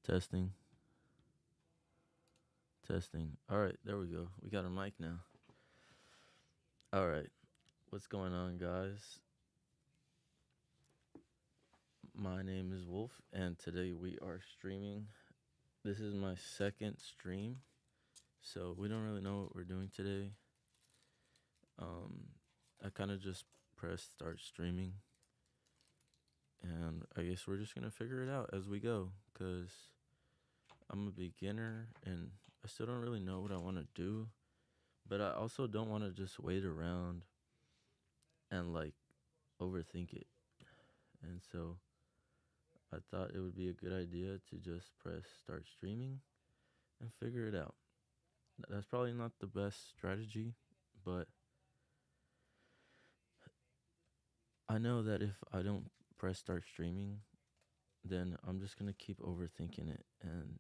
Testing. Testing. All right, there we go. We got a mic now. All right. What's going on, guys? My name is Wolf, and today we are streaming. This is my second stream, so we don't really know what we're doing today. I kind of just pressed start streaming, and I guess we're just gonna figure it out as we go, cause I'm a beginner and I still don't really know what I want to do, but I also don't want to just wait around and like overthink it. And so I thought it would be a good idea to just press start streaming and figure it out. That's probably not the best strategy, but I know that if I don't press start streaming, then I'm just gonna keep overthinking it, and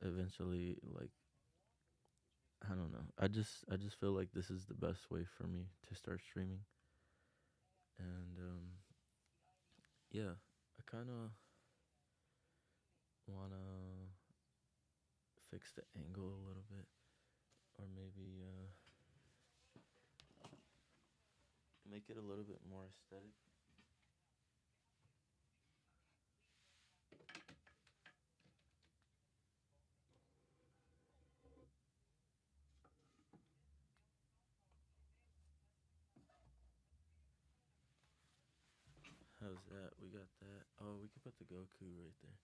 eventually, like, I don't know. I just feel like this is the best way for me to start streaming, and yeah, I kind of wanna fix the angle a little bit, or maybe make it a little bit more aesthetic. How's that? We got that. Oh, we could put the Goku right there.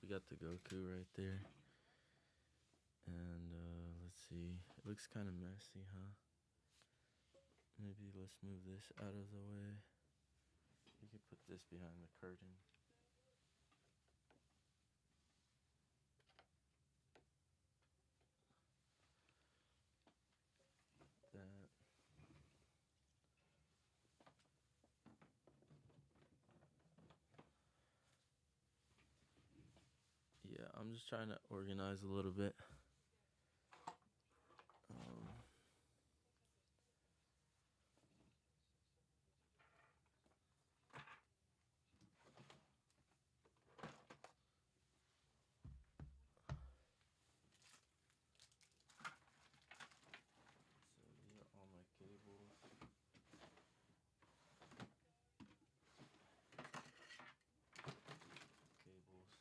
We got the Goku right there. And let's see. It looks kind of messy, huh? Maybe let's move this out of the way. We could put this behind the curtain. That. Yeah, I'm just trying to organize a little bit. Um, so these are all my cables. Cables.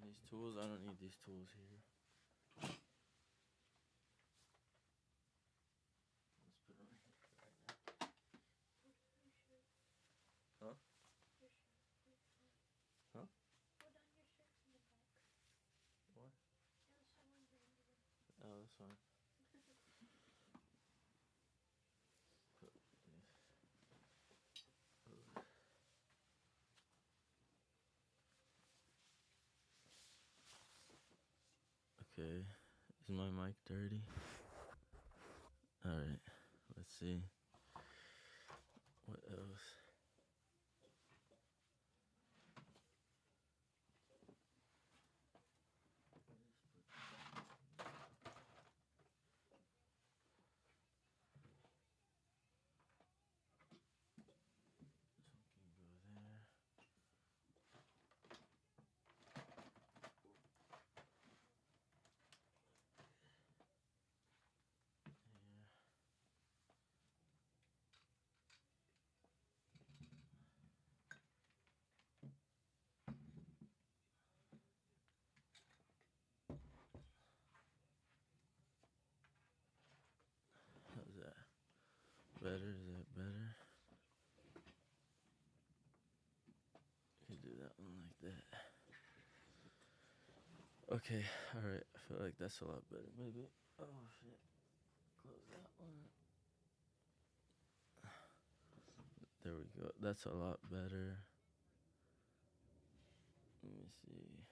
These tools, I don't need these tools here. Let's put them right now. Huh? Huh? What? Oh, that's fine. Put this. Okay. Is my mic dirty? Alright. Let's see. What else? Something go there. Yeah. How's that? Better? Is that better? You can do that one like that. Okay, alright. I feel like that's a lot better. Maybe. Oh shit. Close that one. There we go. That's a lot better. Let me see.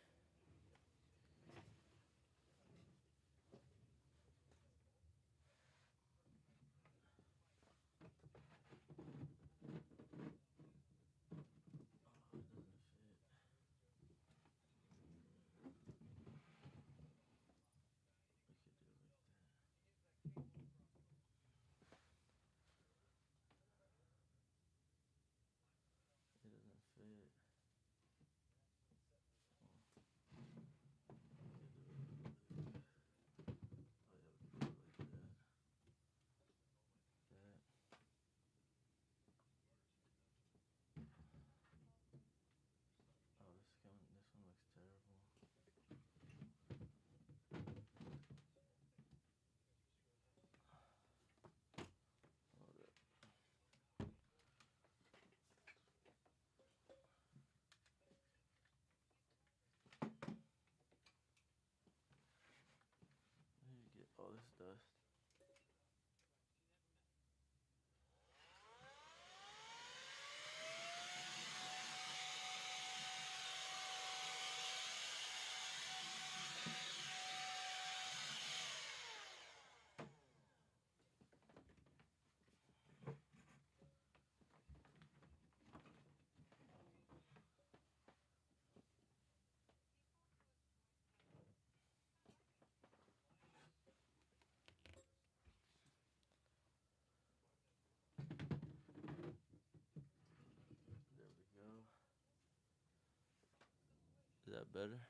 this dust. There we go. Is that better?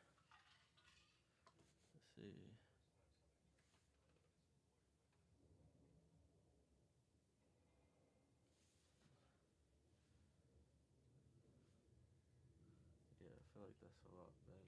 Let's see. Yeah, I feel like that's a lot better.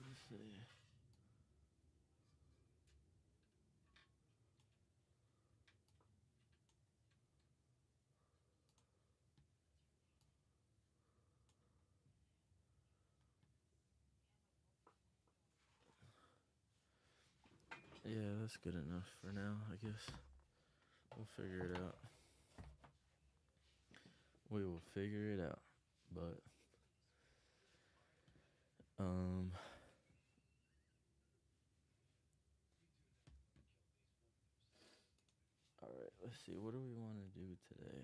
Let's see. Yeah, that's good enough for now, I guess. We'll figure it out. We will figure it out. But, alright, let's see. What do we want to do today?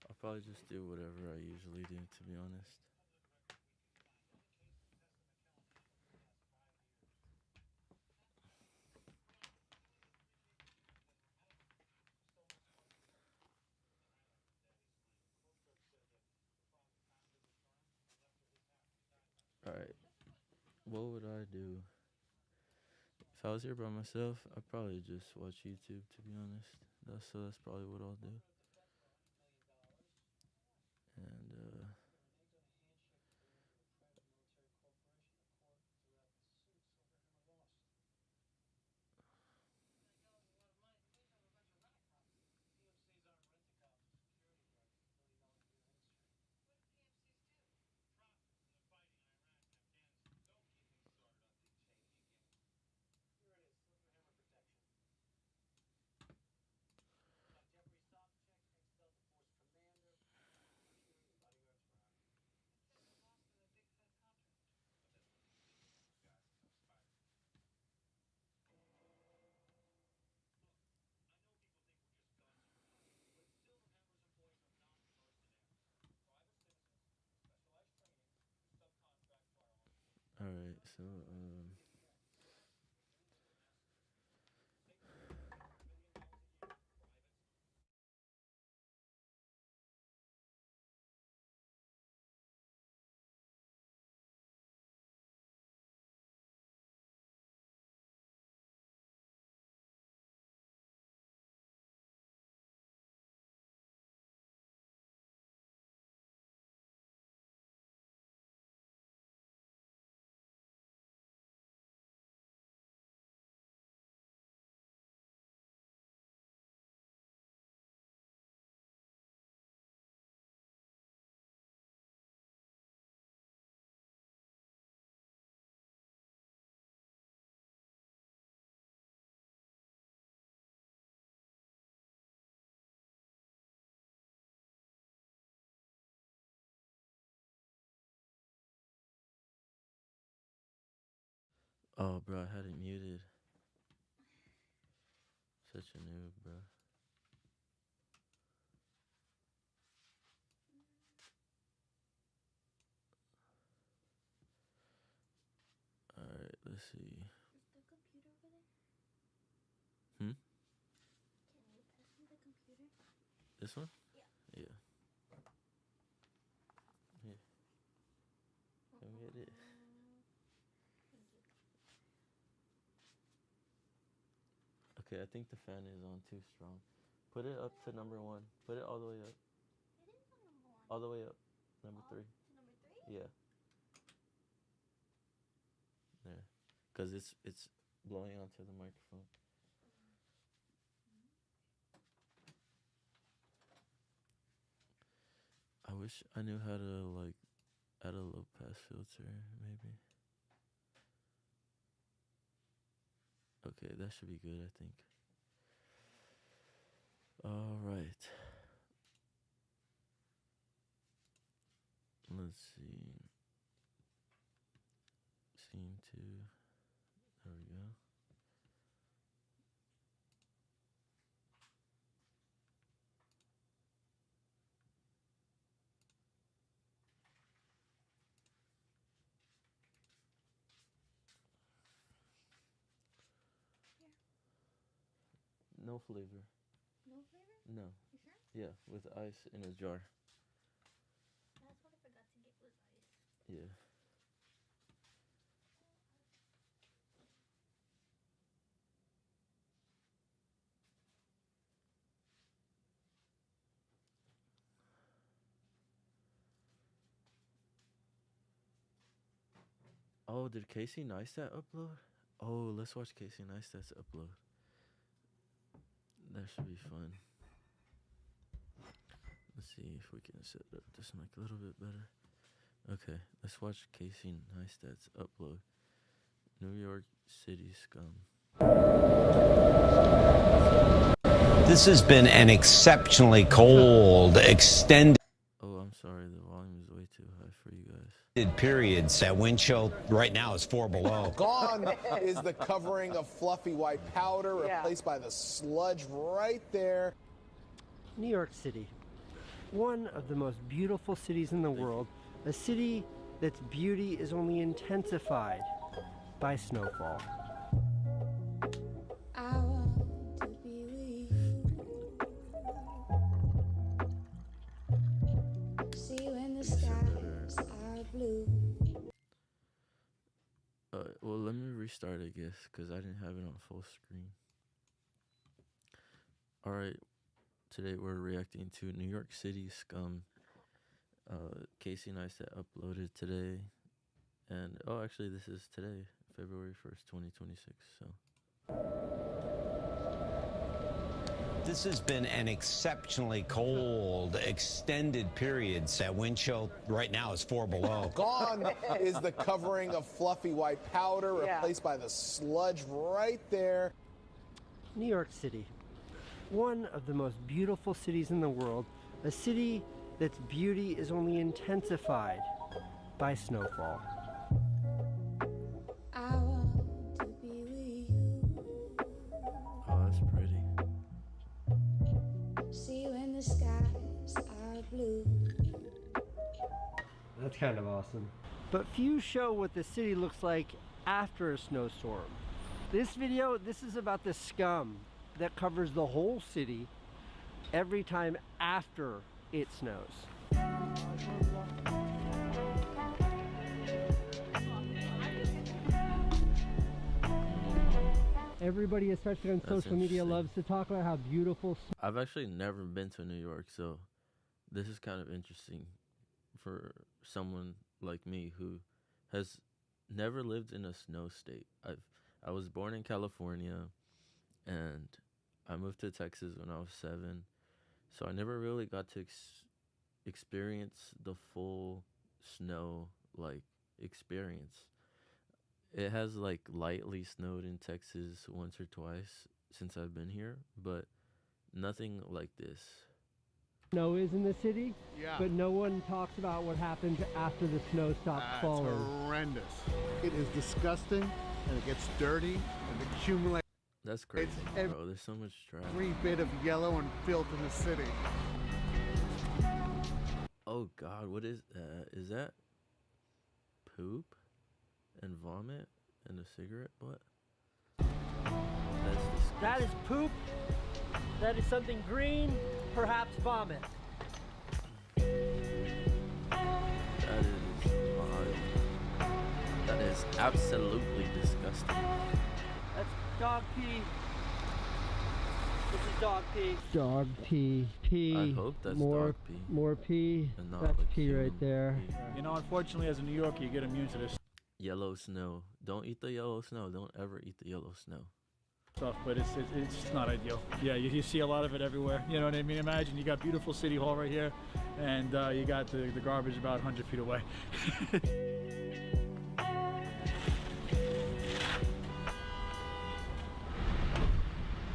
I'll probably just do whatever I usually do, to be honest. Alright, what would I do? If I was here by myself, I'd probably just watch YouTube, to be honest. That's probably what I'll do. And, alright, so, oh, bro, I had it muted. Such a noob, bro. Alright, let's see. Is the computer over there? Hmm? Can you pass me the computer? This one? Yeah. Yeah. Here, come get it. Thank you. Okay, I think the fan is on too strong. Put it up to number 1. Put it all the way up. It is on number 1. All the way up. Number 3. To number 3? Yeah. There. Cause it's blowing onto the microphone. I wish I knew how to like add a low pass filter, maybe. Okay, that should be good, I think. All right. Let's see. Scene 2. There we go. No flavor. No flavor? No. You sure? Yeah, with ice in a jar. That's what I forgot to get was ice. Yeah. Oh, did Casey Neistat upload? Oh, let's watch Casey Neistat's upload. That should be fun. Let's see if we can set up this mic a little bit better. Okay, let's watch Casey Neistat's upload. New York City Scum. This has been an exceptionally cold, extended Oh, I'm sorry, the volume is way too high for you guys. periods. That wind chill right now is 4 below. Gone is the covering of fluffy white powder, replaced by the sludge right there. New York City, one of the most beautiful cities in the world, a city that's beauty is only intensified by snowfall. I want to be with you. See when the skies are blue. Well, let me restart, I guess, because I didn't have it on full screen. Alright, today we're reacting to New York City Scum. Casey Neistat uploaded today. And, oh, actually, this is today, February 1st, 2026, so. This has been an exceptionally cold, extended periods. That wind chill right now is 4 below. Gone is the covering of fluffy white powder, replaced by the sludge right there. New York City, one of the most beautiful cities in the world, a city that's beauty is only intensified by snowfall. I want to be with you. Oh, that's pretty. See when the skies are blue. That's kind of awesome. But few show what the city looks like after a snowstorm. This video, this is about the scum that covers the whole city every time after it snows. Everybody, especially on That's social media, interesting. loves to talk about how beautiful. I've actually never been to New York, so this is kind of interesting for someone like me who has never lived in a snow state. I was born in California, and I moved to Texas when I was 7, so I never really got to experience the full snow like experience. It has like lightly snowed in Texas once or twice since I've been here, but nothing like this. Snow is in the city, Yeah. but no one talks about what happens after the snow stops That's falling. horrendous. It is disgusting, and it gets dirty and accumulates That's crazy, ev- bro. There's so much trash. every bit of yellow and filth in the city. Oh God, what is that? Is that poop and vomit and a cigarette butt? That's disgusting. That is poop. That is something green, perhaps vomit. That is vile. That is absolutely disgusting. That's dog pee. This is dog pee. Dog pee. Pee. I hope that's more, dog pee. More pee. And not That's like pee human right there. pee. You know, unfortunately, as a New Yorker, you get immune to this Yellow snow. Don't eat the yellow snow. Don't ever eat the yellow snow. stuff, but it's not ideal. Yeah, you see a lot of it everywhere. You know what I mean? Imagine you got beautiful City Hall right here, and you got the garbage about 100 feet away.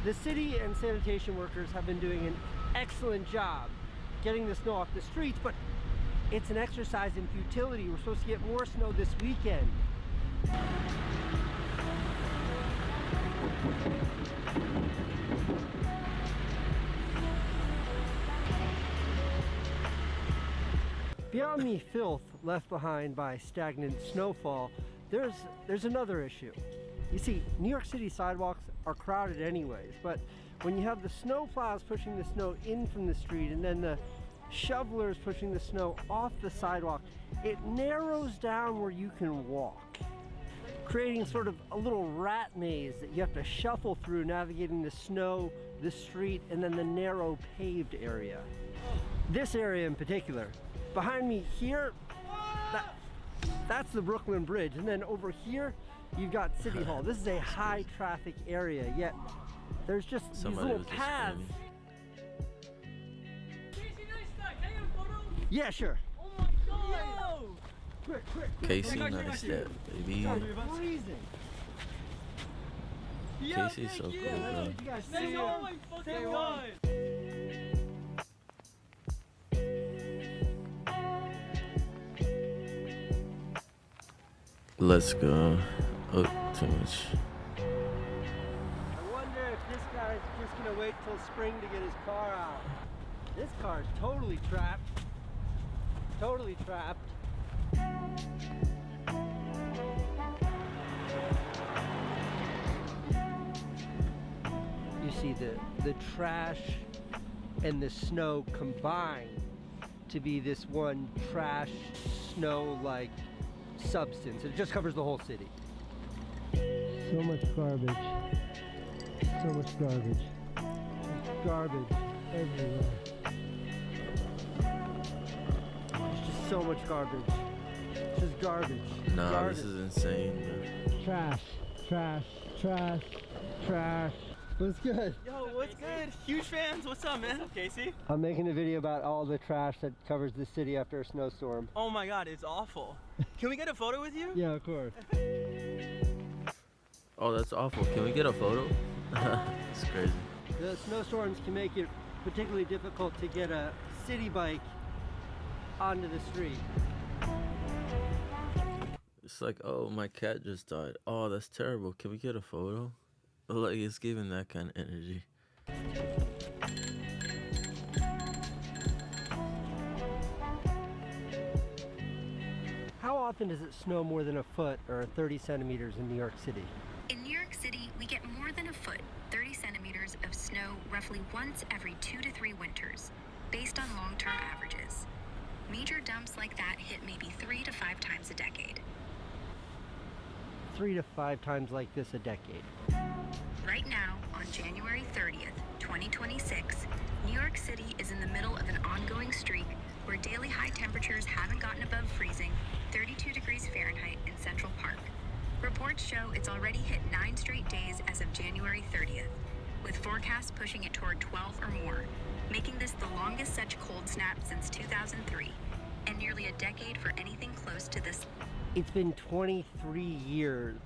The city and sanitation workers have been doing an excellent job getting the snow off the streets, but it's an exercise in futility. We're supposed to get more snow this weekend. Beyond the filth left behind by stagnant snowfall, there's another issue. You see, New York City sidewalks are crowded anyways, but when you have the snow plows pushing the snow in from the street and then the shovelers pushing the snow off the sidewalk, it narrows down where you can walk, creating sort of a little rat maze that you have to shuffle through, navigating the snow, the street, and then the narrow paved area. This area in particular, behind me here, that's the Brooklyn Bridge, and then over here you've got City Hall. This is a high traffic area, yet there's just these little paths. Yeah, sure. Oh my god! Quick. Casey Neistat, baby. Freezing. Casey's so cool, bro. You guys see him? Oh my fucking god! Let's go. Oh, too much. I wonder if this guy's just gonna wait till spring to get his car out. This car's totally trapped. Totally trapped. You see the trash and the snow combine to be this one trash snow-like substance. It just covers the whole city. So much garbage. So much garbage. Garbage everywhere. There's just so much garbage. It's just garbage. Nah, Garbage. this is insane, bro. Trash. What's good? Yo, what's good? Huge fans. What's up, man? What's up, Casey? I'm making a video about all the trash that covers the city after a snowstorm. Oh my god, it's awful. Can we get a photo with you? Yeah, of course. Oh, that's awful. Can we get a photo? It's crazy. The snowstorms can make it particularly difficult to get a city bike onto the street. It's like, oh, my cat just died. Oh, that's terrible. Can we get a photo? Like, it's giving that kind of energy. How often does it snow more than a foot or 30 centimeters in New York City? In New York City, we get more than a foot, 30 centimeters of snow roughly once every 2 to 3 winters, based on long-term averages. Major dumps like that hit maybe 3 to 5 times a decade. 3 to 5 times like this a decade. Right now, on January 30th, 2026, New York City is in the middle of an ongoing streak where daily high temperatures haven't gotten above freezing, 32 degrees Fahrenheit in Central Park. Reports show it's already hit 9 straight days as of January 30th, with forecasts pushing it toward 12 or more, making this the longest such cold snap since 2003, and nearly a decade for anything close to this. It's been 23 years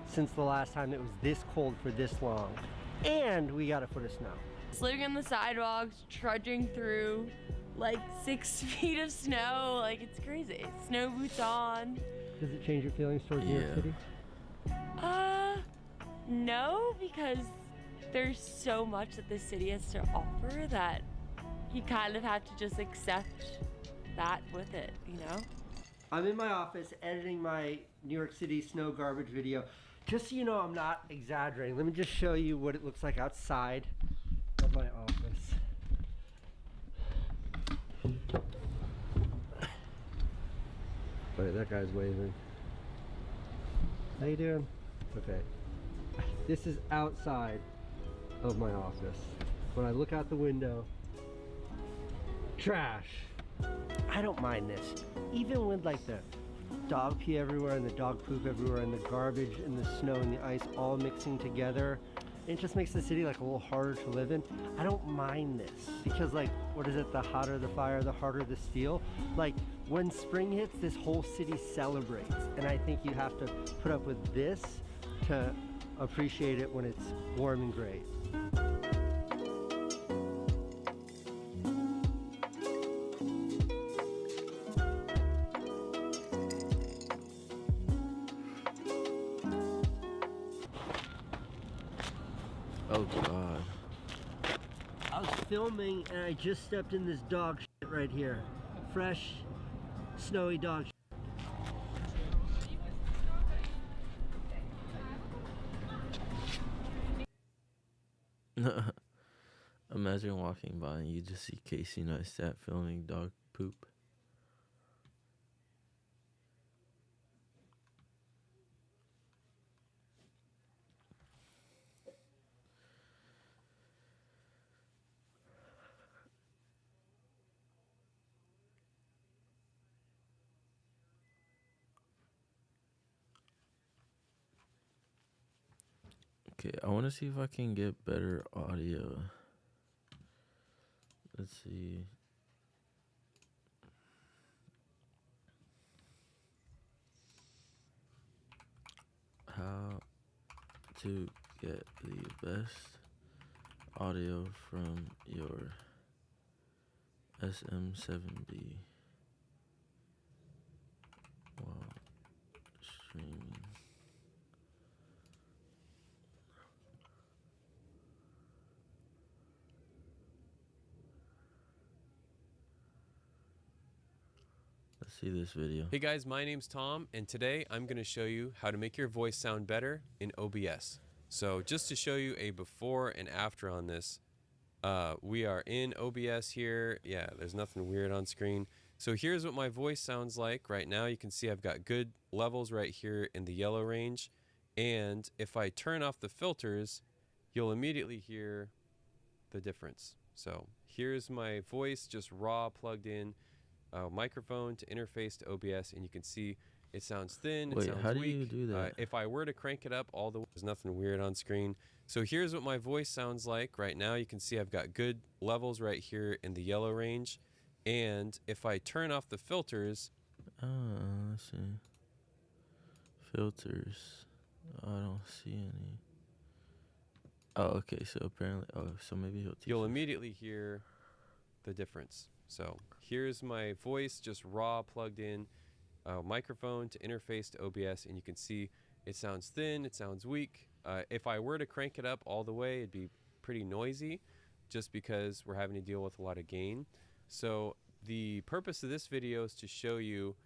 since the last time it was this cold for this long. And we got a foot of snow. Living on the sidewalks, trudging through like 6 feet of snow, like it's crazy. Snow boots on. Does it change your feelings towards New York City? No, because there's so much that the city has to offer that you kind of have to just accept that with it, you know? I'm in my office editing my New York City snow garbage video. Just so you know I'm not exaggerating, let me just show you what it looks like outside of my office. Wait, that guy's waving. How you doing? Okay. This is outside of my office. when I look out the window, trash. I don't mind this. Even with like the dog pee everywhere and the dog poop everywhere and the garbage and the snow and the ice all mixing together, it just makes the city like a little harder to live in. I don't mind this because, like, what is it? The hotter the fire, the harder the steel. Like, when spring hits, this whole city celebrates. And I think you have to put up with this to appreciate it when it's warm and great. Oh God. I was filming and I just stepped in this dog shit right here. Fresh, snowy dog shit. Imagine walking by and you just see Casey Neistat filming dog poop. Okay, I want to see if I can get better audio. Let's see. How to get the best audio from your SM7B while streaming. Let's see this video. Hey guys, my name's Tom, and today I'm going to show you how to make your voice sound better in OBS. So just to show you a before and after on this, we are in OBS here. Yeah, there's nothing weird on screen. So here's what my voice sounds like right now. You can see I've got good levels right here in the yellow range. And if I turn off the filters, you'll immediately hear the difference. So here's my voice just raw plugged in. Microphone to interface to OBS, and you can see it sounds thin. Wait, it sounds how do weak. you do that? If I were to crank it up all the way, there's nothing weird on screen. So here's what my voice sounds like right now. You can see I've got good levels right here in the yellow range. And if I turn off the filters, let's see. Filters. I don't see any. Oh, okay. So apparently, so maybe you'll immediately hear the difference. So here's my voice just raw plugged in, microphone to interface to OBS, and you can see it sounds thin, it sounds weak. If I were to crank it up all the way, it'd be pretty noisy just because we're having to deal with a lot of gain. So the purpose of this video is to show you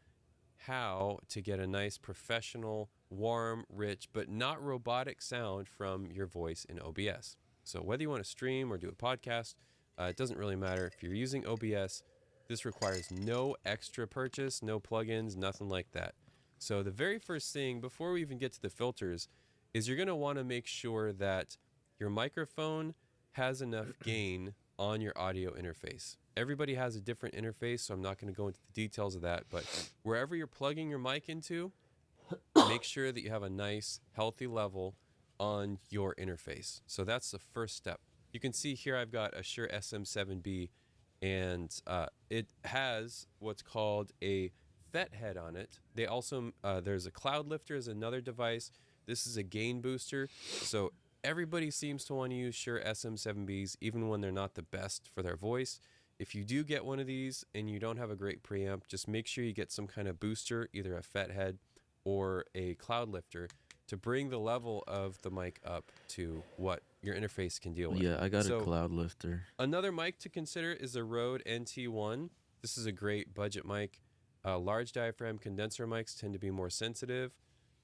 how to get a nice professional, warm, rich, but not robotic sound from your voice in OBS. So whether you want to stream or do a podcast, it doesn't really matter. If you're using OBS, this requires no extra purchase, no plugins, nothing like that. So the very first thing, before we even get to the filters, is you're going to want to make sure that your microphone has enough gain on your audio interface. Everybody has a different interface, so I'm not going to go into the details of that, but wherever you're plugging your mic into, make sure that you have a nice, healthy level on your interface. So that's the first step. You can see here I've got a Shure SM7B, and it has what's called a FET head on it. They also, there's a Cloud Lifter is another device. This is a gain booster. So everybody seems to want to use Shure SM7Bs, even when they're not the best for their voice. If you do get one of these and you don't have a great preamp, just make sure you get some kind of booster, either a FET head or a Cloud Lifter, to bring the level of the mic up to what your interface can deal with. Yeah, I got a Cloud Lifter. Another mic to consider is the Rode NT1. This is a great budget mic. Large diaphragm condenser mics tend to be more sensitive.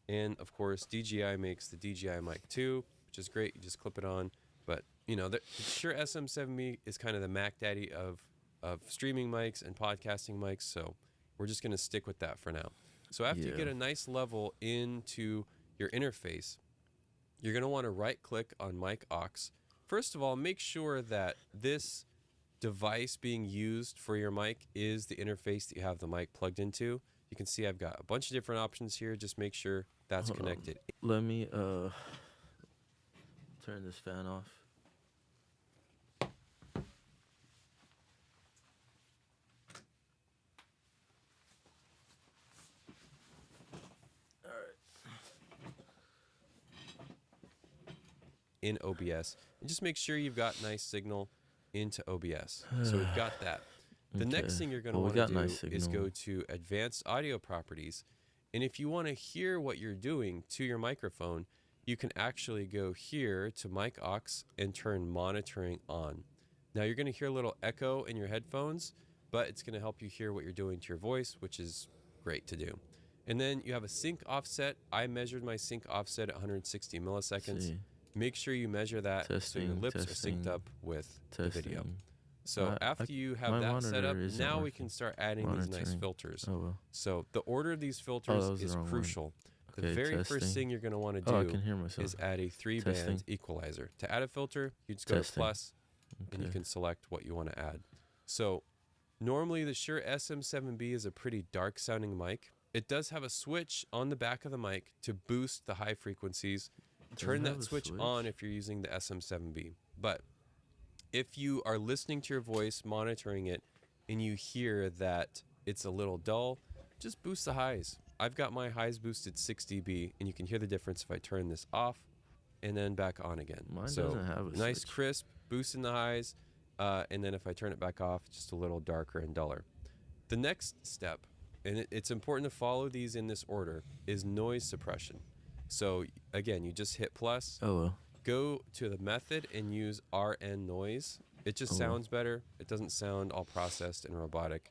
And of course, DJI makes the DJI mic 2, which is great. You just clip it on. But you know, the Shure SM7B is kind of the Mac Daddy of streaming mics and podcasting mics. So we're just going to stick with that for now. So after you get a nice level into your interface, you're going to want to right click on mic aux first of all, make sure that this device being used for your mic is the interface that you have the mic plugged into. You can see I've got a bunch of different options here. Just make sure that's connected. Let me turn this fan off. In OBS, and just make sure you've got nice signal into OBS. So we've got that. The next thing you're going to want to do is go to Advanced Audio Properties, and if you want to hear what you're doing to your microphone, you can actually go here to Mic Aux and turn monitoring on. Now you're going to hear a little echo in your headphones, but it's going to help you hear what you're doing to your voice, which is great to do. And then you have a sync offset. I measured my sync offset at 160 milliseconds. Make sure you measure that so your lips are synced up with the video. So after you have that set up, now we can start adding these nice filters. So the order of these filters is crucial. The very first thing you're going to want to do is add a 3-band equalizer. To add a filter, you just go to plus, and you can select what you want to add. So normally the Shure SM7B is a pretty dark sounding mic. It does have a switch on the back of the mic to boost the high frequencies. Turn that switch on if you're using the SM7B. But if you are listening to your voice, monitoring it, and you hear that it's a little dull, just boost the highs. I've got my highs boosted 6 dB, and you can hear the difference if I turn this off and then back on again. Mine doesn't have a nice switch. crisp, boosting the highs, and then if I turn it back off, just a little darker and duller. The next step, and it's important to follow these in this order, is noise suppression. So again, you just hit plus, go to the method and use RN noise. It just sounds better. It doesn't sound all processed and robotic.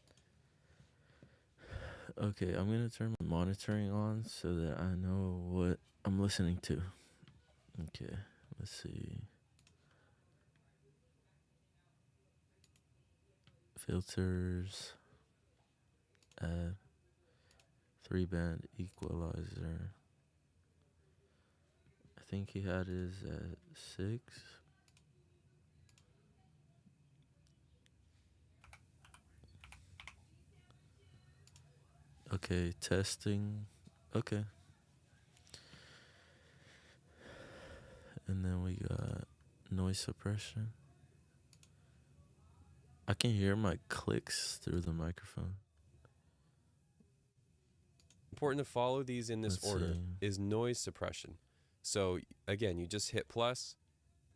Okay, I'm going to turn my monitoring on so that I know what I'm listening to. Okay, let's see. Filters, add 3-band equalizer. I think he had his at 6. Okay, testing. Okay. And then we got noise suppression. I can hear my clicks through the microphone. Important to follow these in this order is noise suppression. So again, you just hit plus,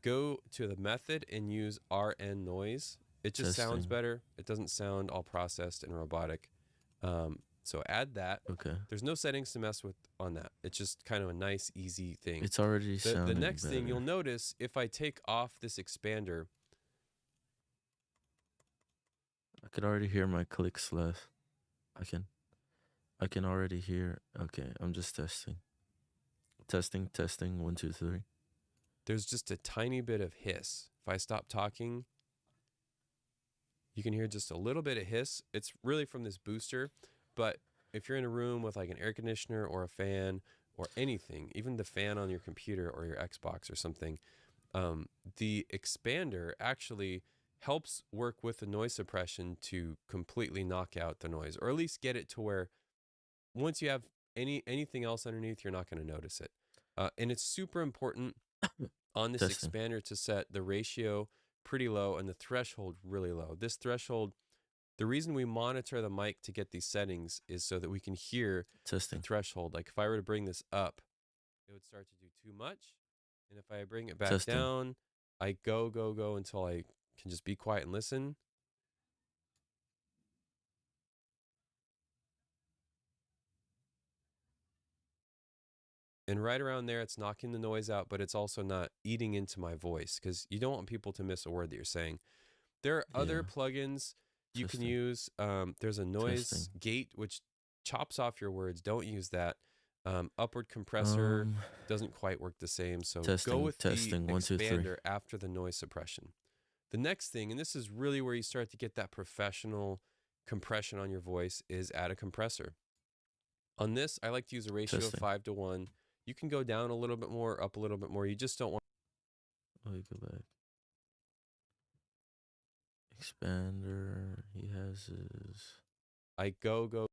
go to the method and use RN noise. It just sounds better. It doesn't sound all processed and robotic. So add that. Okay. There's no settings to mess with on that. It's just kind of a nice, easy thing. It's already sounding The next better. thing you'll notice, if I take off this expander, I could already hear my clicks less. I can already hear. Okay, I'm just testing. Testing, 1, 2, 3. There's just a tiny bit of hiss. If I stop talking, you can hear just a little bit of hiss. It's really from this booster, but if you're in a room with like an air conditioner or a fan or anything, even the fan on your computer or your Xbox or something, the expander actually helps work with the noise suppression to completely knock out the noise, or at least get it to where once you have anything else underneath, you're not going to notice it. And it's super important on this expander to set the ratio pretty low and the threshold really low. This threshold, the reason we monitor the mic to get these settings is so that we can hear the threshold. Like if I were to bring this up, it would start to do too much. And if I bring it back down, I go until I can just be quiet and listen. And right around there, it's knocking the noise out, but it's also not eating into my voice, because you don't want people to miss a word that you're saying. There are other plugins you can use. There's a noise gate, which chops off your words. Don't use that. Upward compressor doesn't quite work the same. So go with the expander after the noise suppression. The next thing, and this is really where you start to get that professional compression on your voice, is add a compressor. On this, I like to use a ratio of 5:1. You can go down a little bit more, up a little bit more. You just don't want. Oh, you go back. Expander. He has his I go.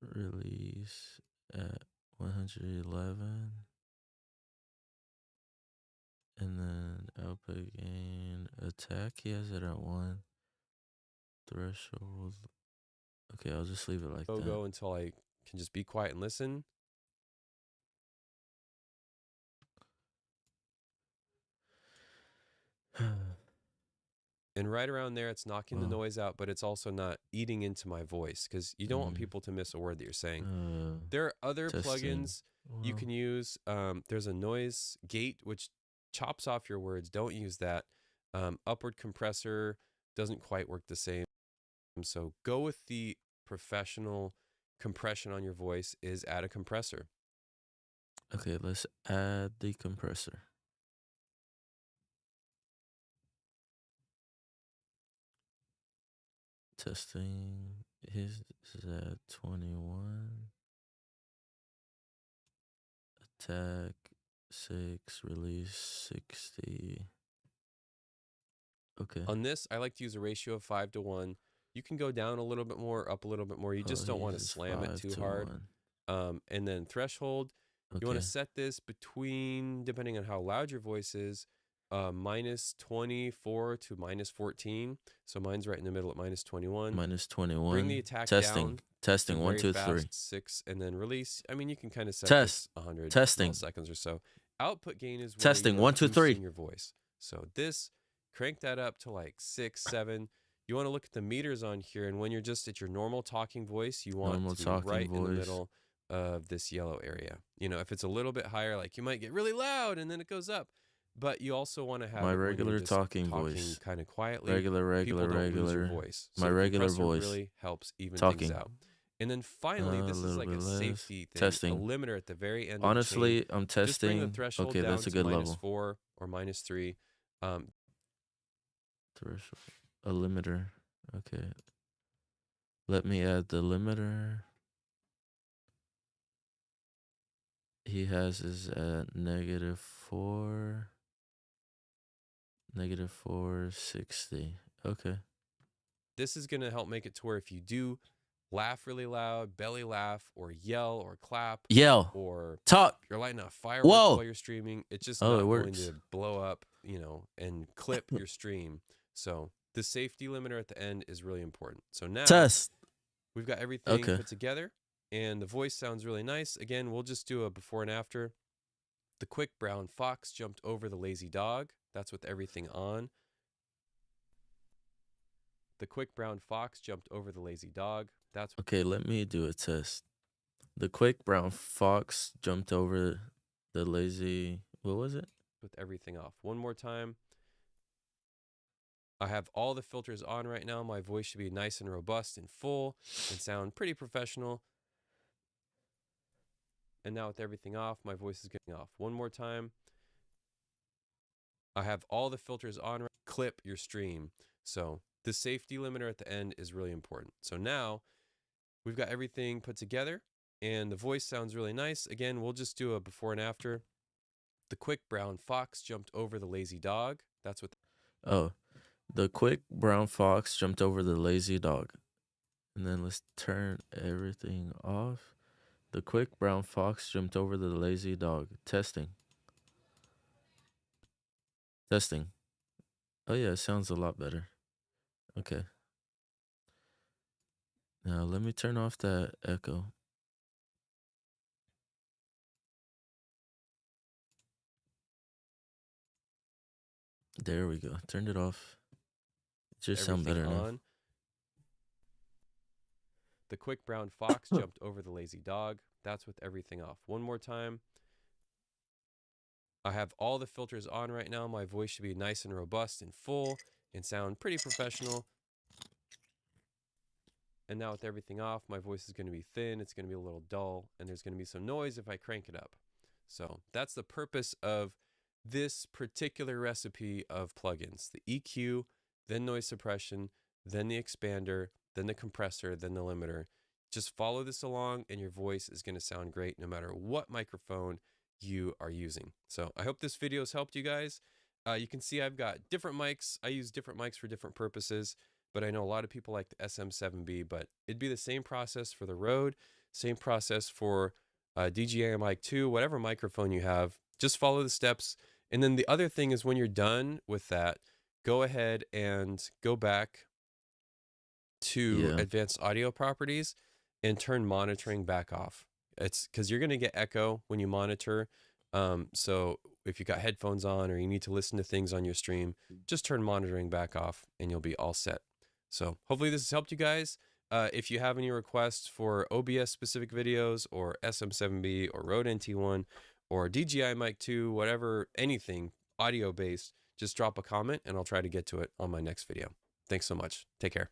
release at 111. And then output gain attack. He has it at 1. Threshold. Okay, I'll just leave it like that. Go until I can just be quiet and listen. And right around there, it's knocking the noise out, but it's also not eating into my voice because you don't want people to miss a word that you're saying. There are other plugins you can use. There's a noise gate, which chops off your words. Don't use that. Upward compressor doesn't quite work the same. So go with the professional compression on your voice is add a compressor. Okay, let's add the compressor. Testing. His is at 21. Attack 6. Release 60. Okay. On this, I like to use a ratio of 5 to 1. You can go down a little bit more, up a little bit more. You just don't want to slam it too hard. And then threshold, you want to set this between, depending on how loud your voice is, minus 24 to minus 14. So mine's right in the middle at minus 21. Minus 21. Bring the attack testing. down. Testing. 1, 2, 3. Fast, 6, and then release. I mean, you can kind of set Test. this 100 Testing. milliseconds or so. Output gain is testing. where 1, 2, 3. your voice. So this, crank that up to like 6, 7. You want to look at the meters on here, and when you're just at your normal talking voice, you want to be right in the middle of this yellow area. You know, if it's a little bit higher, like you might get really loud and then it goes up. But you also want to have my regular talking voice, kind of quietly. Regular voice. So my regular voice really helps even talking. things out. And then finally, this is like a safety thing. Testing. A limiter at the very end. Honestly, of the chain. I'm testing. Just bring the threshold okay, down that's a to good minus level. 4 or minus 3. Threshold. A limiter. Okay. Let me add the limiter. He has his at -4. -460. Okay. This is going to help make it to where if you do laugh really loud, belly laugh, or yell or clap, or talk, you're lighting a fireworks while you're streaming, it's just not going to blow up, you know, and clip your stream. So the safety limiter at the end is really important. So now we've got everything put together, and the voice sounds really nice. Again, we'll just do a before and after. The quick brown fox jumped over the lazy dog. That's with everything on. The quick brown fox jumped over the lazy dog. That's okay. Let me do a test. The quick brown fox jumped over the lazy. What was it? With everything off. One more time. I have all the filters on right now. My voice should be nice and robust and full and sound pretty professional. And now with everything off, my voice is getting off. One more time. I have all the filters on. Clip your stream. So the safety limiter at the end is really important. So now we've got everything put together, and the voice sounds really nice. Again, we'll just do a before and after. The quick brown fox jumped over the lazy dog. That's what. The quick brown fox jumped over the lazy dog. And then let's turn everything off. The quick brown fox jumped over the lazy dog. Testing. Testing. Oh yeah, it sounds a lot better. Okay. Now let me turn off that echo. There we go. Turned it off. It just sounds better now. The quick brown fox jumped over the lazy dog. That's with everything off. One more time. I have all the filters on right now. My voice should be nice and robust and full and sound pretty professional. And now with everything off, my voice is going to be thin. It's going to be a little dull, and there's going to be some noise if I crank it up. So that's the purpose of this particular recipe of plugins: the EQ, then noise suppression, then the expander, then the compressor, then the limiter. Just follow this along, and your voice is going to sound great no matter what microphone you are using. So I hope this video has helped you guys. You can see I've got different mics. I use different mics for different purposes, but I know a lot of people like the SM7B, but it'd be the same process for the Rode, same process for DJI Mic 2, whatever microphone you have, just follow the steps. And then the other thing is when you're done with that, go ahead and go back to advanced audio properties and turn monitoring back off. It's because you're going to get echo when you monitor. So if you got headphones on or you need to listen to things on your stream, just turn monitoring back off and you'll be all set. So hopefully this has helped you guys. If you have any requests for OBS specific videos or SM7B or Rode NT1 or DJI Mic 2, whatever, anything audio based, just drop a comment and I'll try to get to it on my next video. Thanks so much. Take care.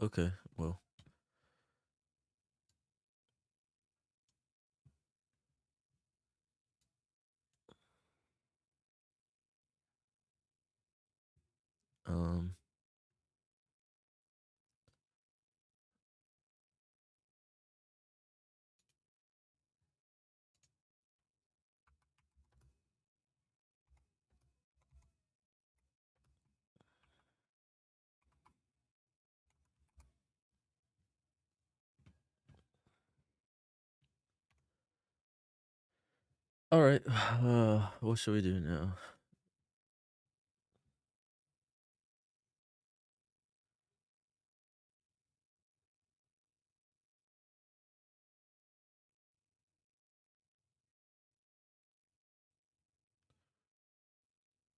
Okay, well. All right. What should we do now?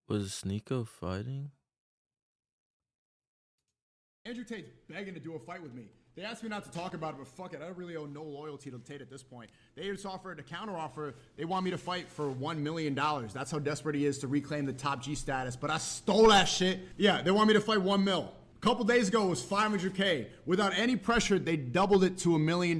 Was Sneeko fighting? Andrew Tate's begging to do a fight with me. They asked me not to talk about it, but fuck it, I really owe no loyalty to Tate at this point. They just offered a counter offer. They want me to fight for $1 million. That's how desperate he is to reclaim the top G status, but I stole that shit. Yeah, they want me to fight $1 mil. A couple days ago, it was $500K. Without any pressure, they doubled it to $1 million.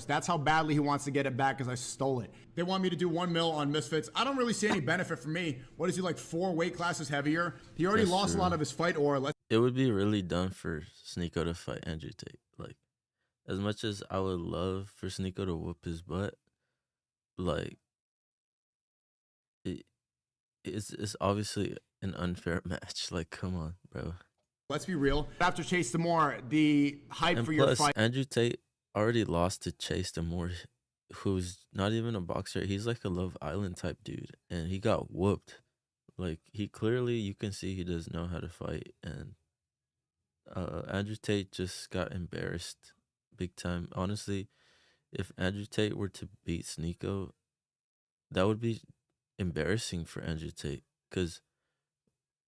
That's how badly he wants to get it back, because I stole it. They want me to do 1 mil on Misfits. I don't really see any benefit for me. What is he, like 4 weight classes heavier? He already lost a lot of his fight aura. It would be really dumb for Sneeko to fight Andrew Tate. Like, as much as I would love for Sneeko to whoop his butt, like, it's obviously an unfair match. Like, come on, bro. Let's be real. After Chase Demore, the hype And for plus, your fight. Andrew Tate already lost to Chase Demore, who's not even a boxer. He's like a Love Island type dude, and he got whooped. Like, he clearly, you can see he doesn't know how to fight, and Andrew Tate just got embarrassed big time. Honestly, if Andrew Tate were to beat Sneeko, that would be embarrassing for Andrew Tate, because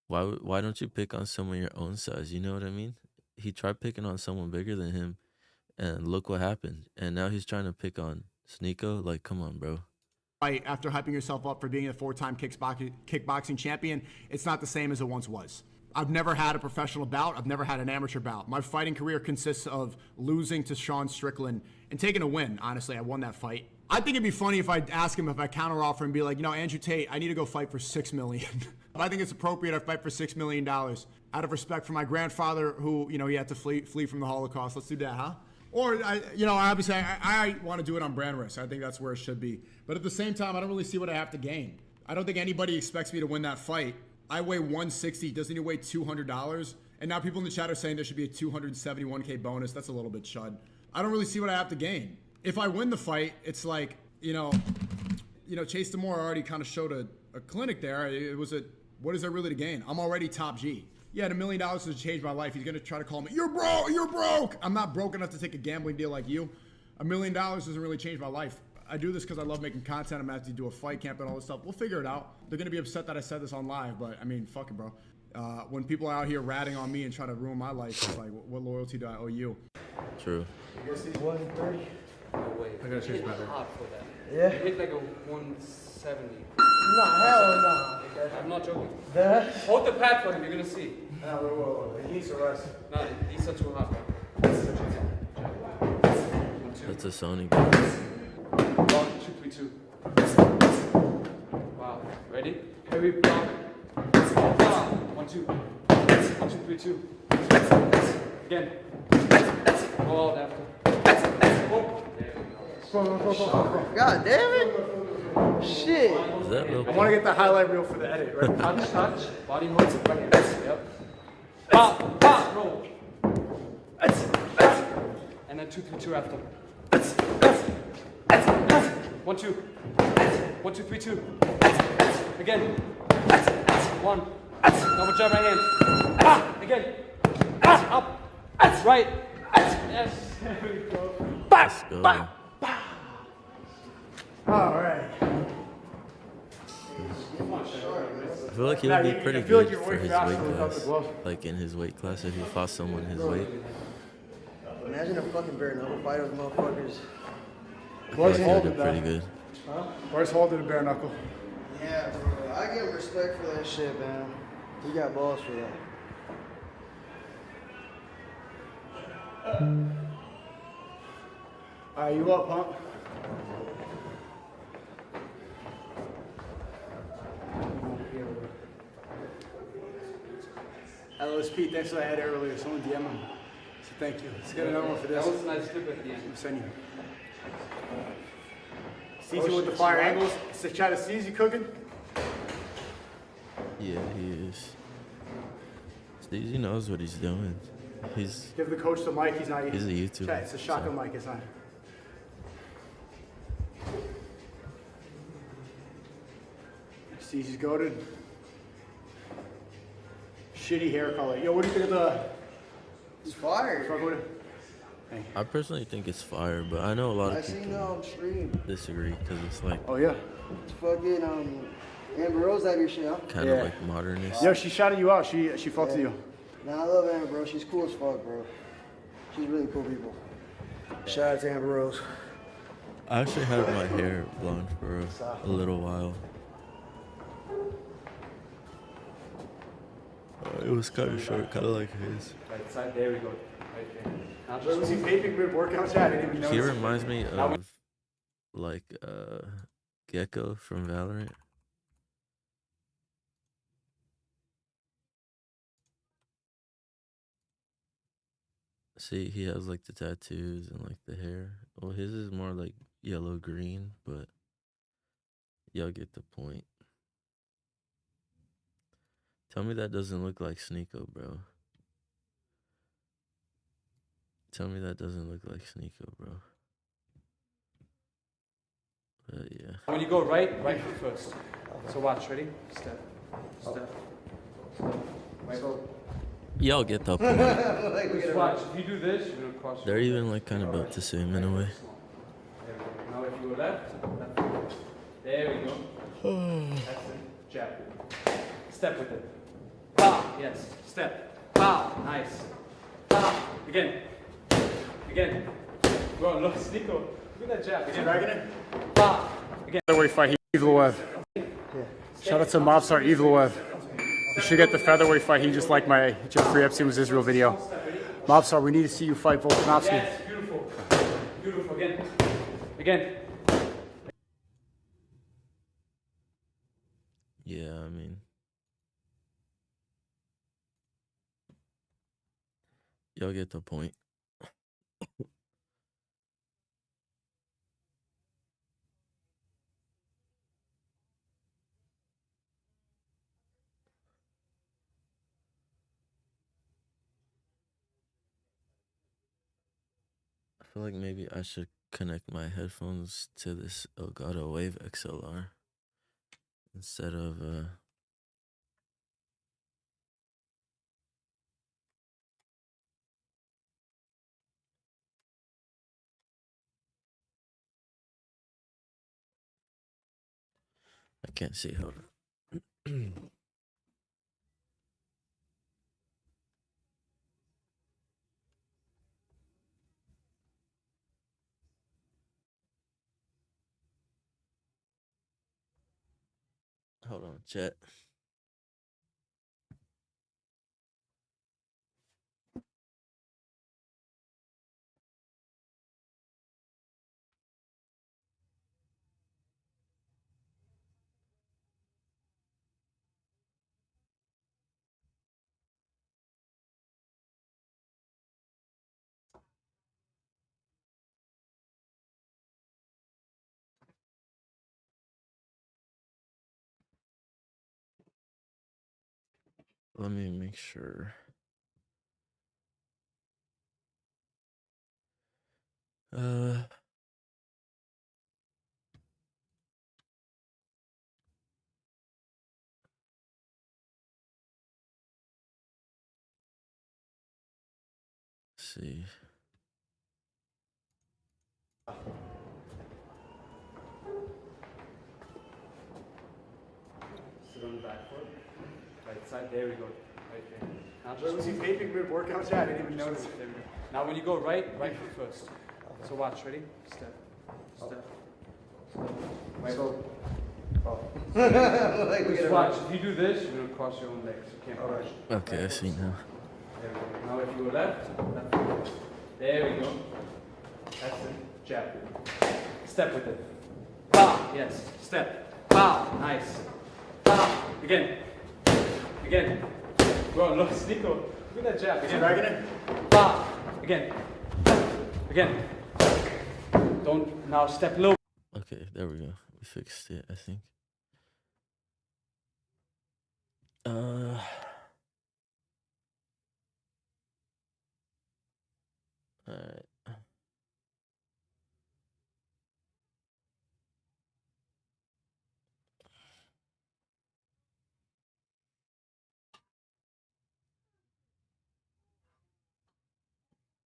why don't you pick on someone your own size? You know what I mean? He tried picking on someone bigger than him, and look what happened. And now he's trying to pick on Sneeko. Like, come on, bro. Fight after hyping yourself up for being a 4-time kickboxing champion, it's not the same as it once was. I've never had a professional bout. I've never had an amateur bout. My fighting career consists of losing to Sean Strickland and taking a win. Honestly, I won that fight. I think it'd be funny if I ask him, if I counteroffer and be like, you know, Andrew Tate, I need to go fight for $6 million. I think it's appropriate I fight for $6 million out of respect for my grandfather, who, you know, he had to flee from the Holocaust. Let's do that, huh? Or, obviously, I want to do it on brand risk. I think that's where it should be. But at the same time, I don't really see what I have to gain. I don't think anybody expects me to win that fight. I weigh 160. Doesn't he weigh $200? And now people in the chat are saying there should be a $271K bonus. That's a little bit chud. I don't really see what I have to gain. If I win the fight, it's like, Chase Demore already kind of showed a clinic there. It was what is there really to gain? I'm already top G. Yeah, $1 million has changed my life. He's going to try to call me, you're broke. I'm not broke enough to take a gambling deal like you. $1 million doesn't really change my life. I do this because I love making content. I'm going to have to do a fight camp and all this stuff. We'll figure it out. They're going to be upset that I said this on live, but I mean, fuck it, bro. When people are out here ratting on me and trying to ruin my life, it's like, what loyalty do I owe you? True. You guys see 130? No way. I gotta change battery. Hot for that. Yeah? You hit like a 170. No, hell no. I'm not joking. The? Hold the pad for him, you're gonna see. No, whoa. He needs to rest. No, these are too hot, bro. That's a Sony. 1, 2, 3, 2. Ready? Heavy block. 1, 2. 1, 2, 3, 2. Again. Go out after. God damn it! Shit. Is that real? I want to get the highlight reel for the edit. Right? Touch, touch. Body moves. Yep. Pop, pop, roll. And then 2, 3, 2 after. 1, 2. 1, 2, 3, 2. Again. 1. Double jab right hand. Again. Up. Right. Yes. There we go. Let's go. All right. I feel like he would be pretty feel like good you're for way his faster weight without the class. glove. Like in his weight class, if he fought someone his weight. Imagine a fucking bare knuckle fight with motherfuckers. I feel Where's like he would do Holden pretty though? good. Huh? Where's Holden the bare knuckle? Yeah, bro. I give him respect for that shit, man. He got balls for that. All right, you up, Pump? LSP, thanks for that head earlier. Someone DM him. So thank you. Let's get another one for this. That was a nice clip at the end. I'm sending you. Steezy with the fire angles. So try to Steezy cooking. Yeah, he is. Steezy knows what he's doing. He's Give the coach the mic. He's not. He's a YouTuber, Chat, it's a shotgun so. mic. It's not. Steezy's goated. Shitty hair color. Yo, what do you think of the? It's fire. Fuck with it. I personally think it's fire, but I know a lot I of seen people stream. disagree because it's like Oh yeah. It's fucking Amber Rose have your shit, huh? kind of like modernist. Yo, she shouted you out. She fucked Yeah. you. Nah, I love Amber, bro. She's cool as fuck, bro. She's really cool people. Shout out to Amber Rose. I actually had my hair blonde for a little while. It was kind of short, kind of like his. Right side. There we go. Right there. Now Where was he vaping mid workout chat? I didn't even He notice. reminds me of like Gecko from Valorant. See, he has like the tattoos and like the hair. Well, his is more like yellow green, but y'all get the point. Tell me that doesn't look like Sneeko, bro. Tell me that doesn't look like Sneeko, bro. But yeah. When you go right foot first. So watch, ready? Step, step, step. Right foot. Y'all get the point. Just watch. If you do this, you're gonna cross. They're even like kind of about the same in a way. There we go. Now if you go left, left. There we go. That's it. Jab. Step with it. Pow. Yes. Step. Pow. Nice. Pow. Again. Again. Bro, look, Sneeko. Look at that jab. Again. Dragging it? Pow. Again. Featherweight fight, Evil Web. Shout out to Mobstar Evil Web. You should get the featherweight fight. He just liked my Jeffrey Epstein was Israel video. Mobstar, we need to see you fight Volkanovski. Yes, beautiful. Beautiful. Again. Again. Yeah, I mean. Y'all get the point. I feel like maybe I should connect my headphones to this Elgato Wave XLR instead of I can't see. Hold on. Hold on, chat. Let me make sure. Uh, see. Sit on the back foot. Right side. There we go. Right there. Now just was he vaping mid workout? Yeah, I didn't even notice it. There we go. Now when you go right foot first. So watch. Ready? Step. Step. Step. Right foot. Oh. Just watch. If you do this, you're gonna cross your own legs. You can't push. Okay, I see now. There we go. Now if you go left, left. There we go. That's it. Jab. Step with it. Pow. Yes. Step. Pow. Nice. Pow. Again. Again. Bro, look, Nico. Look at that jab. Again. Dragging it. Pow. Again. Again. Don't now step low. Okay, there we go. We fixed it, I think. Alright.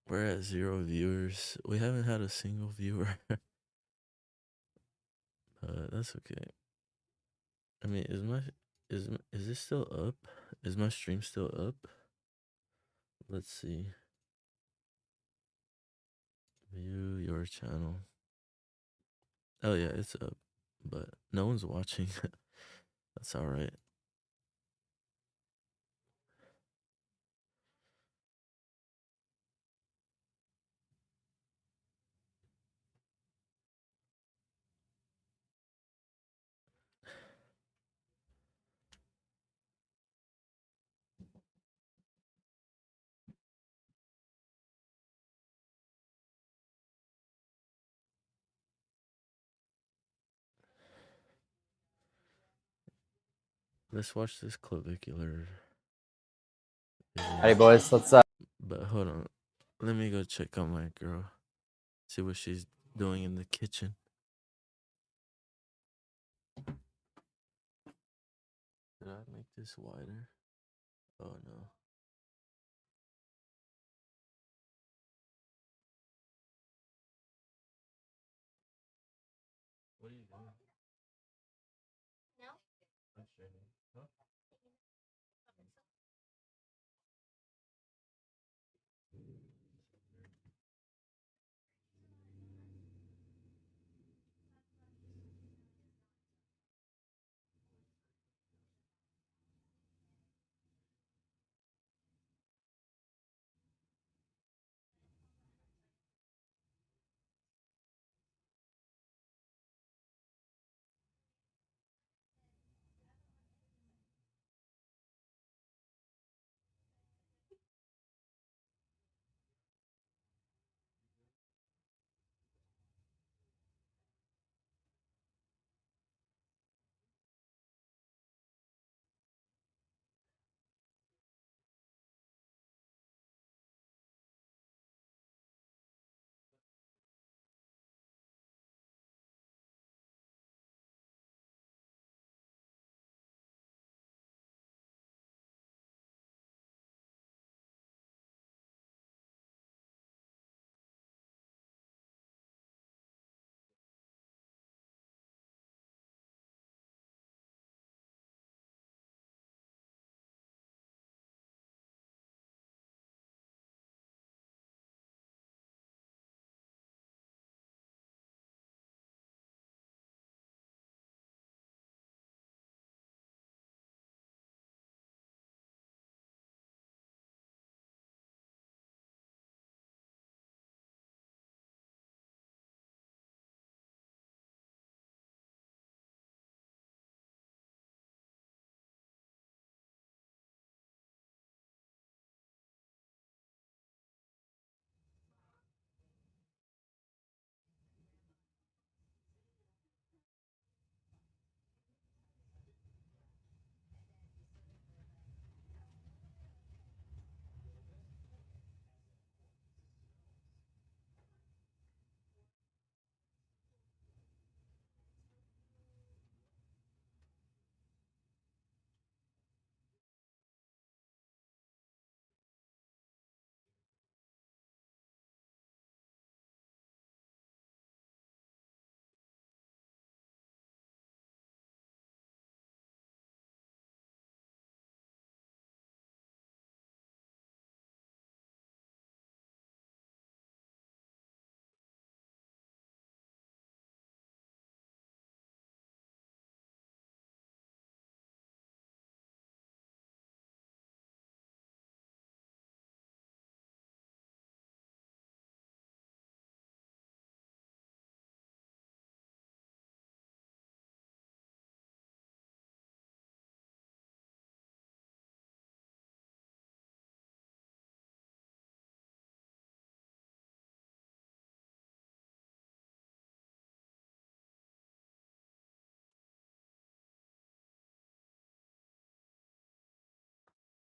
We're at 0 viewers. We haven't had a single viewer. That's okay. I mean, is this still up? Is my stream still up? Let's see. View your channel. Oh yeah, it's up, but no one's watching. That's all right. Let's watch this clavicular. Hey boys, let's But hold on, let me go check on my girl. See what she's doing in the kitchen. Did I make this wider? Oh no. What are you doing? No? I'm streaming. Huh?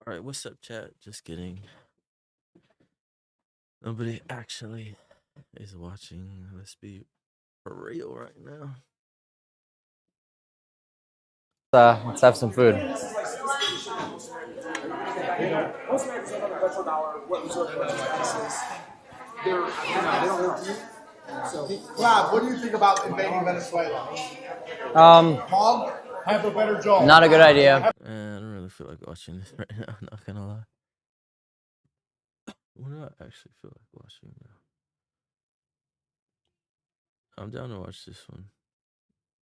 All right, what's up, chat? Just kidding. Nobody actually is watching. Let's be for real right now. Let's have some food. Rob, what do you think about invading Venezuela? Hog, have a better job. Not a good idea. I don't really feel like watching this right now. Not gonna lie. What do I actually feel like watching, bro? I'm down to watch this one.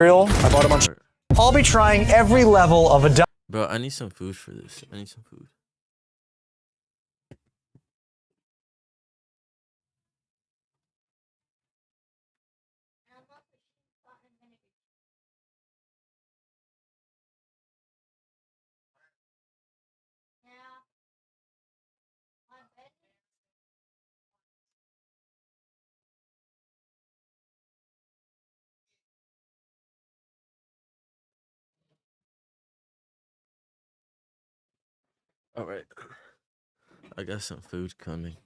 I bought a bunch. I'll be trying every level of a diet. Bro, I need some food for this. I need some food. All right. I got some food coming.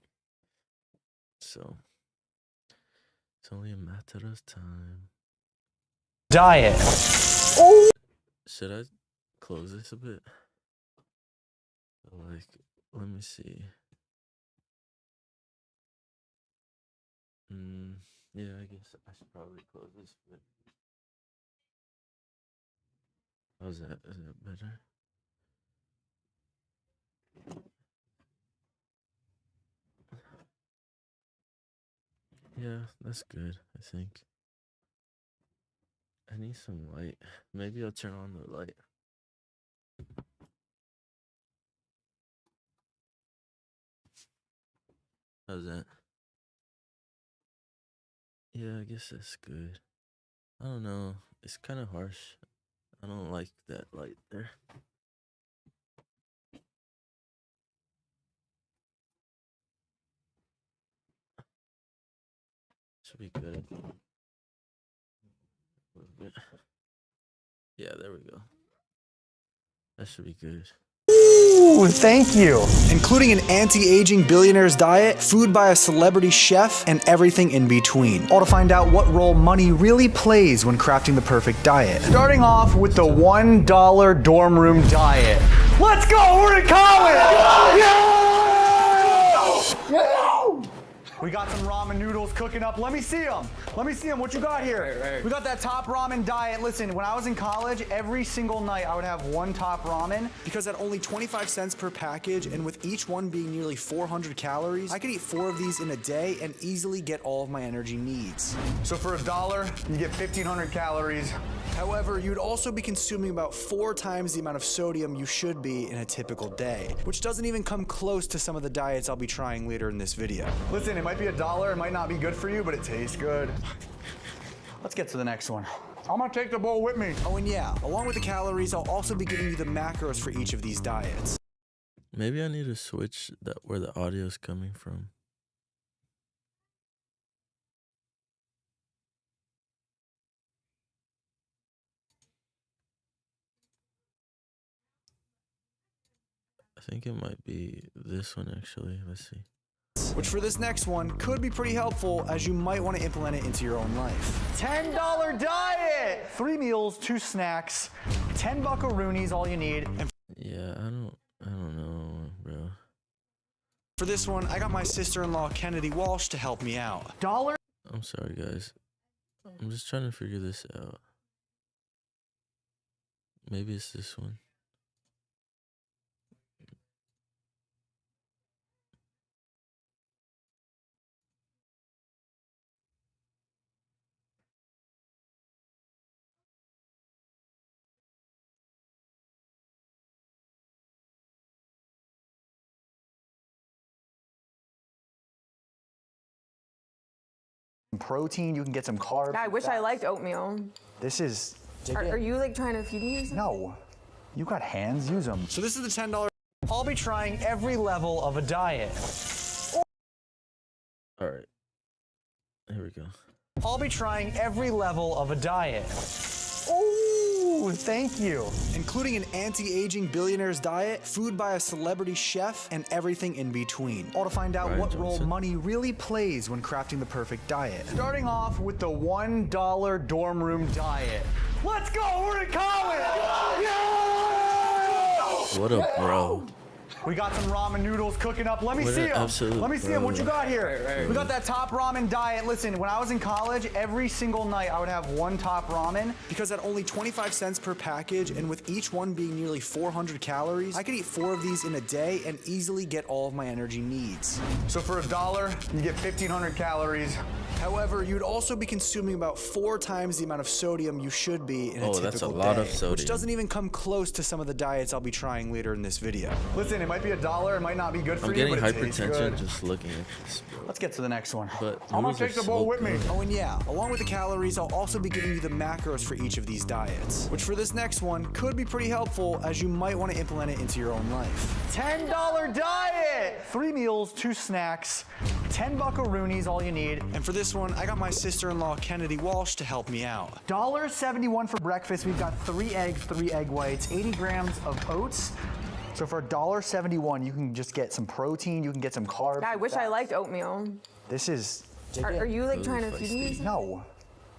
So, it's only a matter of time. Diet. Should I close this a bit? Like, let me see. Yeah, I guess I should probably close this a bit. How's that? Is that better? Yeah, that's good, I think. I need some light. Maybe I'll turn on the light. How's that? Yeah, I guess that's good. I don't know. It's kind of harsh. I don't like that light there. Should be good, I think. A little bit. Yeah, there we go. That should be good. Ooh, thank you. Including an anti-aging billionaire's diet, food by a celebrity chef, and everything in between. All to find out what role money really plays when crafting the perfect diet. Starting off with the $1 dorm room diet. Let's go, we're in college! Yeah! We got some ramen noodles cooking up. Let me see them. Let me see them. What you got here? Right. We got that top ramen diet. Listen, when I was in college, every single night I would have one top ramen. Because at only 25 cents per package, and with each one being nearly 400 calories, I could eat 4 of these in a day and easily get all of my energy needs. So for $1, you get 1,500 calories. However, you'd also be consuming about 4 times the amount of sodium you should be in a typical day, which doesn't even come close to some of the diets I'll be trying later in this video. Listen, it might be $1, it might not be good for you, but it tastes good. Let's get to the next one. I'm gonna take the bowl with me. Oh, and yeah, along with the calories, I'll also be giving you the macros for each of these diets. Maybe I need to switch that where the audio is coming from. I think it might be this one actually. Let's see. Which for this next one could be pretty helpful, as you might want to implement it into your own life. $10 diet! 3 meals, 2 snacks, 10 buckaroonies, all you need. And yeah, I don't know, bro. For this one, I got my sister-in-law Kennedy Walsh to help me out. I'm sorry, guys. I'm just trying to figure this out. Maybe it's this one. Protein, you can get some carbs. I wish I liked oatmeal. This is... Are you like trying to feed me or something? No. You got hands, use them. So this is the $10. I'll be trying every level of a diet. All right. Here we go. I'll be trying every level of a diet. Ooh. Ooh, thank you. Including an anti-aging billionaire's diet, food by a celebrity chef, and everything in between. All to find out what role money really plays when crafting the perfect diet. Starting off with the $1 dorm room diet. Let's go, we're in college! Yeah! What a bro. We got some ramen noodles cooking up. Let me What see an them. absolute Let me see them. What you bro. got here? We got that top ramen diet. Listen, when I was in college, every single night I would have one top ramen. Because at only 25 cents per package, and with each one being nearly 400 calories, I could eat 4 of these in a day and easily get all of my energy needs. So for $1, you get 1,500 calories. However, you'd also be consuming about 4 times the amount of sodium you should be in a typical that's a lot day, of sodium. which doesn't even come close to some of the diets I'll be trying later in this video. Listen, it might be $1, it might not be good for I'm you, getting but it tastes hypertension good. just looking at this. Let's get to the next one. But I'm gonna noodles are take the so bowl with me. good. Oh, and yeah, along with the calories, I'll also be giving you the macros for each of these diets, which for this next one could be pretty helpful as you might want to implement it into your own life. $10 diet! 3 meals, 2 snacks, 10 buckaroonies, all you need. And for this one, I got my sister-in-law Kennedy Walsh to help me out. $1.71 for breakfast. We've got 3 eggs, 3 egg whites, 80 grams of oats. So for $1.71, you can just get some protein, you can get some carbs. I wish I liked oatmeal. This is... Are you like trying to feed me? No.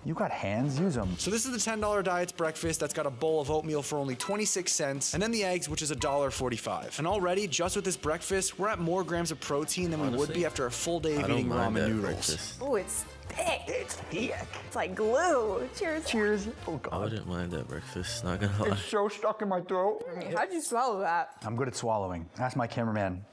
You got hands, use them. So this is the $10 diet's breakfast that's got a bowl of oatmeal for only 26 cents, and then the eggs, which is $1.45. And already, just with this breakfast, we're at more grams of protein than we would be after a full day of eating ramen noodles. Oh, it's thick. It's thick. It's like glue. Cheers. Cheers. Oh, I God. wouldn't mind that breakfast, not gonna lie. It's so stuck in my throat. How'd you swallow that? I'm good at swallowing. Ask my cameraman.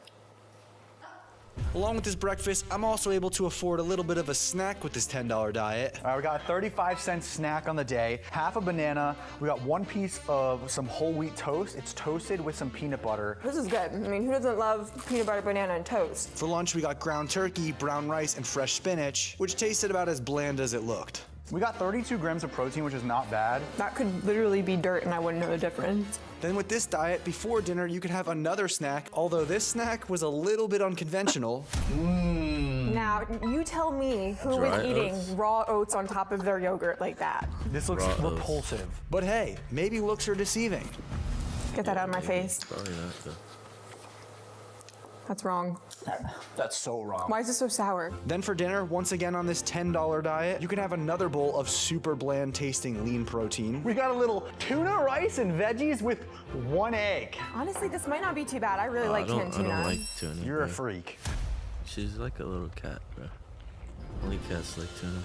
Along with this breakfast, I'm also able to afford a little bit of a snack with this $10 diet. All right, we got a 35-cent snack on the day, half a banana. We got 1 piece of some whole wheat toast. It's toasted with some peanut butter. This is good. I mean, who doesn't love peanut butter, banana, and toast? For lunch, we got ground turkey, brown rice, and fresh spinach, which tasted about as bland as it looked. We got 32 grams of protein, which is not bad. That could literally be dirt and I wouldn't know the difference. Then with this diet, before dinner, you could have another snack, although this snack was a little bit unconventional. Now, you tell me who Dry was eating oats? raw oats on top of their yogurt like that. This looks Raw oats. repulsive. But hey, maybe looks are deceiving. Get that out of my face. Probably not though. That's wrong. That's so wrong. Why is it so sour? Then for dinner, once again on this $10 diet, you can have another bowl of super bland tasting lean protein. We got a little tuna, rice, and veggies with 1 egg. Honestly, this might not be too bad. I really like I canned tuna. don't like tuna. You're a bro. freak. She's like a little cat, bro. Only cats like tuna.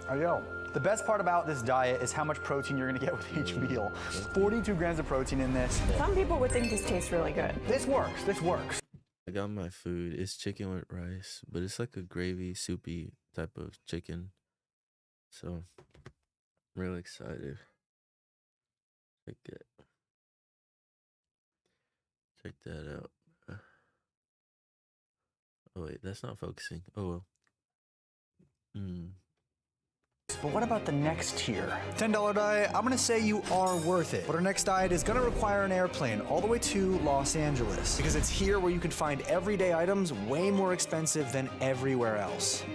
Oh, yo. The best part about this diet is how much protein you're gonna get with each meal. 42 grams of protein in this. Some people would think this tastes really good. This works, this works. I got my food. It's chicken with rice, but it's like a gravy, soupy type of chicken. So, I'm really excited. Check it. Check that out. Oh wait, that's not focusing. Oh well. But what about the next tier? $10 diet, I'm gonna say you are worth it. But our next diet is gonna require an airplane all the way to Los Angeles, because it's here where you can find everyday items way more expensive than everywhere else.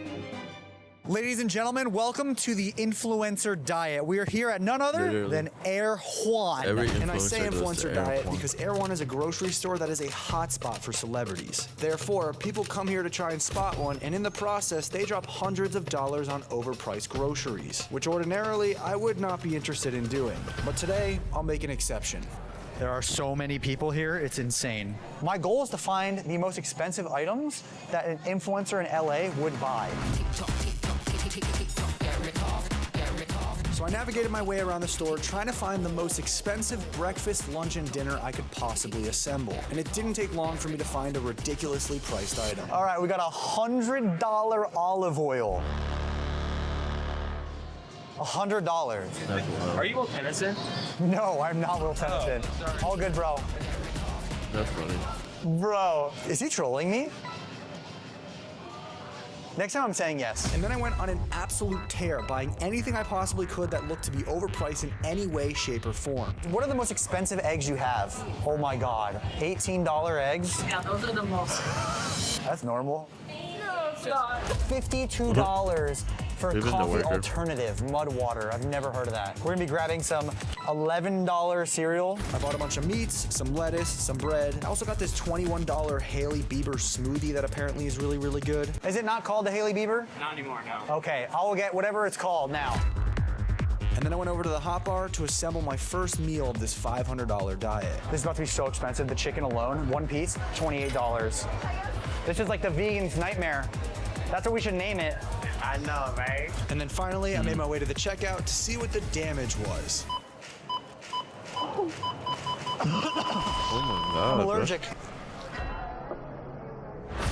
Ladies and gentlemen, welcome to the influencer diet. We are here at none other Literally. than Air Juan. Every And I say influencer goes to influencer Air diet Juan. because Air Juan is a grocery store that is a hotspot for celebrities. Therefore, people come here to try and spot one, and in the process, they drop hundreds of dollars on overpriced groceries, which ordinarily I would not be interested in doing. But today, I'll make an exception. There are so many people here, it's insane. My goal is to find the most expensive items that an influencer in LA would buy. So I navigated my way around the store trying to find the most expensive breakfast, lunch, and dinner I could possibly assemble. And it didn't take long for me to find a ridiculously priced item. All right, we got $100 olive oil. $100. Are you Will Tennyson? No, I'm not Will Tennyson. All good, bro. That's funny. Bro, is he trolling me? Next time I'm saying yes. And then I went on an absolute tear, buying anything I possibly could that looked to be overpriced in any way, shape, or form. What are the most expensive eggs you have? Oh my God, $18 eggs? Yeah, those are the most. That's normal. No, it's not. $52 for Even the coffee worker. alternative, mud water. I've never heard of that. We're gonna be grabbing some $11 cereal. I bought a bunch of meats, some lettuce, some bread. I also got this $21 Hailey Bieber smoothie that apparently is really, really good. Is it not called the Hailey Bieber? Not anymore, no. Okay, I'll get whatever it's called now. And then I went over to the hot bar to assemble my first meal of this $500 diet. This is about to be so expensive. The chicken alone, one piece, $28. This is like the vegan's nightmare. That's what we should name it. I know, right? And then finally, I made my way to the checkout to see what the damage was. Oh my God. I'm allergic.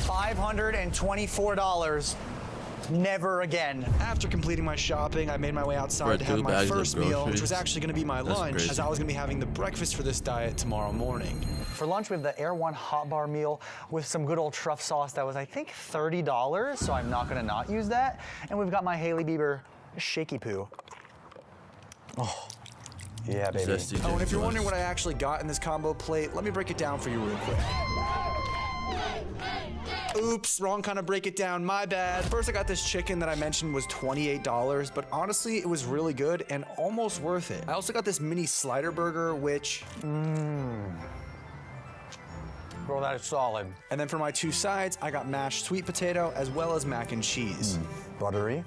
$524. Never again. After completing my shopping, I made my way outside to have my first meal, which was actually going to be my lunch, as I was going to be having the breakfast for this diet tomorrow morning. For lunch, we have the Air One hot bar meal with some good old truff sauce that was, I think, $30, so I'm not going to not use that. And we've got my Hailey Bieber shaky poo. Oh, yeah, baby. Oh, and if you're wondering what I actually got in this combo plate, let me break it down for you real quick. Oops, wrong kind of break it down, my bad. First, I got this chicken that I mentioned was $28, but honestly, it was really good and almost worth it. I also got this mini slider burger, which, bro, that is solid. And then for my two sides, I got mashed sweet potato as well as mac and cheese. Buttery.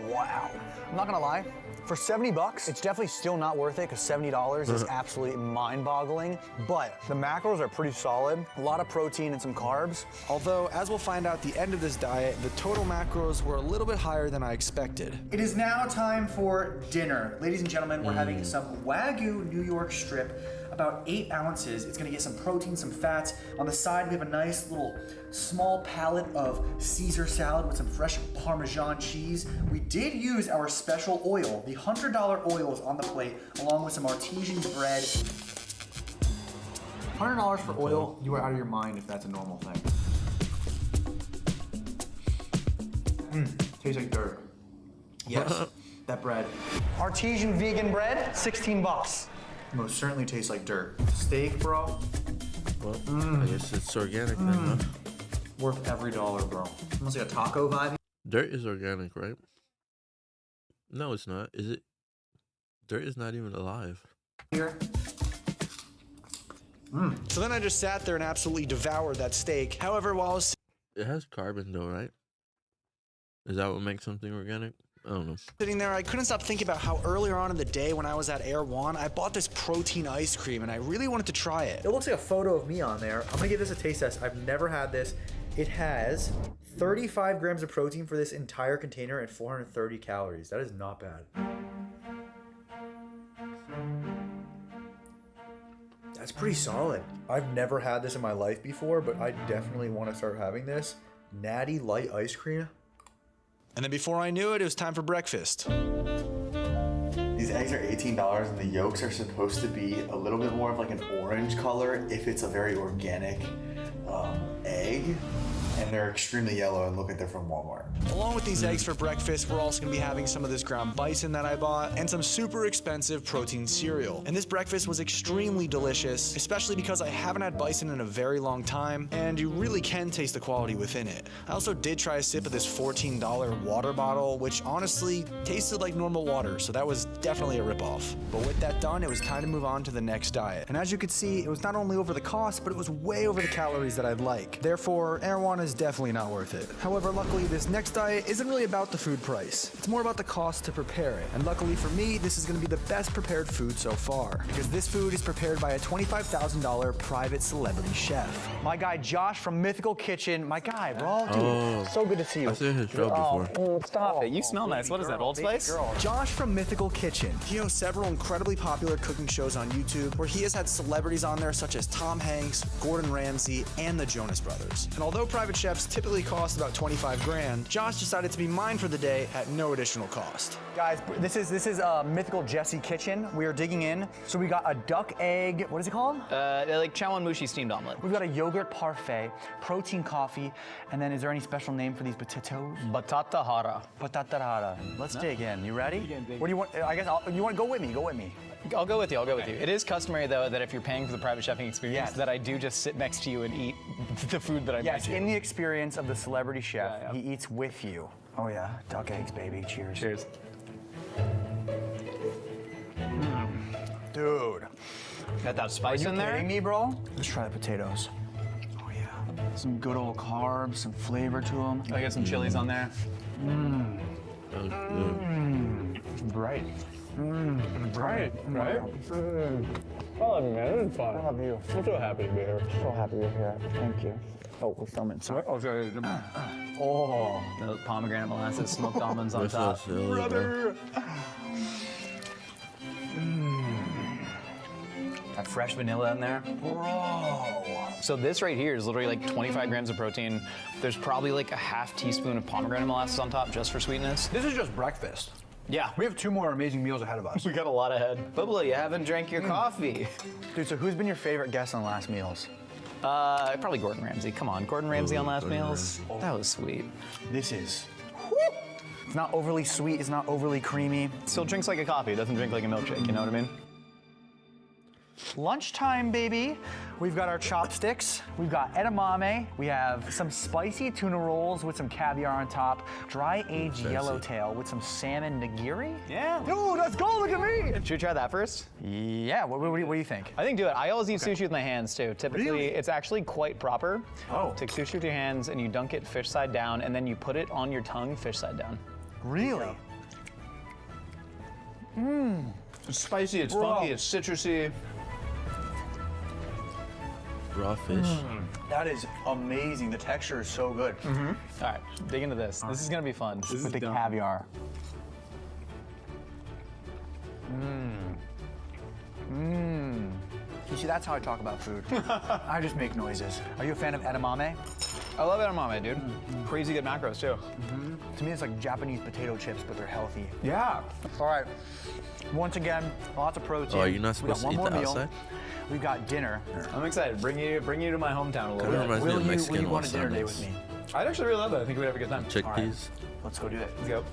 Wow. I'm not gonna lie, for 70 bucks, it's definitely still not worth it because $70 is absolutely mind-boggling, but the macros are pretty solid, a lot of protein and some carbs. Although, as we'll find out at the end of this diet, the total macros were a little bit higher than I expected. It is now time for dinner. Ladies and gentlemen, we're having some Wagyu New York strip, about 8 ounces. It's gonna get some protein, some fats. On the side, we have a nice little small palette of Caesar salad with some fresh Parmesan cheese. We did use our special oil. The $100 oil is on the plate, along with some artesian bread. $100 for oil, you are out of your mind if that's a normal thing. Tastes like dirt. Yes, that bread. Artesian vegan bread, 16 bucks. Most certainly tastes like dirt. Steak, bro. Well, I guess it's organic then, huh? Worth every dollar, bro. Almost like a taco vibe. Dirt is organic, right? No, it's not. Is it? Dirt is not even alive. Here. So then I just sat there and absolutely devoured that steak. However, while I was It has carbon though, right? Is that what makes something organic? I don't know. sitting there, I couldn't stop thinking about how earlier on in the day when I was at Air One, I bought this protein ice cream and I really wanted to try it. It looks like a photo of me on there. I'm gonna give this a taste test. I've never had this. It has 35 grams of protein for this entire container and 430 calories. That is not bad. That's pretty solid. I've never had this in my life before, but I definitely want to start having this. Natty light ice cream. And then before I knew it, it was time for breakfast. These eggs are $18 and the yolks are supposed to be a little bit more of like an orange color if it's a very organic egg. And they're extremely yellow and look like they're from Walmart. Along with these eggs for breakfast, we're also gonna be having some of this ground bison that I bought and some super expensive protein cereal. And this breakfast was extremely delicious, especially because I haven't had bison in a very long time, and you really can taste the quality within it. I also did try a sip of this $14 water bottle, which honestly tasted like normal water, so that was definitely a ripoff. But with that done, it was time to move on to the next diet. And as you could see, it was not only over the cost, but it was way over the calories that I'd like. Therefore, Air One is definitely not worth it. However, luckily, this next diet isn't really about the food price. It's more about the cost to prepare it. And luckily for me, this is gonna be the best prepared food so far, because this food is prepared by a $25,000 private celebrity chef. My guy Josh from Mythical Kitchen. My guy, bro, dude, so good to see you. I've seen his show before. Stop it. You smell nice. What is that, Old Spice? Josh from Mythical Kitchen. He hosts several incredibly popular cooking shows on YouTube where he has had celebrities on there such as Tom Hanks, Gordon Ramsay, and the Jonas Brothers. And although private chefs typically cost about 25 grand, Josh decided to be mine for the day at no additional cost. Guys, this is Mythical Jesse Kitchen. We are digging in. So we got a duck egg, what is it called? Like chawanmushi steamed omelet. We've got a yogurt parfait, protein coffee, and then is there any special name for these potatoes? Batata hara. Batata hara. Let's dig in. You ready? What do you want? I guess you want to go with me. Go with me. I'll go with you. I'll go with you. It is customary, though, that if you're paying for the private chefing experience, that I do just sit next to you and eat the food that I'm making. Yes, experience of the celebrity chef. He eats with you. Oh yeah, duck eggs, baby. Cheers. Cheers. Dude. Got that spice in there? Are you kidding me, bro? Let's try the potatoes. Oh yeah. Some good old carbs, some flavor to them. I got some chilies on there. Mmm. That was good. Bright. Right? I love you, man. It was fun. I love you. I'm so happy to be here. So happy you're here. Thank you. Oh, we're filming. Sorry. Oh, sorry. Oh, the pomegranate molasses, smoked almonds on top. Brother. That fresh vanilla in there. Bro. So this right here is literally like 25 grams of protein. There's probably like a half teaspoon of pomegranate molasses on top just for sweetness. This is just breakfast. Yeah. We have 2 more amazing meals ahead of us. We got a lot ahead. Bubba, you haven't drank your coffee. Dude, so who's been your favorite guest on Last Meals? Probably Gordon Ramsay. Come on, Gordon Ramsay on Last Gordon Meals. That was sweet. This is. It's not overly sweet, it's not overly creamy. Still drinks like a coffee, doesn't drink like a milkshake, you know what I mean? Lunchtime, baby. We've got our chopsticks. We've got edamame. We have some spicy tuna rolls with some caviar on top. Dry aged yellowtail with some salmon nigiri. Yeah. Dude, let's go. Look at me. Should we try that first? Yeah. What do you think? I think do it. I always eat sushi with my hands too. Typically, it's actually quite proper. Oh. Take sushi with your hands and you dunk it fish side down, and then you put it on your tongue fish side down. Really? Mmm. It's spicy, it's funky, it's citrusy. Raw fish. That is amazing. The texture is so good. All right, dig into this. This is gonna be fun. With the caviar. You see, that's how I talk about food. I just make noises. Are you a fan of edamame? I love edamame, dude. Crazy good macros too. To me, it's like Japanese potato chips, but they're healthy. Yeah. All right. Once again, lots of protein. Oh, are you not We got supposed to one eat more the meal. outside? We've got dinner. I'm excited. Bring you to my hometown a little Kinda bit. reminds me of Will Mexican you go on a on dinner date Sundays. with me? I'd actually really love that. I think we'd have a good time. Chickpeas. Let's go do it. Let's go.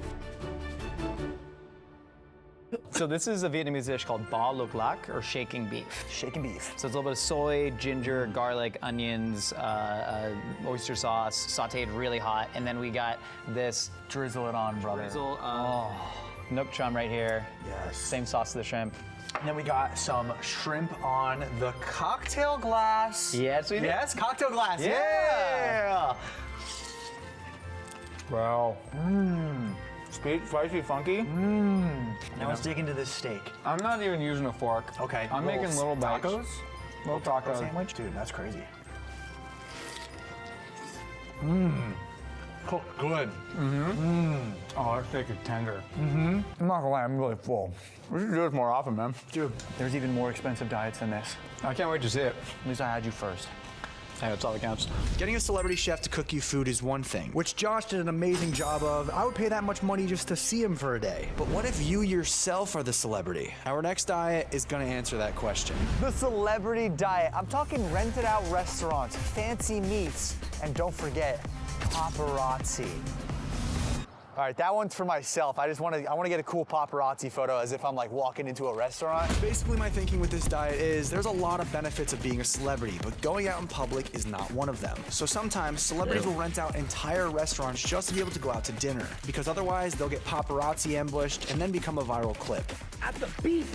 So this is a Vietnamese dish called ba luc lac, or shaking beef. Shaking beef. So it's a little bit of soy, ginger, garlic, onions, oyster sauce, sauteed really hot, and then we got this Drizzle it on, brother. drizzle of nook chum right here. Yes. Same sauce as the shrimp. And then we got some shrimp on the cocktail glass. Yes, we did. Yes, cocktail glass. Yeah. Wow. Sweet, spicy, funky. Now let's dig into this steak. I'm not even using a fork. Okay. I'm making little bites. tacos. Little taco Sandwich, dude. That's crazy. Cooked good. Oh, that steak is tender. I'm not gonna lie, I'm really full. We should do this more often, man. Dude, there's even more expensive diets than this. I can't wait to see it. At least I had you first. Hey, that's all that counts. Getting a celebrity chef to cook you food is one thing, which Josh did an amazing job of. I would pay that much money just to see him for a day. But what if you yourself are the celebrity? Our next diet is gonna answer that question. The celebrity diet. I'm talking rented out restaurants, fancy meats, and don't forget, paparazzi. All right, that one's for myself. I want to get a cool paparazzi photo as if I'm like walking into a restaurant. Basically, my thinking with this diet is there's a lot of benefits of being a celebrity, but going out in public is not one of them. So sometimes celebrities will rent out entire restaurants just to be able to go out to dinner, because otherwise they'll get paparazzi ambushed and then become a viral clip. At the beach!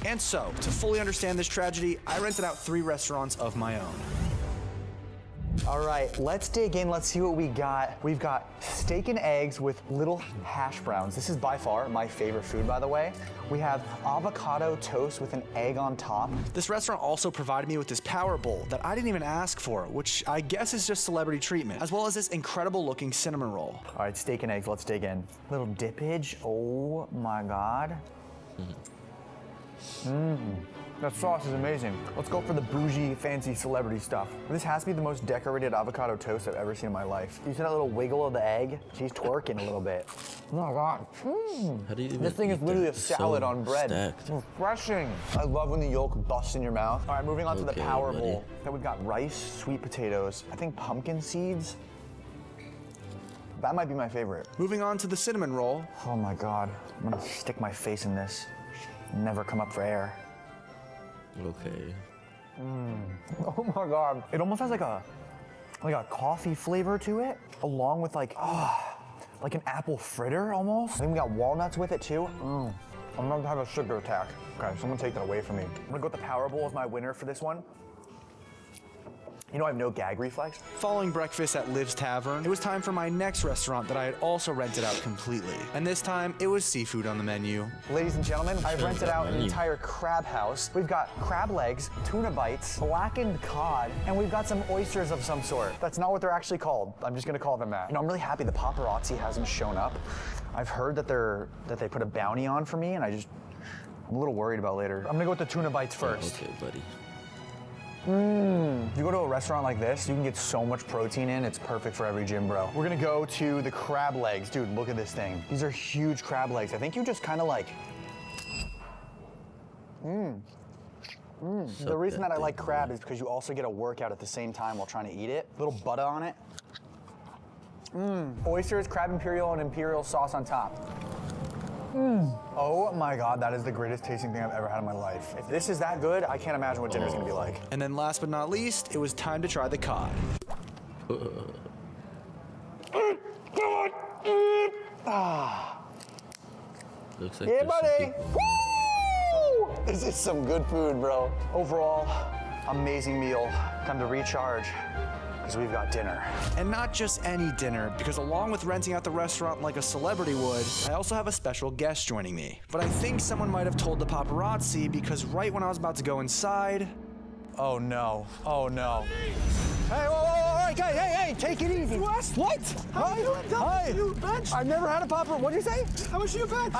And so, to fully understand this tragedy, I rented out 3 restaurants of my own. All right, let's dig in. Let's see what we got. We've got steak and eggs with little hash browns. This is by far my favorite food, by the way. We have avocado toast with an egg on top. This restaurant also provided me with this power bowl that I didn't even ask for, which I guess is just celebrity treatment, as well as this incredible looking cinnamon roll. All right, steak and eggs, let's dig in. Little dippage, oh my God. That sauce is amazing. Let's go for the bougie, fancy celebrity stuff. This has to be the most decorated avocado toast I've ever seen in my life. You see that little wiggle of the egg? She's twerking a little bit. Oh my God. How do you even This thing is eat literally that? a It's salad so on bread. stacked. Refreshing. I love when the yolk busts in your mouth. All right, moving on to the Okay, power buddy. bowl. Then we've got rice, sweet potatoes, I think pumpkin seeds. That might be my favorite. Moving on to the cinnamon roll. Oh my God, I'm gonna stick my face in this. Never come up for air. Okay. Oh my God. It almost has like Like a coffee flavor to it, along with like an apple fritter almost. I think we got walnuts with it too. I'm about to have a sugar attack. Okay, someone take that away from me. I'm gonna go with the Power Bowl as my winner for this one. You know I have no gag reflex. Following breakfast at Liv's Tavern, it was time for my next restaurant that I had also rented out completely. And this time, it was seafood on the menu. Ladies and gentlemen, I've rented out an entire crab house. We've got crab legs, tuna bites, blackened cod, and we've got some oysters of some sort. That's not what they're actually called. I'm just gonna call them that. You know, I'm really happy the paparazzi hasn't shown up. I've heard that they put a bounty on for me, and I'm a little worried about later. I'm gonna go with the tuna bites first. Okay, buddy. If you go to a restaurant like this, you can get so much protein in, it's perfect for every gym bro. We're gonna go to the crab legs. Dude, look at this thing. These are huge crab legs. I think you just kind of like, The reason that I like crab is because you also get a workout at the same time while trying to eat it. Little butter on it. Oysters, crab imperial, and imperial sauce on top. Oh my God, that is the greatest tasting thing I've ever had in my life. If this is that good, I can't imagine what dinner's gonna be like. And then last but not least, it was time to try the cod. Looks like Yeah, there's buddy. some Woo! This is some good food, bro. Overall, amazing meal. Time to recharge, because we've got dinner. And not just any dinner, because along with renting out the restaurant like a celebrity would, I also have a special guest joining me. But I think someone might have told the paparazzi, because right when I was about to go inside, oh no, oh no. Hey, whoa, guys, hey, take it easy. What? How you doing? Hi. You bench? I've never had a paparazzi. What'd you say? How much do you bench?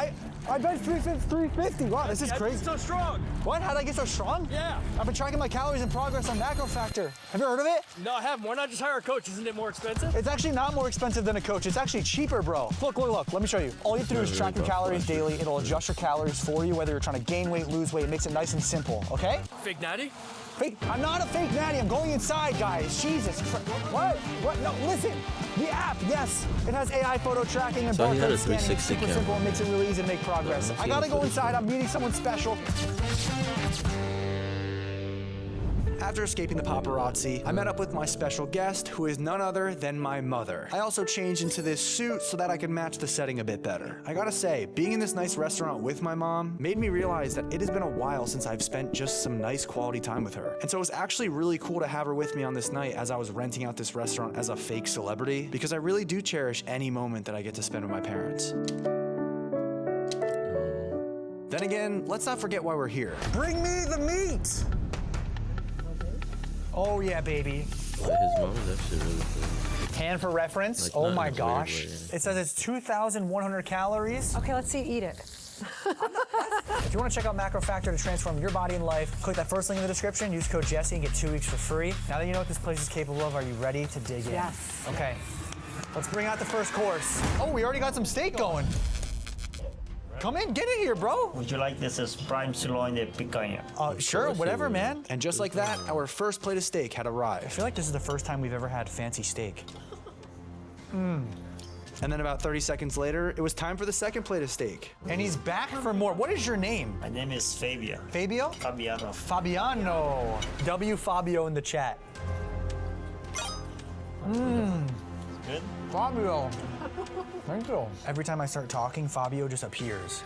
I bench 350. Wow, this is crazy. So strong. What? How'd I get so strong? Yeah. I've been tracking my calories and progress on Macro Factor. Have you heard of it? No, I haven't. Why not just hire a coach? Isn't it more expensive? It's actually not more expensive than a coach. It's actually cheaper, bro. Look. Let me show you. All you have to do is track your calories daily. It'll adjust your calories for you, whether you're trying to gain weight, lose weight. It makes it nice and simple, okay? Fake natty? Fake? I'm not a fake natty. I'm going inside, guys. Jesus Christ. What? No, listen. The app, yes. It has AI photo tracking and So he had a barcode scanning. It's 360 super camera. simple and makes it really easy to make progress. I gotta go inside. I'm meeting someone special. After escaping the paparazzi, I met up with my special guest, who is none other than my mother. I also changed into this suit so that I could match the setting a bit better. I gotta say, being in this nice restaurant with my mom made me realize that it has been a while since I've spent just some nice quality time with her. And so it was actually really cool to have her with me on this night as I was renting out this restaurant as a fake celebrity, because I really do cherish any moment that I get to spend with my parents. Then again, let's not forget why we're here. Bring me the meat! Oh yeah, baby. His mom is actually really cool. And for reference, Like, oh not in my a weird gosh. way or It says it's 2,100 calories. Okay, let's see, eat it. If you want to check out Macro Factor to transform your body and life, click that first link in the description, use code Jesse and get 2 weeks for free. Now that you know what this place is capable of, are you ready to dig in? Yes. Okay, let's bring out the first course. Oh, we already got some steak going. Come in, get in here, bro. Would you like this as prime sirloin de picanha? Sure, whatever, man. And just like that, our first plate of steak had arrived. I feel like this is the first time we've ever had fancy steak. And then about 30 seconds later, it was time for the second plate of steak. And he's back for more. What is your name? My name is Fabio. Fabio? Fabiano. Fabiano. W Fabio in the chat. Good? Fabio. Thank you. Every time I start talking, Fabio just appears.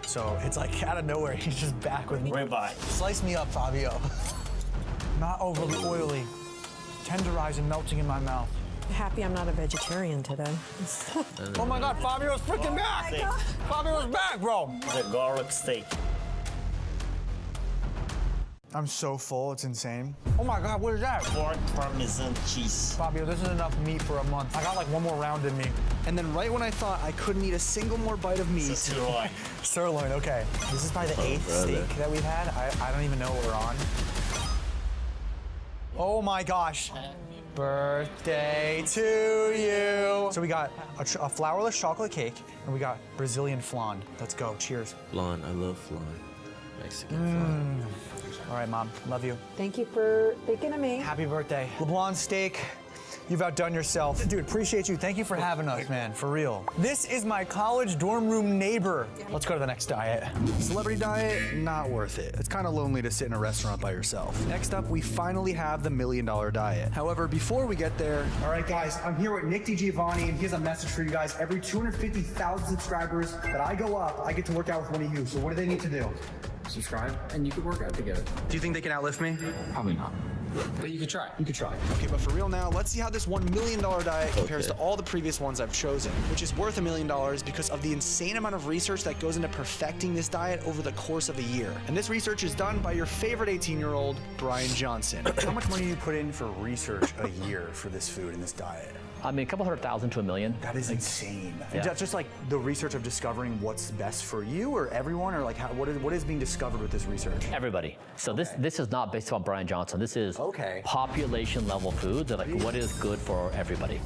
So it's like out of nowhere, he's just back with me. Ribeye. Slice me up, Fabio. Not overly oily. Tenderized and melting in my mouth. Happy I'm not a vegetarian today. Oh my God, Fabio's freaking back! Fabio's back, bro! The garlic steak. I'm so full, it's insane. Oh my God, what is that? Pork Parmesan cheese. Fabio, this is enough meat for a month. I got like one more round in me. And then right when I thought I couldn't eat a single more bite of meat. Sirloin. Sirloin, okay. This is probably the 8th steak that we've had. I don't even know what we're on. Oh my gosh. Birthday to you. So we got a flourless chocolate cake and we got Brazilian flan. Let's go, cheers. Flan, I love flan. Mexican flan. All right, Mom, love you. Thank you for thinking of me. Happy birthday. LeBlanc steak, You've outdone yourself. Dude, appreciate you. Thank you for having us, man, for real. This is my college dorm room neighbor. Let's go to the next diet. Celebrity diet, not worth it. It's kind of lonely to sit in a restaurant by yourself. Next up, we finally have the $1 million diet. However, before we get there, all right, guys, I'm here with Nick DiGiovanni, and he has a message for you guys. Every 250,000 subscribers that I go up, I get to work out with one of you. So what do they need to do? Subscribe, and you could work out together. Do you think they can outlift me? Probably not. But you could try. You could try. Okay, but for real now, let's see how this $1 million diet compares to all the previous ones I've chosen, which is worth $1 million because of the insane amount of research that goes into perfecting this diet over the course of a year. And this research is done by your favorite 18-year-old, Brian Johnson. How much money do you put in for research a year for this food and this diet? I mean, a couple 100,000 to $1 million. That is insane. Yeah. That's just like the research of discovering what's best for you or everyone, or like what is being discovered with this research? Everybody. So this is not based on Brian Johnson. This is population level food. They're like what is good for everybody.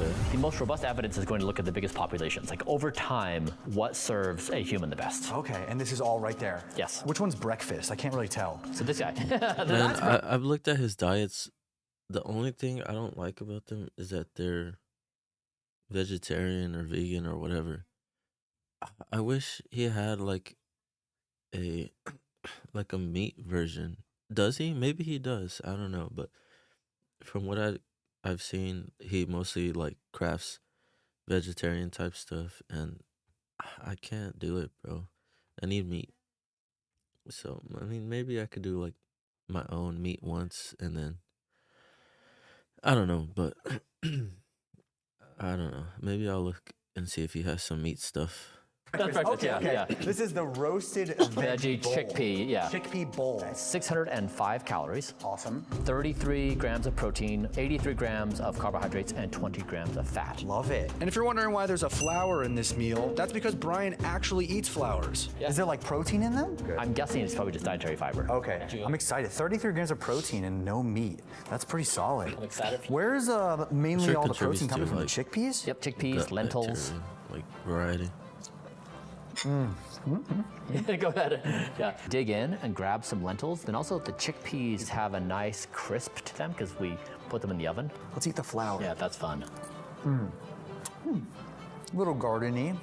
Okay. The most robust evidence is going to look at the biggest populations. Like over time, what serves a human the best. Okay, and this is all right there. Yes. Which one's breakfast? I can't really tell. So this guy. Man, I've looked at his diets. The only thing I don't like about them is that they're vegetarian or vegan or whatever. I wish he had like a meat version. Does he? Maybe he does. I don't know. But from what I've seen, he mostly like crafts vegetarian type stuff, and I can't do it, bro. I need meat. So I mean, maybe I could do like my own meat once, and then I don't know, but I don't know. Maybe I'll look and see if he has some meat stuff. That's breakfast, yeah. This is the roasted veggie bowl. chickpea, yeah. Chickpea bowl. 605 calories. Awesome. 33 grams of protein, 83 grams of carbohydrates, and 20 grams of fat. Love it. And if you're wondering why there's a flour in this meal, that's because Brian actually eats flowers. Yeah. Is there like protein in them? I'm guessing it's probably just dietary fiber. Okay. I'm excited. 33 grams of protein and no meat. That's pretty solid. I'm excited. Where's mainly Sure all the contributes protein coming to, from? like, The chickpeas? Yep, chickpeas, lentils. Like variety. Go ahead. Yeah. Dig in and grab some lentils. Then also the chickpeas have a nice crisp to them because we put them in the oven. Let's eat the flour. Yeah, that's fun. Little garden-y.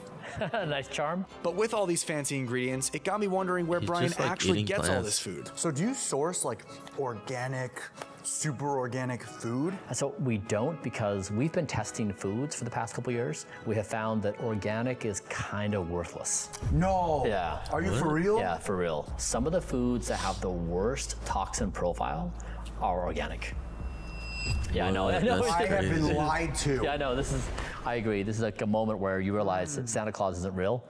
Nice charm. But with all these fancy ingredients, it got me wondering where Brian just, like, actually eating gets all plants. this food. So do you source like organic, super organic food? So we don't, because we've been testing foods for the past couple years. We have found that organic is kind of worthless. No. Yeah. Are you for real? Yeah, for real. Some of the foods that have the worst toxin profile are organic. Yeah, I know. What? That's I have been crazy. lied to. Yeah, I know. I agree. This is like a moment where you realize that Santa Claus isn't real.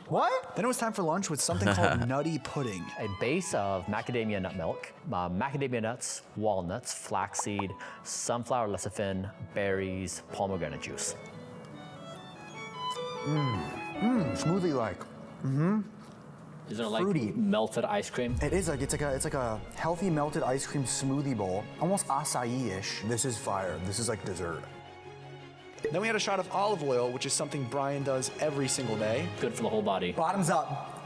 What? Then it was time for lunch with something called nutty pudding. A base of macadamia nut milk, macadamia nuts, walnuts, flaxseed, sunflower lecithin, berries, pomegranate juice. Smoothie-like. Is there like Fruity. melted ice cream? It is like it's like a healthy melted ice cream smoothie bowl, almost acai-ish. This is fire. This is like dessert. Then we had a shot of olive oil, which is something Brian does every single day. Good for the whole body. Bottoms up.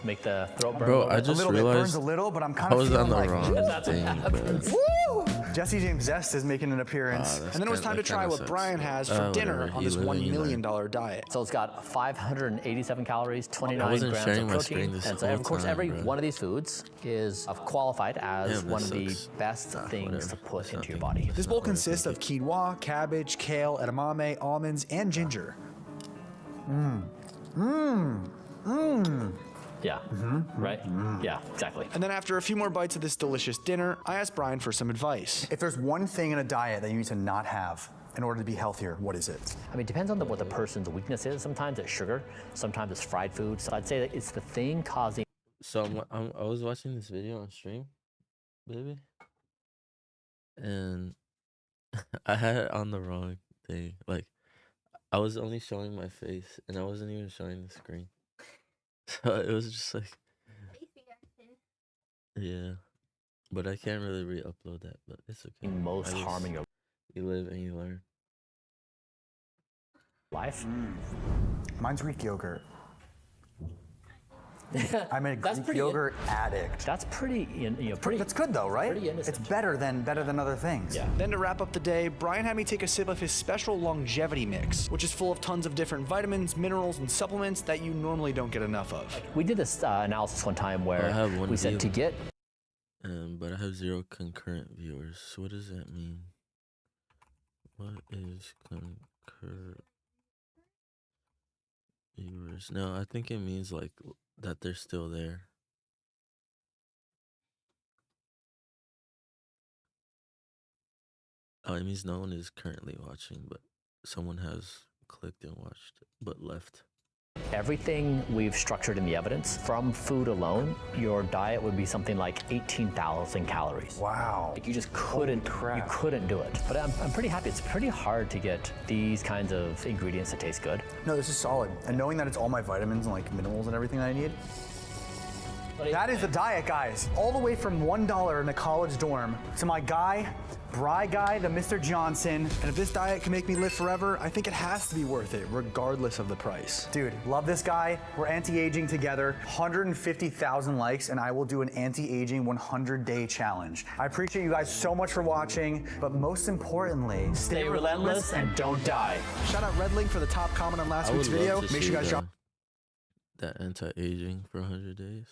Make the throat burn. Bro, I A just little bit burns realized a little, but I'm I kind of was feeling on the like wrong That's what thing, happens. bro. Woo! Jesse James Zest is making an appearance. that's and then it was kinda- time to that try kinda what sucks. Brian has for dinner Whatever. on You this live and $1 you million diet. So it's got 587 calories, 29 wasn't grams sharing of my protein. screen this And so, whole of course, time, every bro. one of these foods is qualified as Damn, one that of the sucks. best things whatever. to put It's into your nothing. body. This bowl consists of quinoa, cabbage, kale, edamame, almonds, and ginger. Yeah. Right? Yeah, exactly. And then after a few more bites of this delicious dinner, I asked Brian for some advice. If there's one thing in a diet that you need to not have in order to be healthier, what is it? I mean, it depends on what the person's weakness is. Sometimes it's sugar, sometimes it's fried food. So I'd say that it's the thing causing. So I was watching this video on stream, baby, and I had it on the wrong thing. Like, I was only showing my face, and I wasn't even showing the screen. So it was just like, yeah. But I can't really re-upload that, but it's okay. Most I guess harming your You live and you learn. life. Mine's Greek yogurt. I'm a Greek yogurt addict. That's pretty, pretty. That's good though, right? Pretty innocent. It's better than other things. Yeah. Then to wrap up the day, Brian had me take a sip of his special longevity mix, which is full of tons of different vitamins, minerals, and supplements that you normally don't get enough of. We did this analysis one time where we said to get. But I have 0 concurrent viewers. So what does that mean? What is concurrent viewers? No, I think it means like that they're still there. Oh, it means no one is currently watching, but someone has clicked and watched, but left. Everything we've structured in the evidence, from food alone, your diet would be something like 18,000 calories. Wow. Like you just couldn't, you couldn't do it. But I'm pretty happy. It's pretty hard to get these kinds of ingredients that taste good. No, this is solid. And knowing that it's all my vitamins and like minerals and everything that I need. That is the diet, guys. All the way from $1 in a college dorm to my guy, Bry Guy, the Mr. Johnson. And if this diet can make me live forever, I think it has to be worth it, regardless of the price. Dude, love this guy. We're anti-aging together. 150,000 likes, and I will do an anti-aging 100-day challenge. I appreciate you guys so much for watching, but most importantly, stay relentless and don't die. Shout out Redlink for the top comment on last week's video. Make sure you guys drop that anti-aging for 100 days.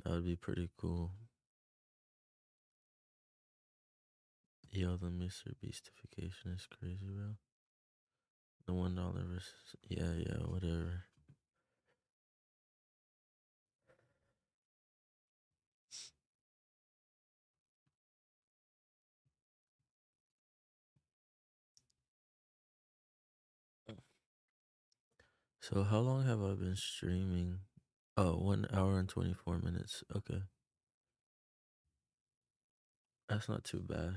That would be pretty cool. Yo, the Mr. Beastification is crazy, bro. The $1 versus... Yeah, whatever. So how long have I been streaming? Oh, 1 hour and 24 minutes. Okay. That's not too bad.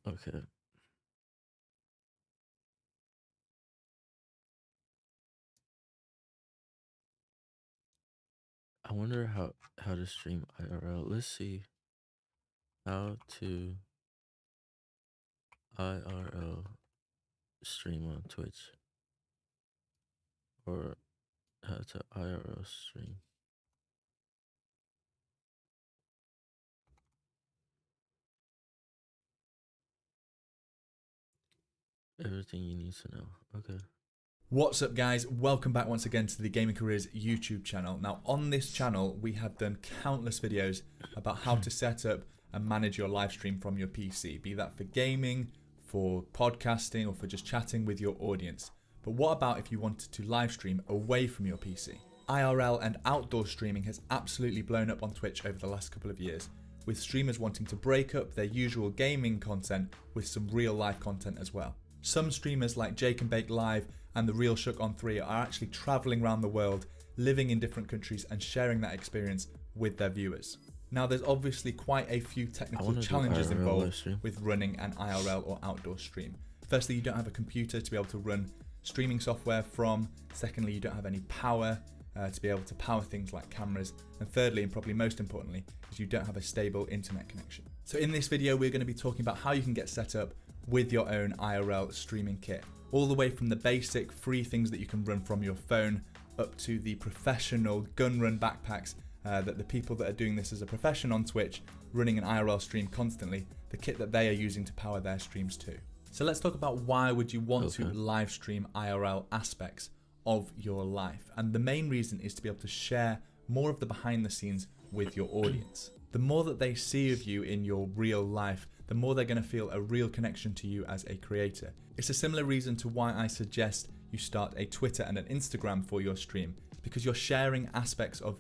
Okay. I wonder how to stream IRL. Let's see. How to IRL stream on Twitch. Or how to IRL stream. Everything you need to know. Okay. What's up, guys? Welcome back once again to the Gaming Careers YouTube channel. Now, on this channel, we have done countless videos about how to set up and manage your live stream from your PC, be that for gaming, for podcasting, or for just chatting with your audience. But what about if you wanted to live stream away from your PC? IRL and outdoor streaming has absolutely blown up on Twitch over the last couple of years, with streamers wanting to break up their usual gaming content with some real life content as well. Some streamers like Jake and Bake Live and the Real Shook on 3 are actually traveling around the world, living in different countries and sharing that experience with their viewers. Now, there's obviously quite a few technical challenges involved with running an IRL or outdoor stream. Firstly, you don't have a computer to be able to run streaming software from. Secondly, you don't have any power to be able to power things like cameras. And thirdly, and probably most importantly, is you don't have a stable internet connection. So in this video, we're going to be talking about how you can get set up with your own IRL streaming kit, all the way from the basic free things that you can run from your phone up to the professional gun run backpacks that the people that are doing this as a profession on Twitch, running an IRL stream constantly, the kit that they are using to power their streams too. So let's talk about why would you want to live stream IRL aspects of your life. And the main reason is to be able to share more of the behind the scenes with your audience. The more that they see of you in your real life, the more they're going to feel a real connection to you as a creator. It's a similar reason to why I suggest you start a Twitter and an Instagram for your stream, because you're sharing aspects of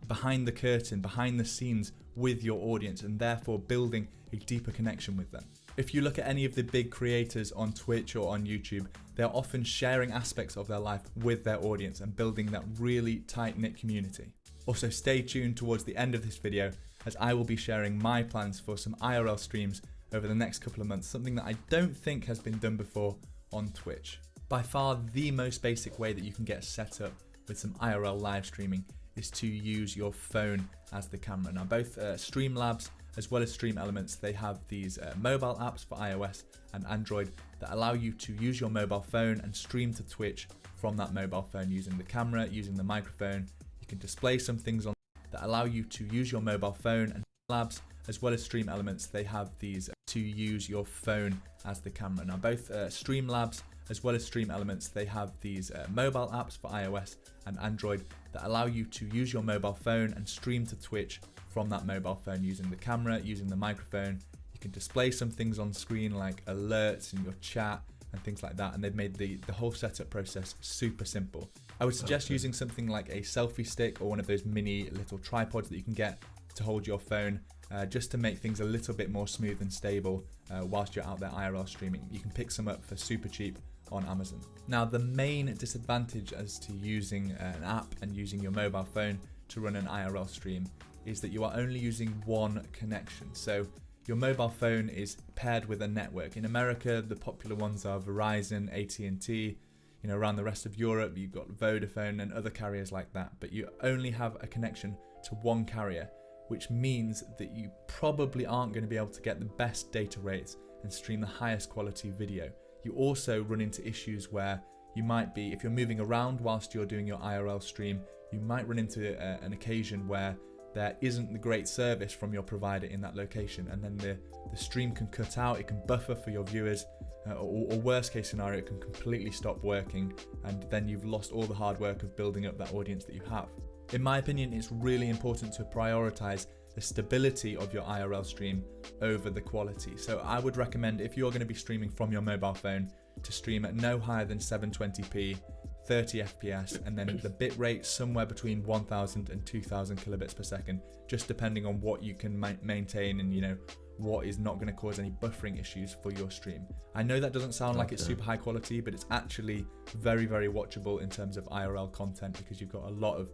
behind the curtain, behind the scenes with your audience, and therefore building a deeper connection with them. If you look at any of the big creators on Twitch or on YouTube, they're often sharing aspects of their life with their audience and building that really tight-knit community. Also, stay tuned towards the end of this video, as I will be sharing my plans for some IRL streams over the next couple of months, something that I don't think has been done before on Twitch. By far the most basic way that you can get set up with some IRL live streaming is to use your phone as the camera. Now both Streamlabs as well as Stream Elements, they have these mobile apps for iOS and Android that allow you to use your mobile phone and stream to Twitch from that mobile phone using the camera, using the microphone. You can display some things on that allow you to use your mobile phone, and Labs as well as Stream Elements, they have these to use your phone as the camera. Now both Streamlabs as well as Stream Elements, they have these mobile apps for iOS and Android that allow you to use your mobile phone and stream to Twitch from that mobile phone using the camera, using the microphone. You can display some things on screen like alerts in your chat and things like that, and they've made the whole setup process super simple. I would suggest using something like a selfie stick or one of those mini little tripods that you can get to hold your phone, just to make things a little bit more smooth and stable whilst you're out there IRL streaming. You can pick some up for super cheap on Amazon. Now the main disadvantage as to using an app and using your mobile phone to run an IRL stream is that you are only using one connection. So your mobile phone is paired with a network. In America, the popular ones are Verizon, AT&T. You know, around the rest of Europe, you've got Vodafone and other carriers like that, but you only have a connection to one carrier, which means that you probably aren't going to be able to get the best data rates and stream the highest quality video. You also run into issues where you might be, if you're moving around whilst you're doing your IRL stream, you might run into an occasion where there isn't the great service from your provider in that location, and then the stream can cut out, it can buffer for your viewers, or worst case scenario, it can completely stop working, and then you've lost all the hard work of building up that audience that you have. In my opinion, it's really important to prioritize the stability of your IRL stream over the quality. So I would recommend, if you're going to be streaming from your mobile phone, to stream at no higher than 720p, 30 FPS, and then the bit rate somewhere between 1000 and 2000 kilobits per second, just depending on what you can maintain and, you know, what is not going to cause any buffering issues for your stream. I know that doesn't sound like it's super high quality, but it's actually very, very watchable in terms of IRL content, because you've got a lot of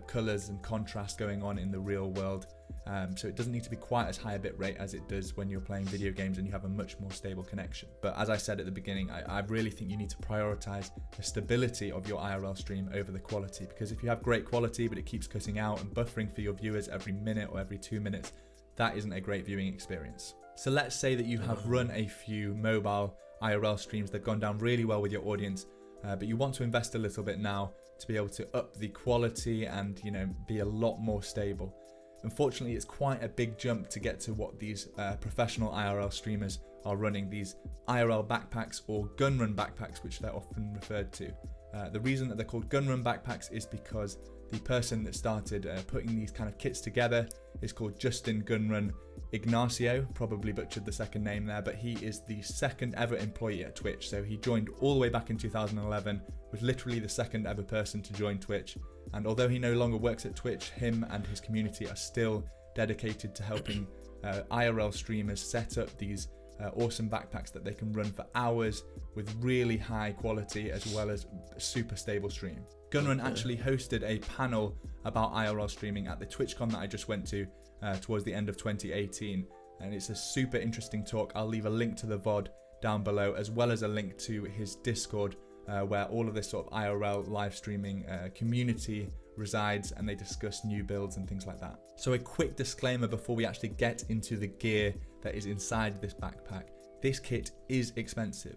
colors and contrast going on in the real world. So it doesn't need to be quite as high a bit rate as it does when you're playing video games and you have a much more stable connection. But as I said at the beginning, I really think you need to prioritize the stability of your IRL stream over the quality, because if you have great quality but it keeps cutting out and buffering for your viewers every minute or every 2 minutes, that isn't a great viewing experience. So let's say that you have run a few mobile IRL streams that have gone down really well with your audience, but you want to invest a little bit now to be able to up the quality and, you know, be a lot more stable. Unfortunately, it's quite a big jump to get to what these professional IRL streamers are running, these IRL backpacks or gun run backpacks, which they're often referred to. The reason that they're called gun run backpacks is because the person that started putting these kind of kits together is called Justin Gunrun Ignacio, probably butchered the second name there, but he is the second ever employee at Twitch. So he joined all the way back in 2011, was literally the second ever person to join Twitch. And although he no longer works at Twitch, him and his community are still dedicated to helping IRL streamers set up these awesome backpacks that they can run for hours with really high quality as well as a super stable stream. Gunrun actually hosted a panel about IRL streaming at the TwitchCon that I just went to towards the end of 2018, and it's a super interesting talk. I'll leave a link to the VOD down below, as well as a link to his Discord where all of this sort of IRL live streaming community resides, and they discuss new builds and things like that. So a quick disclaimer before we actually get into the gear that is inside this backpack. This kit is expensive.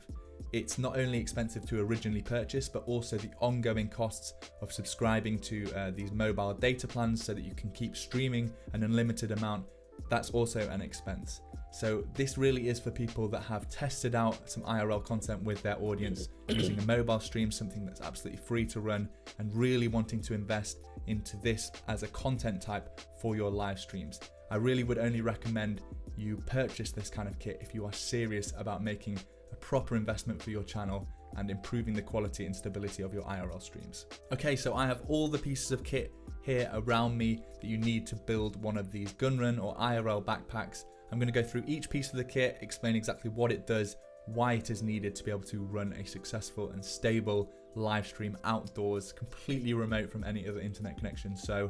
it's not only expensive to originally purchase, but also the ongoing costs of subscribing to these mobile data plans so that you can keep streaming an unlimited amount. That's also an expense. So this really is for people that have tested out some IRL content with their audience using a mobile stream, something that's absolutely free to run, and really wanting to invest into this as a content type for your live streams. I really would only recommend you purchase this kind of kit if you are serious about making a proper investment for your channel and improving the quality and stability of your IRL streams. Okay, so I have all the pieces of kit here around me that you need to build one of these gun run or IRL backpacks. I'm going to go through each piece of the kit, explain exactly what it does, why it is needed to be able to run a successful and stable live stream outdoors, completely remote from any other internet connection. So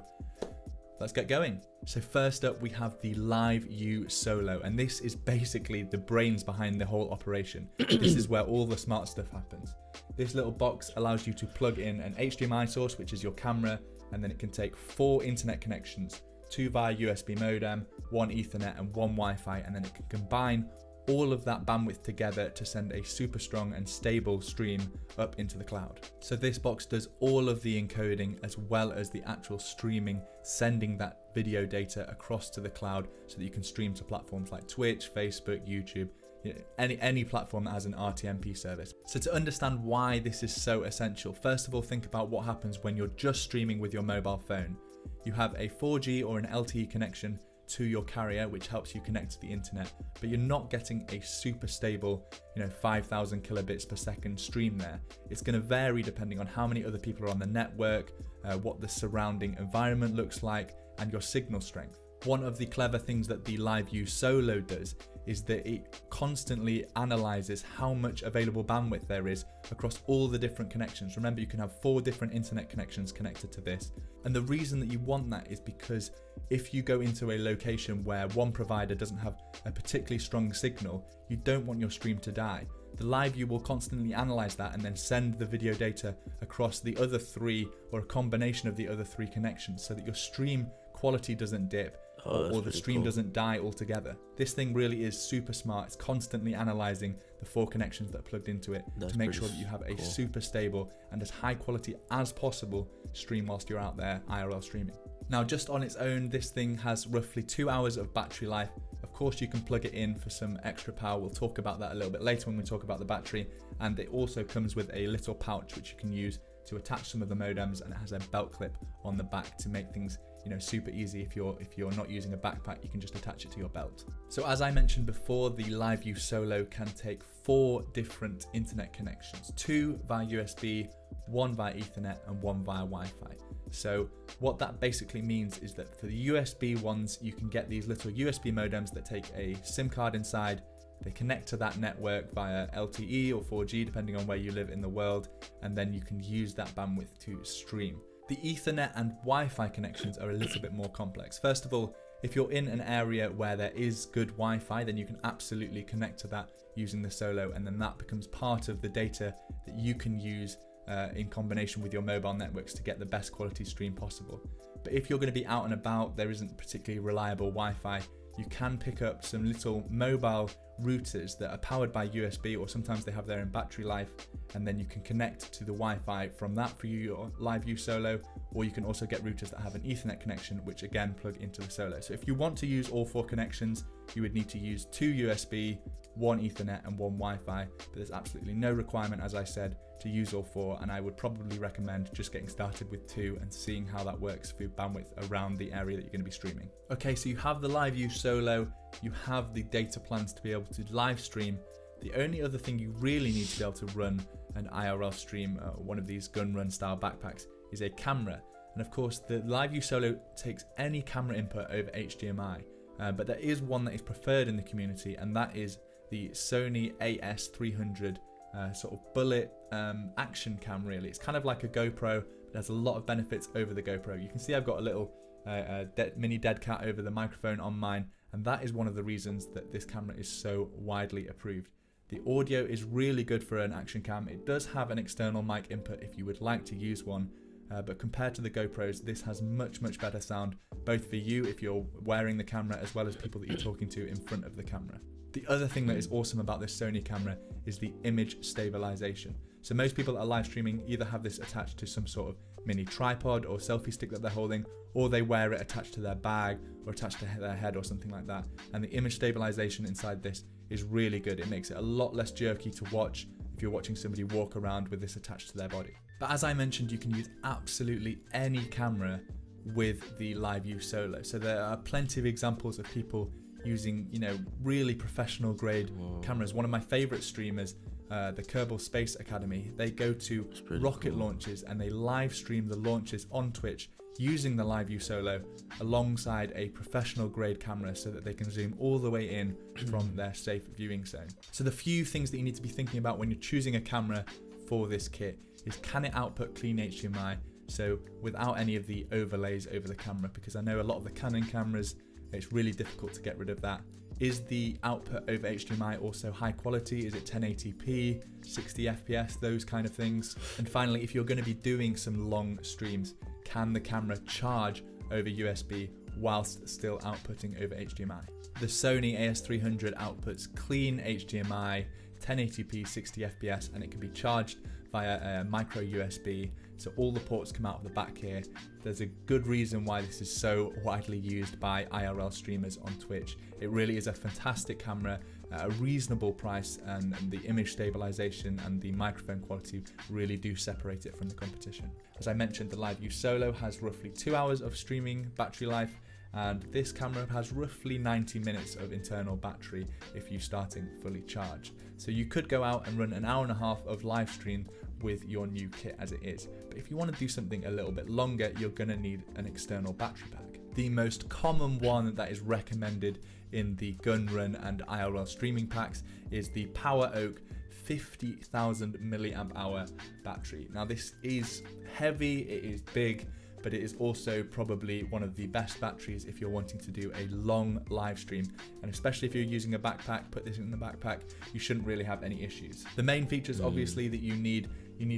let's get going. So first up, we have the LiveU Solo, and this is basically the brains behind the whole operation. This is where all the smart stuff happens. This little box allows you to plug in an HDMI source, which is your camera, and then it can take 4 internet connections, 2 via USB modem, 1 Ethernet and 1 Wi-Fi, and then it can combine all of that bandwidth together to send a super strong and stable stream up into the cloud. So this box does all of the encoding as well as the actual streaming, sending that video data across to the cloud so that you can stream to platforms like Twitch, Facebook, YouTube, any platform that has an RTMP service. So to understand why this is so essential, first of all, think about what happens when you're just streaming with your mobile phone. You have a 4G or an LTE connection to your carrier, which helps you connect to the internet, but you're not getting a super stable, 5,000 kilobits per second stream there. It's going to vary depending on how many other people are on the network, what the surrounding environment looks like, and your signal strength. One of the clever things that the LiveU Solo does is that it constantly analyzes how much available bandwidth there is across all the different connections. Remember, you can have 4 different internet connections connected to this. And the reason that you want that is because if you go into a location where one provider doesn't have a particularly strong signal, you don't want your stream to die. The LiveU will constantly analyze that and then send the video data across the other 3 or a combination of the other 3 connections so that your stream quality doesn't dip or the stream doesn't die altogether. This thing really is super smart. It's constantly analyzing the 4 connections that are plugged into it to make sure that you have a super stable and as high quality as possible stream whilst you're out there IRL streaming. Now, just on its own, this thing has roughly 2 hours of battery life. Of course, you can plug it in for some extra power. We'll talk about that a little bit later when we talk about the battery. And it also comes with a little pouch which you can use to attach some of the modems, and it has a belt clip on the back to make things super easy. If you're not using a backpack, you can just attach it to your belt. So as I mentioned before, the LiveU Solo can take 4 different internet connections, 2 via USB, 1 via Ethernet, and 1 via Wi-Fi. So what that basically means is that for the USB ones, you can get these little USB modems that take a SIM card inside. They connect to that network via LTE or 4G, depending on where you live in the world, and then you can use that bandwidth to stream. The Ethernet and Wi-Fi connections are a little bit more complex. First of all, if you're in an area where there is good Wi-Fi, then you can absolutely connect to that using the Solo, and then that becomes part of the data that you can use in combination with your mobile networks to get the best quality stream possible. But if you're going to be out and about, there isn't particularly reliable Wi-Fi, you can pick up some little mobile routers that are powered by USB, or sometimes they have their own battery life, and then you can connect to the Wi-Fi from that for your LiveU Solo, or you can also get routers that have an Ethernet connection, which again plug into the Solo. So if you want to use all 4 connections, you would need to use 2 USB, 1 Ethernet and 1 Wi-Fi, but there's absolutely no requirement, as I said, to use all 4, and I would probably recommend just getting started with 2 and seeing how that works for bandwidth around the area that you're going to be streaming. Okay, so you have the LiveU Solo, you have the data plans to be able to live stream. The only other thing you really need to be able to run an IRL stream, one of these gun run style backpacks, is a camera. And of course, the LiveU Solo takes any camera input over HDMI, but there is one that is preferred in the community, and that is the Sony AS300 sort of bullet action cam. Really, it's kind of like a GoPro, but has a lot of benefits over the GoPro. You can see I've got a little mini dead cat over the microphone on mine, and that is one of the reasons that this camera is so widely approved. The audio is really good for an action cam. It does have an external mic input if you would like to use one, but compared to the GoPros, this has much better sound, both for you if you're wearing the camera as well as people that you're talking to in front of the camera. The other thing that is awesome about this Sony camera is the image stabilization. So most people that are live streaming either have this attached to some sort of mini tripod or selfie stick that they're holding, or they wear it attached to their bag or attached to their head or something like that. And the image stabilization inside this is really good. It makes it a lot less jerky to watch if you're watching somebody walk around with this attached to their body. But as I mentioned, you can use absolutely any camera with the LiveView Solo. So there are plenty of examples of people using, you know, really professional grade cameras. One of my favorite streamers, the Kerbal Space Academy, they go to rocket launches and they live stream the launches on Twitch using the LiveView Solo alongside a professional grade camera so that they can zoom all the way in from their safe viewing zone. So the few things that you need to be thinking about when you're choosing a camera for this kit is, can it output clean HDMI? So without any of the overlays over the camera, because I know a lot of the Canon cameras, it's really difficult to get rid of that. Is the output over HDMI also high quality? Is it 1080p, 60 FPS, those kind of things? And finally, if you're going to be doing some long streams, can the camera charge over USB whilst still outputting over HDMI? The Sony AS300 outputs clean HDMI, 1080p, 60 FPS, and it can be charged via a micro USB. So all the ports come out of the back here. There's a good reason why this is so widely used by IRL streamers on Twitch. It really is a fantastic camera at a reasonable price, and the image stabilization and the microphone quality really do separate it from the competition. As I mentioned, the LiveView Solo has roughly 2 hours of streaming battery life, and this camera has roughly 90 minutes of internal battery if you're starting fully charged. So you could go out and run an hour and a half of live stream with your new kit as it is. But if you want to do something a little bit longer, you're going to need an external battery pack. The most common one that is recommended in the gun run and IRL streaming packs is the Power Oak 50,000 milliamp hour battery. Now this is heavy, it is big, but it is also probably one of the best batteries if you're wanting to do a long live stream. And especially if you're using a backpack, put this in the backpack, you shouldn't really have any issues. The main features obviously that you need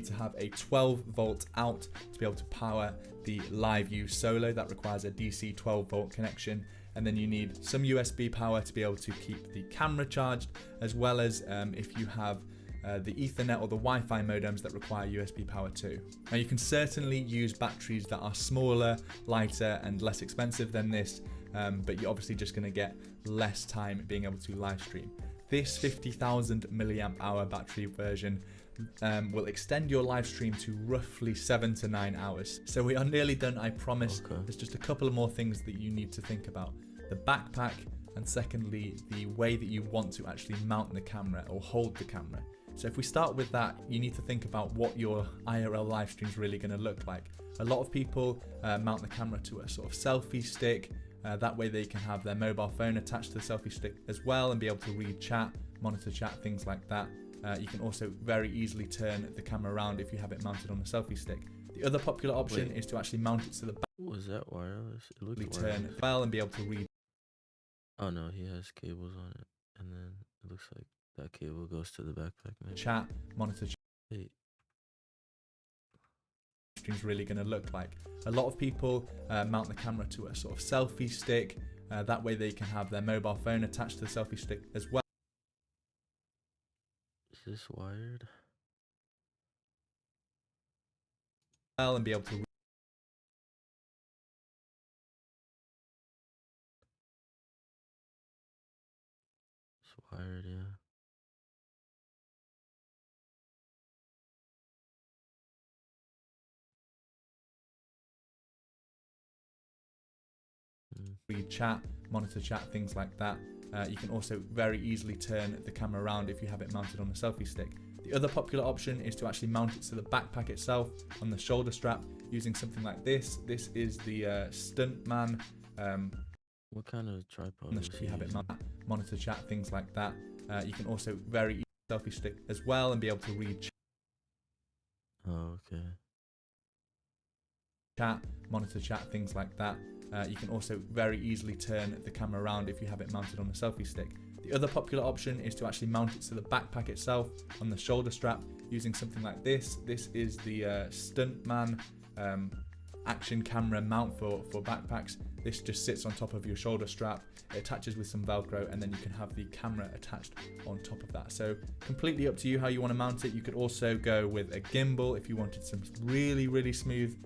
to have a 12 volt out to be able to power the LiveView Solo. That requires a DC 12 volt connection. And then you need some USB power to be able to keep the camera charged, as well as if you have the Ethernet or the Wi-Fi modems that require USB power too. Now you can certainly use batteries that are smaller, lighter and less expensive than this, but you're obviously just going to get less time being able to live stream. This 50,000 milliamp hour battery version will extend your live stream to roughly 7 to 9 hours. So we are nearly done, I promise. There's just a couple of more things that you need to think about. The backpack, and secondly, the way that you want to actually mount the camera or hold the camera. So if we start with that, you need to think about what your IRL live stream is really going to look like. A lot of people mount the camera to a sort of selfie stick. That way they can have their mobile phone attached to the selfie stick as well and be able to read chat, monitor chat, things like that. You can also very easily turn the camera around if you have it mounted on a selfie stick. The other popular option is to actually mount it to the back. Was that wireless? It looked wireless. Turn it well and be able to read. Oh no, he has cables on it, and then it looks like that cable goes to the backpack. Maybe. Chat, monitor chat. Hey. Stream's really going to look like. A lot of people mount the camera to a sort of selfie stick. That way they can have their mobile phone attached to the selfie stick as well. Is this wired? And be able to. It's wired, yeah. Read chat, monitor chat, things like that. You can also very easily turn the camera around if you have it mounted on a selfie stick. The other popular option is to actually mount it to the backpack itself on the shoulder strap using something like this. This is the Stuntman. What kind of tripod? If you have it monitor chat, things like that. You can also very easily selfie stick as well and be able to read chat. Oh, okay. Chat, monitor chat, things like that. You can also very easily turn the camera around if you have it mounted on a selfie stick. The other popular option is to actually mount it to the backpack itself on the shoulder strap using something like this. This is the Stuntman. action camera mount for backpacks. This just sits on top of your shoulder strap, it attaches with some Velcro, and then you can have the camera attached on top of that. So completely up to you how you want to mount it. You could also go with a gimbal if you wanted some really smooth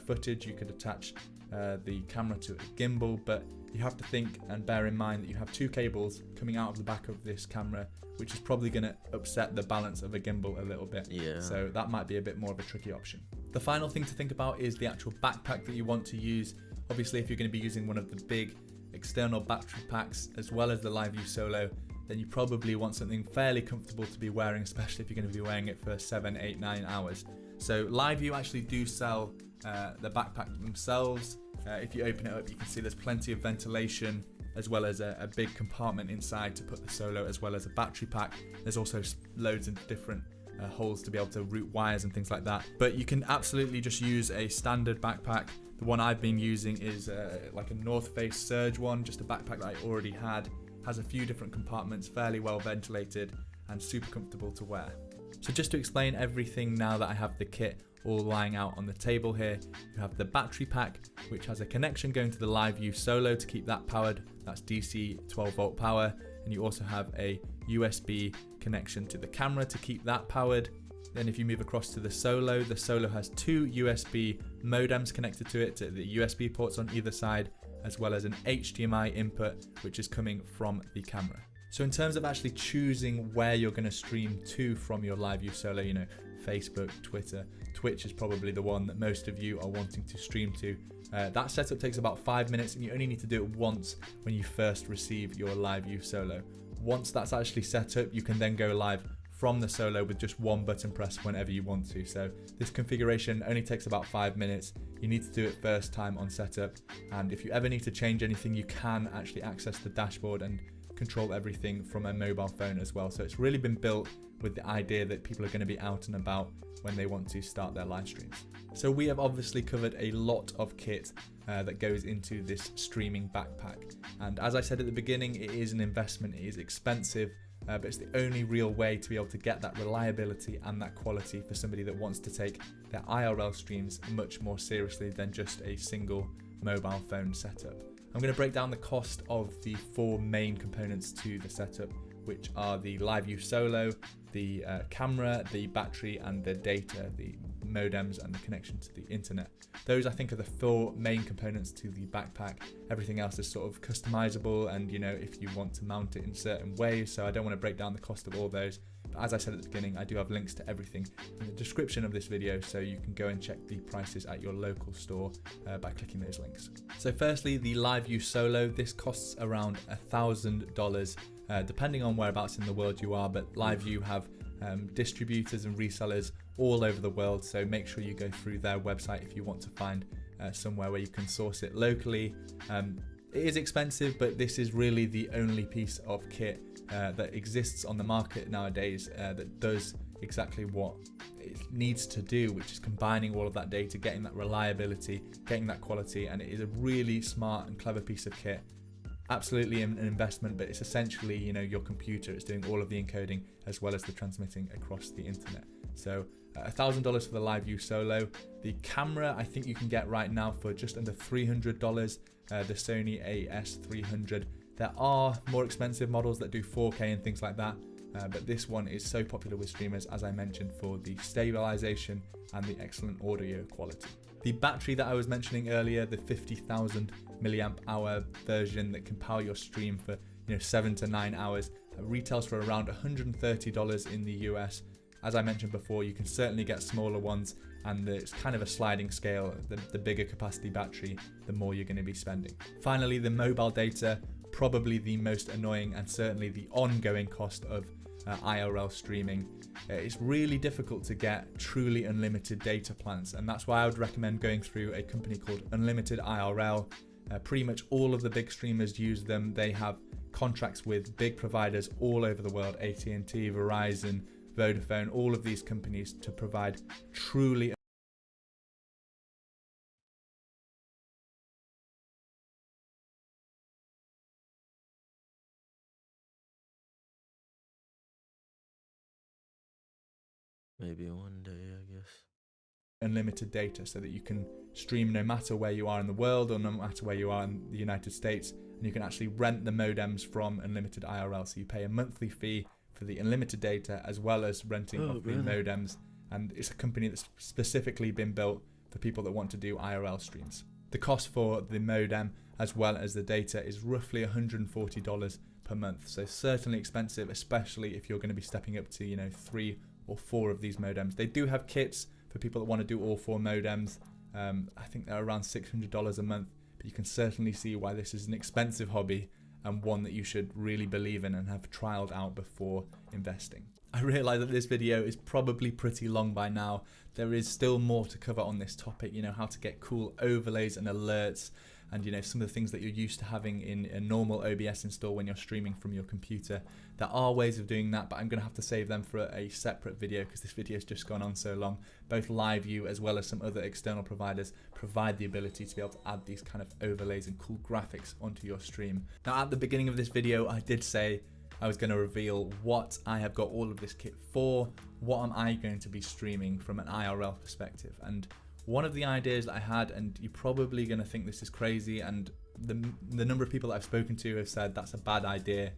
footage. You could attach the camera to a gimbal, but you have to think and bear in mind that you have two cables coming out of the back of this camera, which is probably going to upset the balance of a gimbal a little bit. Yeah. So that might be a bit more of a tricky option. The final thing to think about is the actual backpack that you want to use. Obviously, if you're going to be using one of the big external battery packs as well as the LiveView Solo, then you probably want something fairly comfortable to be wearing, especially if you're going to be wearing it for 7, 8, 9 hours. So LiveView actually do sell the backpack themselves. If you open it up, you can see there's plenty of ventilation as well as a big compartment inside to put the Solo as well as a battery pack. There's also loads of different holes to be able to route wires and things like that. But you can absolutely just use a standard backpack. The one I've been using is like a North Face Surge one, just a backpack that I already had. Has a few different compartments, fairly well ventilated and super comfortable to wear. So just to explain everything now that I have the kit all lying out on the table here, you have the battery pack, which has a connection going to the LiveView Solo to keep that powered. That's DC 12 volt power. And you also have a USB connection to the camera to keep that powered. Then if you move across to the Solo has two USB modems connected to it, to the USB ports on either side, as well as an HDMI input, which is coming from the camera. So in terms of actually choosing where you're going to stream to from your LiveView Solo, you know, Facebook, Twitter, Twitch is probably the one that most of you are wanting to stream to. That setup takes about 5 minutes, and you only need to do it once when you first receive your LiveView Solo. Once that's actually set up, you can then go live from the Solo with just one button press whenever you want to. So this configuration only takes about 5 minutes. You need to do it first time on setup, and if you ever need to change anything, you can actually access the dashboard and control everything from a mobile phone as well. So it's really been built with the idea that people are going to be out and about when they want to start their live streams. So we have obviously covered a lot of kit that goes into this streaming backpack, and as I said at the beginning, it is an investment, it is expensive, but it's the only real way to be able to get that reliability and that quality for somebody that wants to take their IRL streams much more seriously than just a single mobile phone setup. I'm going to break down the cost of the 4 main components to the setup, which are the LiveView Solo, the camera, the battery, and the data, the modems and the connection to the internet. Those I think are the 4 main components to the backpack. Everything else is sort of customizable, and you know, if you want to mount it in certain ways, so I don't want to break down the cost of all those. But as I said at the beginning, I do have links to everything in the description of this video, so you can go and check the prices at your local store by clicking those links. So firstly, the LiveView Solo, this costs around $1,000 depending on whereabouts in the world you are, but LiveView have distributors and resellers all over the world, so make sure you go through their website if you want to find somewhere where you can source it locally. It is expensive, but this is really the only piece of kit that exists on the market nowadays that does exactly what it needs to do, which is combining all of that data, getting that reliability, getting that quality, and it is a really smart and clever piece of kit. Absolutely an investment, but it's essentially, you know, your computer. It's doing all of the encoding as well as the transmitting across the internet. So $1,000 for the LiveView Solo. The camera I think you can get right now for just under $300, the Sony AS300. There are more expensive models that do 4K and things like that, but this one is so popular with streamers, as I mentioned, for the stabilization and the excellent audio quality. The battery that I was mentioning earlier, the 50,000 milliamp hour version that can power your stream for 7 to 9 hours, retails for around $130 in the US. As I mentioned before, you can certainly get smaller ones, and it's kind of a sliding scale. The bigger capacity battery, the more you're going to be spending. Finally, the mobile data, probably the most annoying and certainly the ongoing cost of IRL streaming. It's really difficult to get truly unlimited data plans, and that's why I would recommend going through a company called Unlimited IRL. Pretty much all of the big streamers use them. They have contracts with big providers all over the world, AT&T, Verizon, Vodafone, all of these companies, to provide truly maybe one day, I guess. unlimited data so that you can stream no matter where you are in the world or no matter where you are in the United States, and you can actually rent the modems from Unlimited IRL. So you pay a monthly fee for the unlimited data as well as renting of the modems, and it's a company that's specifically been built for people that want to do IRL streams. The cost for the modem as well as the data is roughly $140 per month, so certainly expensive, especially if you're going to be stepping up to, you know, 3 or 4 of these modems. They do have kits for people that want to do all 4 modems. I think they're around $600 a month, but you can certainly see why this is an expensive hobby and one that you should really believe in and have trialed out before investing. I realise that this video is probably pretty long by now. There is still more to cover on this topic, you know, how to get cool overlays and alerts, and you know, some of the things that you're used to having in a normal OBS install when you're streaming from your computer. There are ways of doing that, but I'm going to have to save them for a separate video because this video has just gone on so long. Both LiveView as well as some other external providers provide the ability to be able to add these kind of overlays and cool graphics onto your stream. Now, at the beginning of this video, I did say I was going to reveal what I have got all of this kit for. What am I going to be streaming from an IRL perspective? And one of the ideas that I had, and you're probably going to think this is crazy, and the number of people that I've spoken to have said that's a bad idea.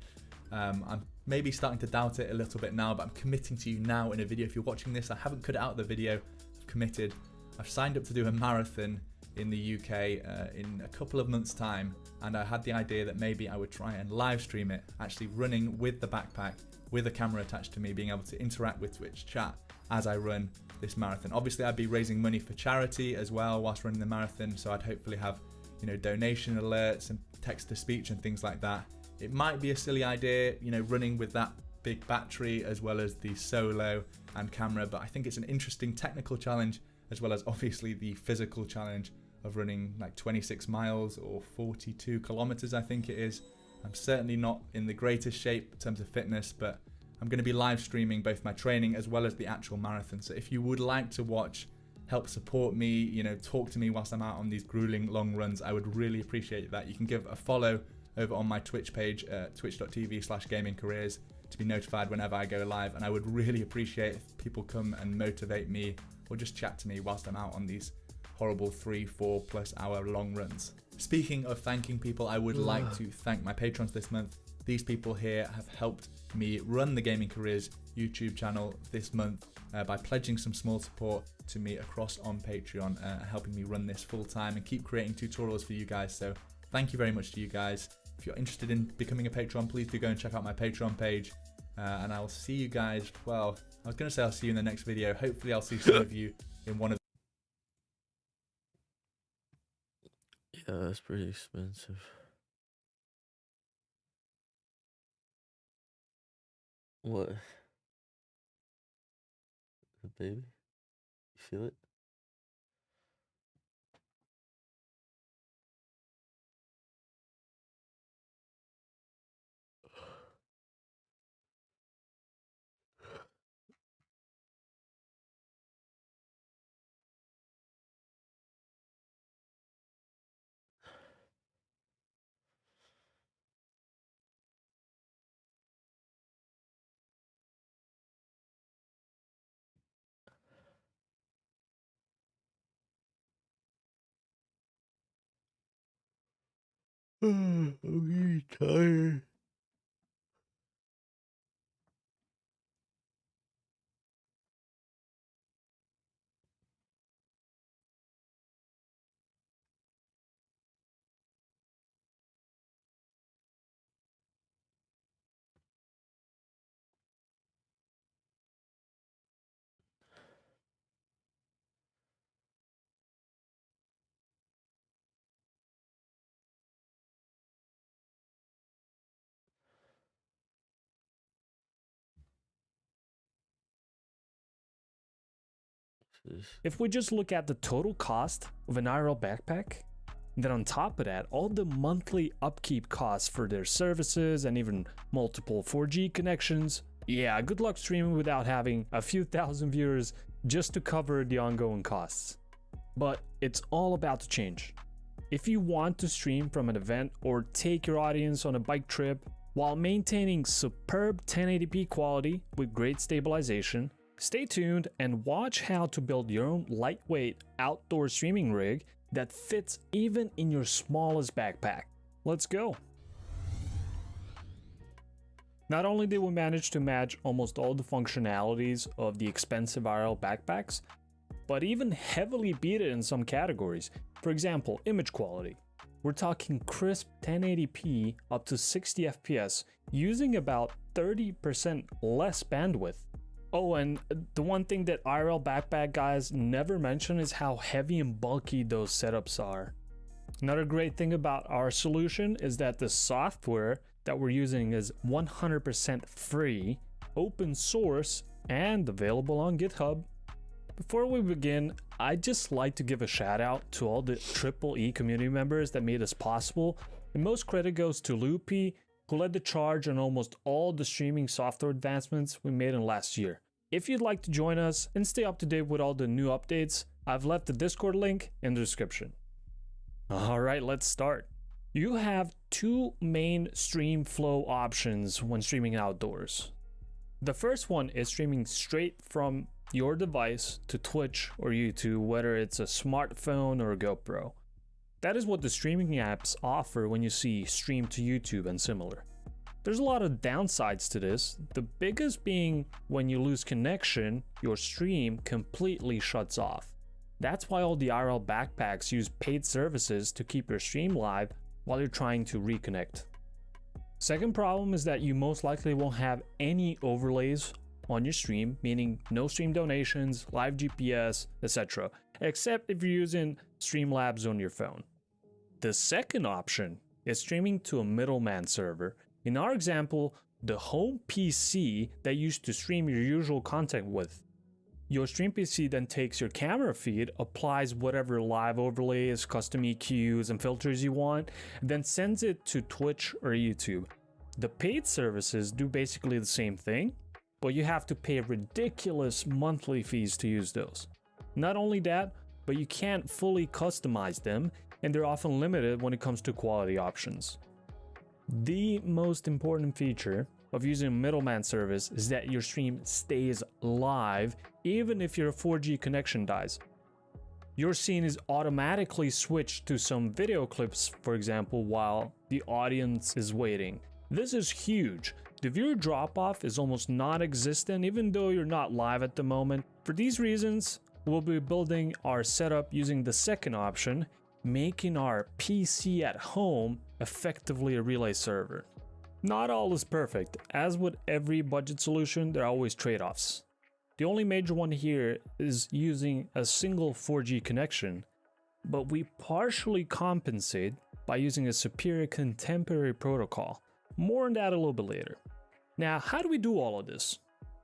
I'm maybe starting to doubt it a little bit now, but I'm committing to you now in a video. If you're watching this, I haven't cut it out of the video, I've committed. I've signed up to do a marathon in the UK in a couple of months' time, and I had the idea that maybe I would try and live stream it, actually running with the backpack, with a camera attached to me, being able to interact with Twitch chat as I run this marathon. Obviously, I'd be raising money for charity as well whilst running the marathon, so I'd hopefully have, you know, donation alerts and text to speech and things like that. It might be a silly idea, you know, running with that big battery as well as the solo and camera, but I think it's an interesting technical challenge as well as obviously the physical challenge of running like 26 miles or 42 kilometers, I think it is. I'm certainly not in the greatest shape in terms of fitness, but I'm going to be live streaming both my training as well as the actual marathon. So if you would like to watch, help support me, you know, talk to me whilst I'm out on these grueling long runs, I would really appreciate that. You can give a follow over on my Twitch page, twitch.tv/gamingcareers, to be notified whenever I go live. And I would really appreciate if people come and motivate me or just chat to me whilst I'm out on these horrible 3-4+ hour long runs. Speaking of thanking people, I would like to thank my patrons this month. These people here have helped me run the Gaming Careers YouTube channel this month by pledging some small support to me across on Patreon, helping me run this full time and keep creating tutorials for you guys. So thank you very much to you guys. If you're interested in becoming a patron, please do go and check out my Patreon page. And I'll see you guys, well, I was going to say I'll see you in the next video. Hopefully I'll see some of you in one of Yeah, that's pretty expensive. What? The baby? You feel it? I'm getting tired. If we just look at the total cost of an IRL backpack, then on top of that, all the monthly upkeep costs for their services and even multiple 4G connections, yeah, good luck streaming without having a few thousand viewers just to cover the ongoing costs. But it's all about to change. If you want to stream from an event or take your audience on a bike trip while maintaining superb 1080p quality with great stabilization, Stay tuned and watch how to build your own lightweight outdoor streaming rig that fits even in your smallest backpack. Let's go! Not only did we manage to match almost all the functionalities of the expensive IRL backpacks, but even heavily beat it in some categories. For example, image quality. We're talking crisp 1080p up to 60 FPS using about 30% less bandwidth. Oh, and the one thing that IRL backpack guys never mention is how heavy and bulky those setups are. Another great thing about our solution is that the software that we're using is 100% free, open source, and available on GitHub. Before we begin, I'd just like to give a shout out to all the EEE community members that made this possible, and most credit goes to Loopy, who led the charge on almost all the streaming software advancements we made in last year. If you'd like to join us and stay up to date with all the new updates, I've left the Discord link in the description. Alright, let's start. You have two main stream flow options when streaming outdoors. The first one is streaming straight from your device to Twitch or YouTube, whether it's a smartphone or a GoPro. That is what the streaming apps offer when you see stream to YouTube and similar. There's a lot of downsides to this, the biggest being when you lose connection, your stream completely shuts off. That's why all the IRL backpacks use paid services to keep your stream live while you're trying to reconnect. Second problem is that you most likely won't have any overlays on your stream, meaning no stream donations, live GPS, etc., except if you're using Streamlabs on your phone. The second option is streaming to a middleman server. In our example, the home PC that you used to stream your usual content with. Your stream PC then takes your camera feed, applies whatever live overlays, custom EQs, and filters you want, then sends it to Twitch or YouTube. The paid services do basically the same thing, but you have to pay ridiculous monthly fees to use those. Not only that, but you can't fully customize them, and they're often limited when it comes to quality options. The most important feature of using a middleman service is that your stream stays live even if your 4G connection dies. Your scene is automatically switched to some video clips, for example, while the audience is waiting. This is huge. The viewer drop-off is almost non-existent even though you're not live at the moment. For these reasons, we'll be building our setup using the second option, making our PC at home effectively a relay server. Not all is perfect. As with every budget solution, there are always trade-offs. The only major one here is using a single 4G connection, but we partially compensate by using a superior contemporary protocol. More on that a little bit later. Now, how do we do all of this?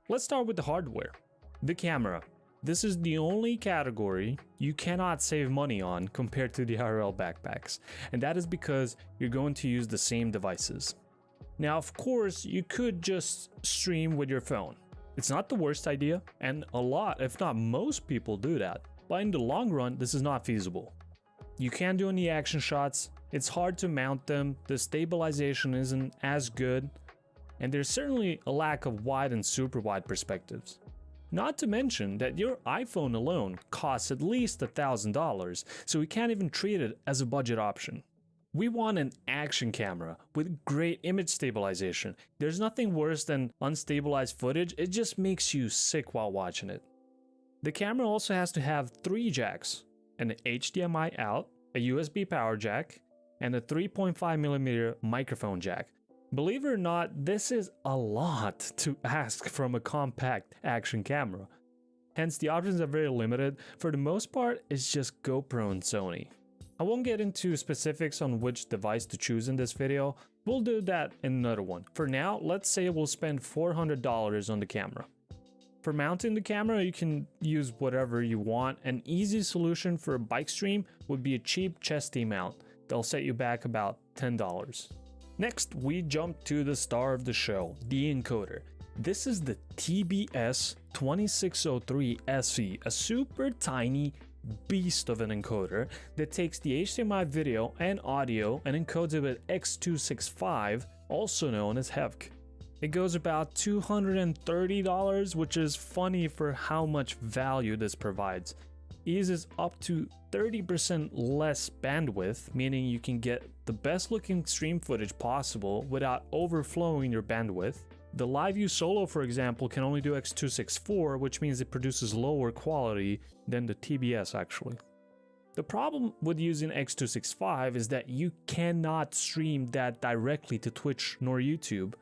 Let's start with the hardware. The camera. This is the only category you cannot save money on compared to the IRL backpacks, and that is because you're going to use the same devices. Now, of course, you could just stream with your phone. It's not the worst idea, and a lot, if not most people do that, but in the long run, this is not feasible. You can't do any action shots, it's hard to mount them, the stabilization isn't as good, and there's certainly a lack of wide and super wide perspectives. Not to mention that your iPhone alone costs at least $1,000, so we can't even treat it as a budget option. We want an action camera with great image stabilization. There's nothing worse than unstabilized footage, it just makes you sick while watching it. The camera also has to have 3 jacks, an HDMI out, a USB power jack, and a 3.5mm microphone jack. Believe it or not, this is a lot to ask from a compact action camera. Hence, the options are very limited. For the most part, it's just GoPro and Sony. I won't get into specifics on which device to choose in this video, we'll do that in another one. For now, let's say we'll spend $400 on the camera. For mounting the camera, you can use whatever you want. An easy solution for a bike stream would be a cheap chesty mount. They'll set you back about $10. Next, we jump to the star of the show, the encoder. This is the TBS 2603 SE, a super tiny beast of an encoder that takes the HDMI video and audio and encodes it with X265, also known as HEVC. It goes about $230, which is funny for how much value this provides. It uses up to 30% less bandwidth, meaning you can get the best looking stream footage possible without overflowing your bandwidth. The LiveView Solo, for example, can only do X264, which means it produces lower quality than the TBS actually. The problem with using X265 is that you cannot stream that directly to Twitch nor YouTube,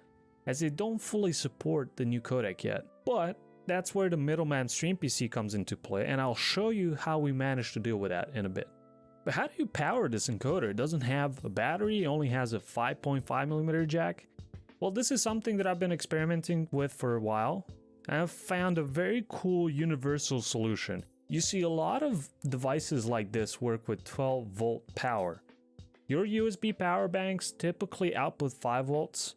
as they don't fully support the new codec yet. But that's where the middleman Stream PC comes into play, and I'll show you how we managed to deal with that in a bit. But how do you power this encoder? It doesn't have a battery, it only has a 5.5mm jack. Well, this is something that I've been experimenting with for a while. I've found a very cool universal solution. You see, a lot of devices like this work with 12-volt power. Your USB power banks typically output 5 volts.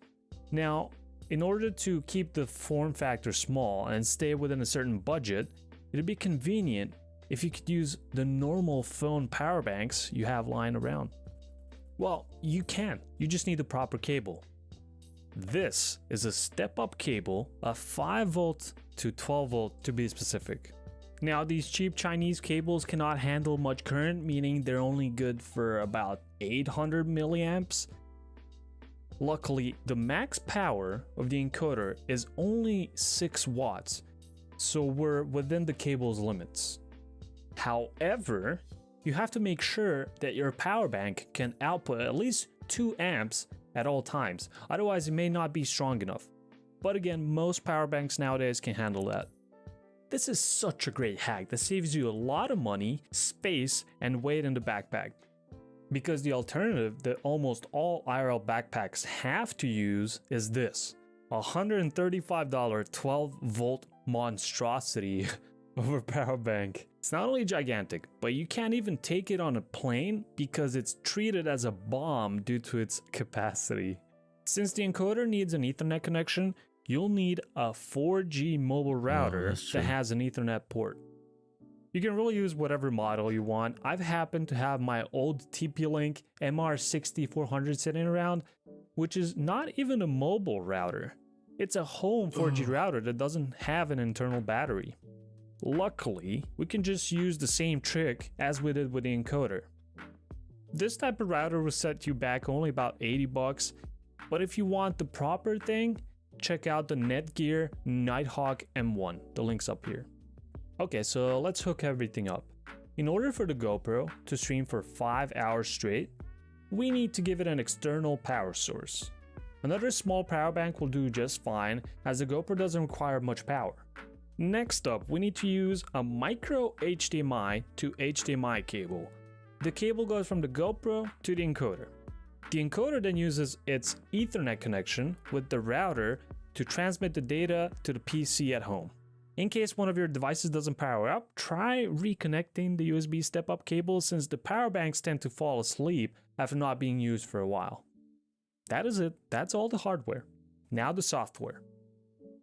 Now, in order to keep the form factor small and stay within a certain budget, it'd be convenient if you could use the normal phone power banks you have lying around. Well, you can. You just need the proper cable. This is a step-up cable, a 5-volt to 12-volt to be specific. Now, these cheap Chinese cables cannot handle much current, meaning they're only good for about 800 milliamps. Luckily, the max power of the encoder is only 6 watts, so we're within the cable's limits. However, you have to make sure that your power bank can output at least 2 amps at all times, otherwise it may not be strong enough. But again, most power banks nowadays can handle that. This is such a great hack that saves you a lot of money, space, and weight in the backpack. Because the alternative that almost all IRL backpacks have to use is this: a $135 12-volt monstrosity of a power bank. It's not only gigantic, but you can't even take it on a plane because it's treated as a bomb due to its capacity. Since the encoder needs an Ethernet connection, you'll need a 4G mobile router that has an Ethernet port. You can really use whatever model you want. I've happened to have my old TP-Link MR6400 sitting around, which is not even a mobile router. It's a home 4G router that doesn't have an internal battery. Luckily, we can just use the same trick as we did with the encoder. This type of router will set you back only about $80, but if you want the proper thing, check out the Netgear Nighthawk M1. The link's up here. Okay, so let's hook everything up. In order for the GoPro to stream for 5 hours straight, we need to give it an external power source. Another small power bank will do just fine, as the GoPro doesn't require much power. Next up, we need to use a micro HDMI to HDMI cable. The cable goes from the GoPro to the encoder. The encoder then uses its Ethernet connection with the router to transmit the data to the PC at home. In case one of your devices doesn't power up, try reconnecting the USB step-up cable, since the power banks tend to fall asleep after not being used for a while. That is it. That's all the hardware. Now the software.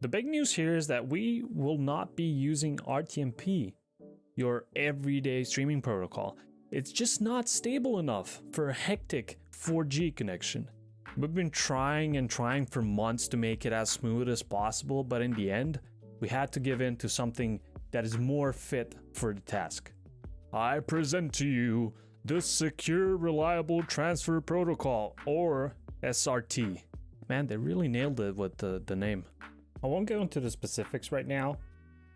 The big news here is that we will not be using RTMP, your everyday streaming protocol. It's just not stable enough for a hectic 4G connection. We've been trying and trying for months to make it as smooth as possible, but in the end, we had to give in to something that is more fit for the task. I present to you the Secure Reliable Transfer Protocol, or SRT. Man, they really nailed it with the name. I won't go into the specifics right now,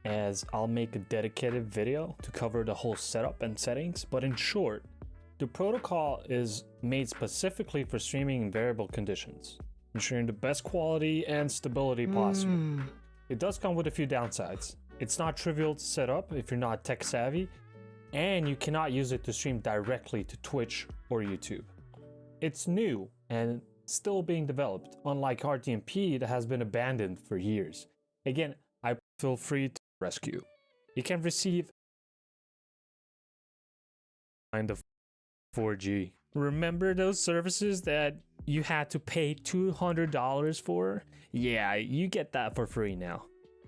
as I'll make a dedicated video to cover the whole setup and settings, but in short, the protocol is made specifically for streaming in variable conditions, ensuring the best quality and stability possible. It does come with a few downsides. It's not trivial to set up if you're not tech savvy, and you cannot use it to stream directly to Twitch or YouTube. It's new and still being developed, unlike RTMP that has been abandoned for years. Again, I feel free to rescue. You can receive kind of 4G. Remember those services that you had to pay $200 for? Yeah, you get that for free now.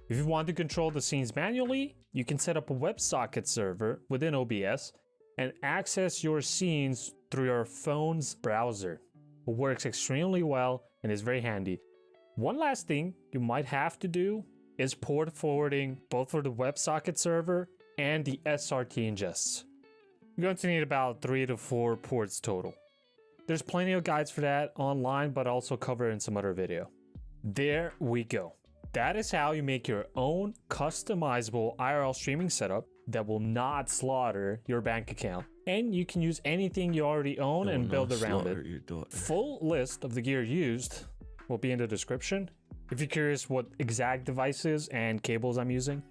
If you want to control the scenes manually, you can set up a WebSocket server within OBS and access your scenes through your phone's browser. It works extremely well and is very handy. One last thing you might have to do is port forwarding both for the WebSocket server and the SRT ingests. You're going to need about 3 to 4 ports total. There's plenty of guides for that online, but also covered in some other video. There we go. That is how you make your own customizable IRL streaming setup that will not slaughter your bank account. And you can use anything you already own and build around it. Full list of the gear used will be in the description if you're curious what exact devices and cables I'm using.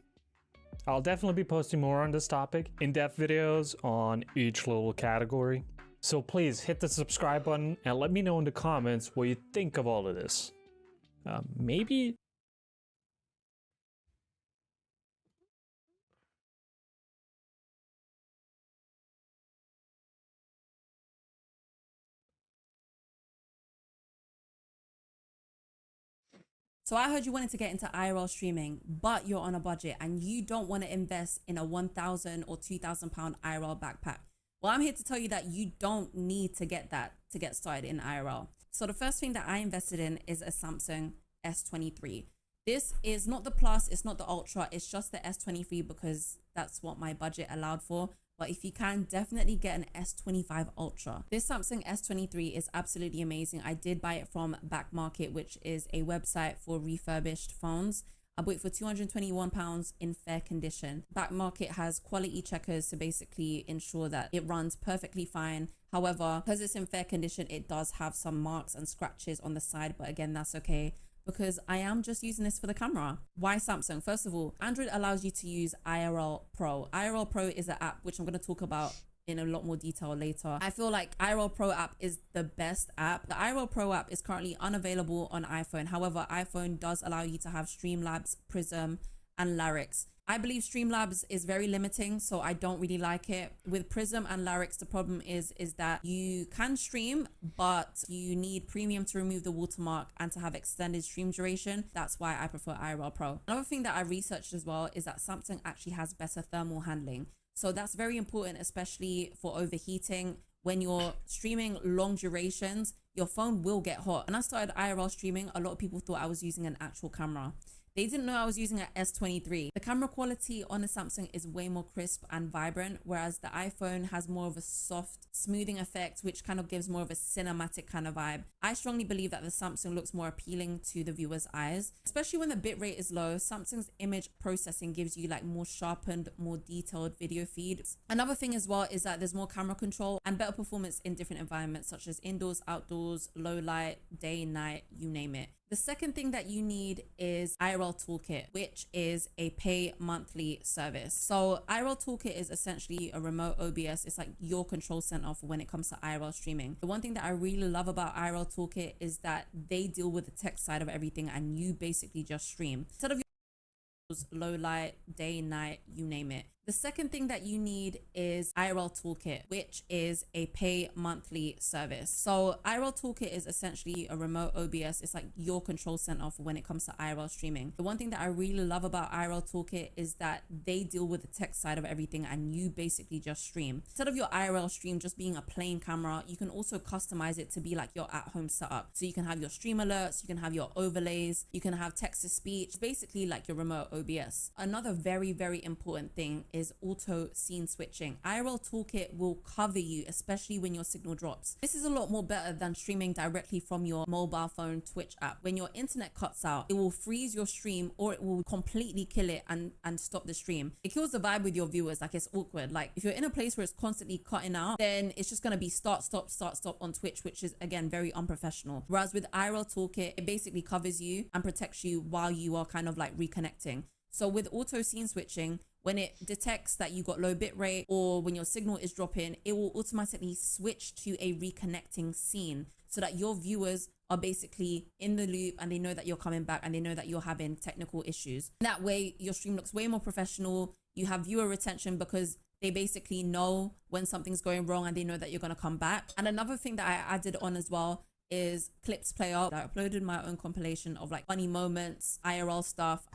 I'll definitely be posting more on this topic, in-depth videos on each little category. So please hit the subscribe button and let me know in the comments what you think of all of this. Maybe So I heard you wanted to get into IRL streaming, but you're on a budget and you don't want to invest in a 1,000 or 2,000 pound IRL backpack. Well, I'm here to tell you that you don't need to get that to get started in IRL. So the first thing that I invested in is a Samsung S23. This is not the Plus, it's not the Ultra, it's just the S23 because that's what my budget allowed for. But if you can, definitely get an S25 Ultra. This Samsung S23 is absolutely amazing. I did buy it from Back Market, which is a website for refurbished phones. I bought it for £221 in fair condition. Back Market has quality checkers to basically ensure that it runs perfectly fine. However, because it's in fair condition, it does have some marks and scratches on the side, but again, that's okay, because I am just using this for the camera. Why Samsung? First of all, Android allows you to use IRL Pro. IRL Pro is an app which I'm going to talk about in a lot more detail later. I feel like IRL Pro app is the best app. The IRL Pro app is currently unavailable on iPhone. However, iPhone does allow you to have Streamlabs, Prism, and Larix. I believe Streamlabs is very limiting, so I don't really like it. With Prism and Larix, the problem is that you can stream, but you need premium to remove the watermark and to have extended stream duration. That's why I prefer IRL Pro. Another thing that I researched as well is that Samsung actually has better thermal handling. So that's very important, especially for overheating. When you're streaming long durations, your phone will get hot. When I started IRL streaming, a lot of people thought I was using an actual camera. They didn't know I was using an S23. The camera quality on the Samsung is way more crisp and vibrant, whereas the iPhone has more of a soft smoothing effect, which kind of gives more of a cinematic kind of vibe. I strongly believe that the Samsung looks more appealing to the viewer's eyes, especially when the bitrate is low. Samsung's image processing gives you like more sharpened, more detailed video feeds. Another thing as well is that there's more camera control and better performance in different environments, such as indoors, outdoors, low light, day, night, you name it. The second thing that you need is IRL Toolkit, which is a pay monthly service. So IRL Toolkit is essentially a remote OBS. It's like your control center for when it comes to IRL streaming. The one thing that I really love about IRL Toolkit is that they deal with the tech side of everything and you basically just stream. Instead of low light, day, night, you name it. The second thing that you need is IRL Toolkit, which is a pay monthly service. So IRL Toolkit is essentially a remote OBS. It's like your control center for when it comes to IRL streaming. The one thing that I really love about IRL Toolkit is that they deal with the tech side of everything and you basically just stream. Instead of your IRL stream just being a plain camera, you can also customize it to be like your at-home setup. So you can have your stream alerts, you can have your overlays, you can have text-to-speech, basically like your remote OBS. Another very, very important thing is auto scene switching. IRL Toolkit will cover you, especially when your signal drops. This is a lot more better than streaming directly from your mobile phone Twitch app. When your internet cuts out, it will freeze your stream or it will completely kill it and stop the stream. It kills the vibe with your viewers. Like, it's awkward. Like, if you're in a place where it's constantly cutting out, then it's just going to be start, stop on Twitch, which is again very unprofessional. Whereas with IRL Toolkit, it basically covers you and protects you while you are kind of like reconnecting. So with auto scene switching, when it detects that you got low bitrate or when your signal is dropping, it will automatically switch to a reconnecting scene so that your viewers are basically in the loop and they know that you're coming back and they know that you're having technical issues. That way, your stream looks way more professional. You have viewer retention because they basically know when something's going wrong and they know that you're going to come back. And another thing that I added on as well is Clips Player. I uploaded my own compilation of like funny moments, IRL stuff.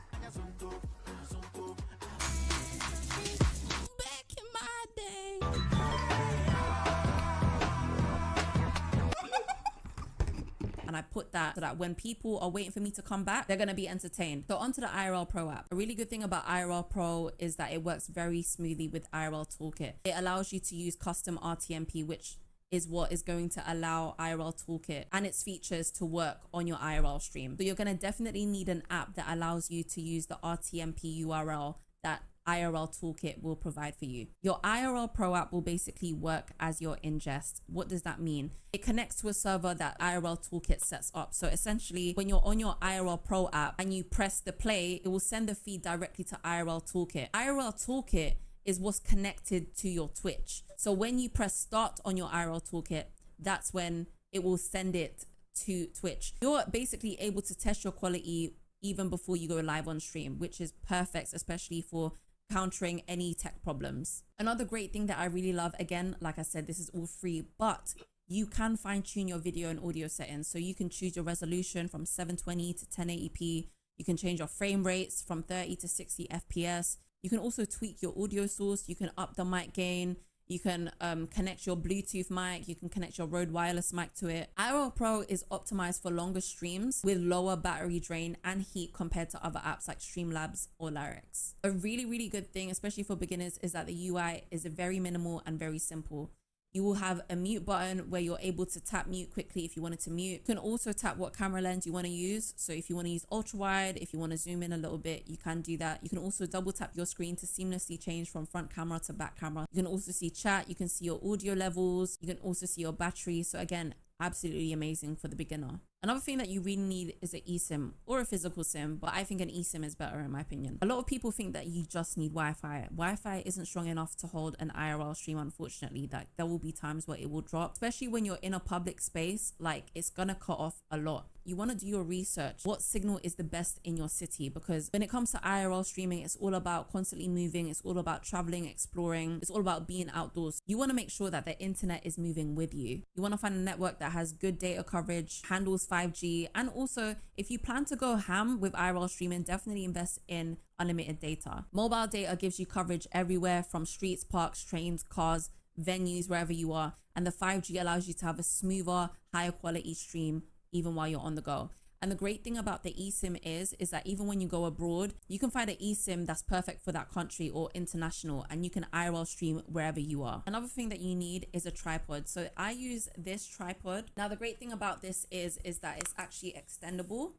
And and I put that so that when people are waiting for me to come back, they're going to be entertained. So onto the IRL Pro app. A really good thing about IRL Pro is that it works very smoothly with IRL Toolkit. It allows you to use custom RTMP, which is what is going to allow IRL Toolkit and its features to work on your IRL stream. So you're going to definitely need an app that allows you to use the RTMP URL that IRL Toolkit will provide for you. Your IRL Pro app will basically work as your ingest. What does that mean? It connects to a server that IRL Toolkit sets up. So essentially, when you're on your IRL Pro app and you press the play, it will send the feed directly to IRL Toolkit. IRL Toolkit is what's connected to your Twitch. So when you press start on your IRL Toolkit, that's when it will send it to Twitch. You're basically able to test your quality even before you go live on stream, which is perfect, especially for countering any tech problems. Another great thing that I really love, again, like I said, this is all free, but you can fine tune your video and audio settings. So you can choose your resolution from 720 to 1080p. You can change your frame rates from 30 to 60 FPS. You can also tweak your audio source. You can up the mic gain. You can connect your Bluetooth mic. You can connect your Rode wireless mic to it. IRL Pro is optimized for longer streams with lower battery drain and heat compared to other apps like Streamlabs or Lyrics. A really, really good thing, especially for beginners, is that the UI is very minimal and very simple. You will have a mute button where you're able to tap mute quickly if you wanted to mute. You can also tap what camera lens you want to use. So if you want to use ultra wide, if you want to zoom in a little bit, you can do that. You can also double tap your screen to seamlessly change from front camera to back camera. You can also see chat. You can see your audio levels. You can also see your battery. So again, absolutely amazing for the beginner. Another thing that you really need is an eSIM or a physical SIM, but I think an eSIM is better in my opinion. A lot of people think that you just need Wi-Fi. Wi-Fi isn't strong enough to hold an IRL stream, unfortunately. That there will be times where it will drop, especially when you're in a public space. Like, it's gonna cut off a lot. You want to do your research. What signal is the best in your city? Because when it comes to IRL streaming, it's all about constantly moving. It's all about traveling, exploring. It's all about being outdoors. You want to make sure that the internet is moving with you. You want to find a network that has good data coverage, handles 5G, and also if you plan to go ham with IRL streaming, definitely invest in unlimited data. Mobile data gives you coverage everywhere from streets, parks, trains, cars, venues, wherever you are. And the 5G allows you to have a smoother, higher quality stream even while you're on the go. And the great thing about the eSIM is that even when you go abroad, you can find an eSIM that's perfect for that country or international, and you can IRL stream wherever you are. Another thing that you need is a tripod. So I use this tripod. Now, the great thing about this is that it's actually extendable.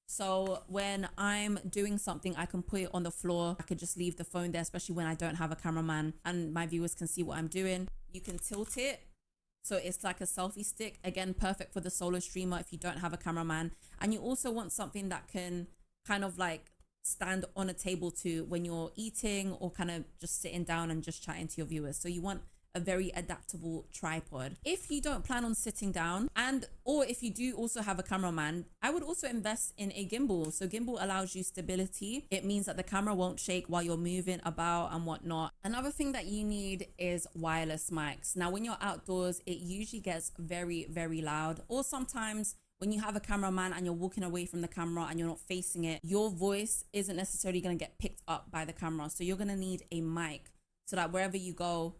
So when I'm doing something, I can put it on the floor. I could just leave the phone there, especially when I don't have a cameraman and my viewers can see what I'm doing. You can tilt it. So it's like a selfie stick. Again, perfect for the solo streamer if you don't have a cameraman. And you also want something that can kind of like stand on a table too when you're eating or kind of just sitting down and just chatting to your viewers. So you want a very adaptable tripod. If you don't plan on sitting down, or if you do also have a cameraman, I would also invest in a gimbal. So gimbal allows you stability. It means that the camera won't shake while you're moving about and whatnot. Another thing that you need is wireless mics. Now, when you're outdoors, it usually gets very, very loud, or sometimes when you have a cameraman and you're walking away from the camera and you're not facing it, your voice isn't necessarily going to get picked up by the camera. So you're going to need a mic so that wherever you go,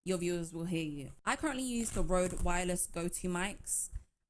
your viewers will hear you. I currently use the Rode wireless go-to mics,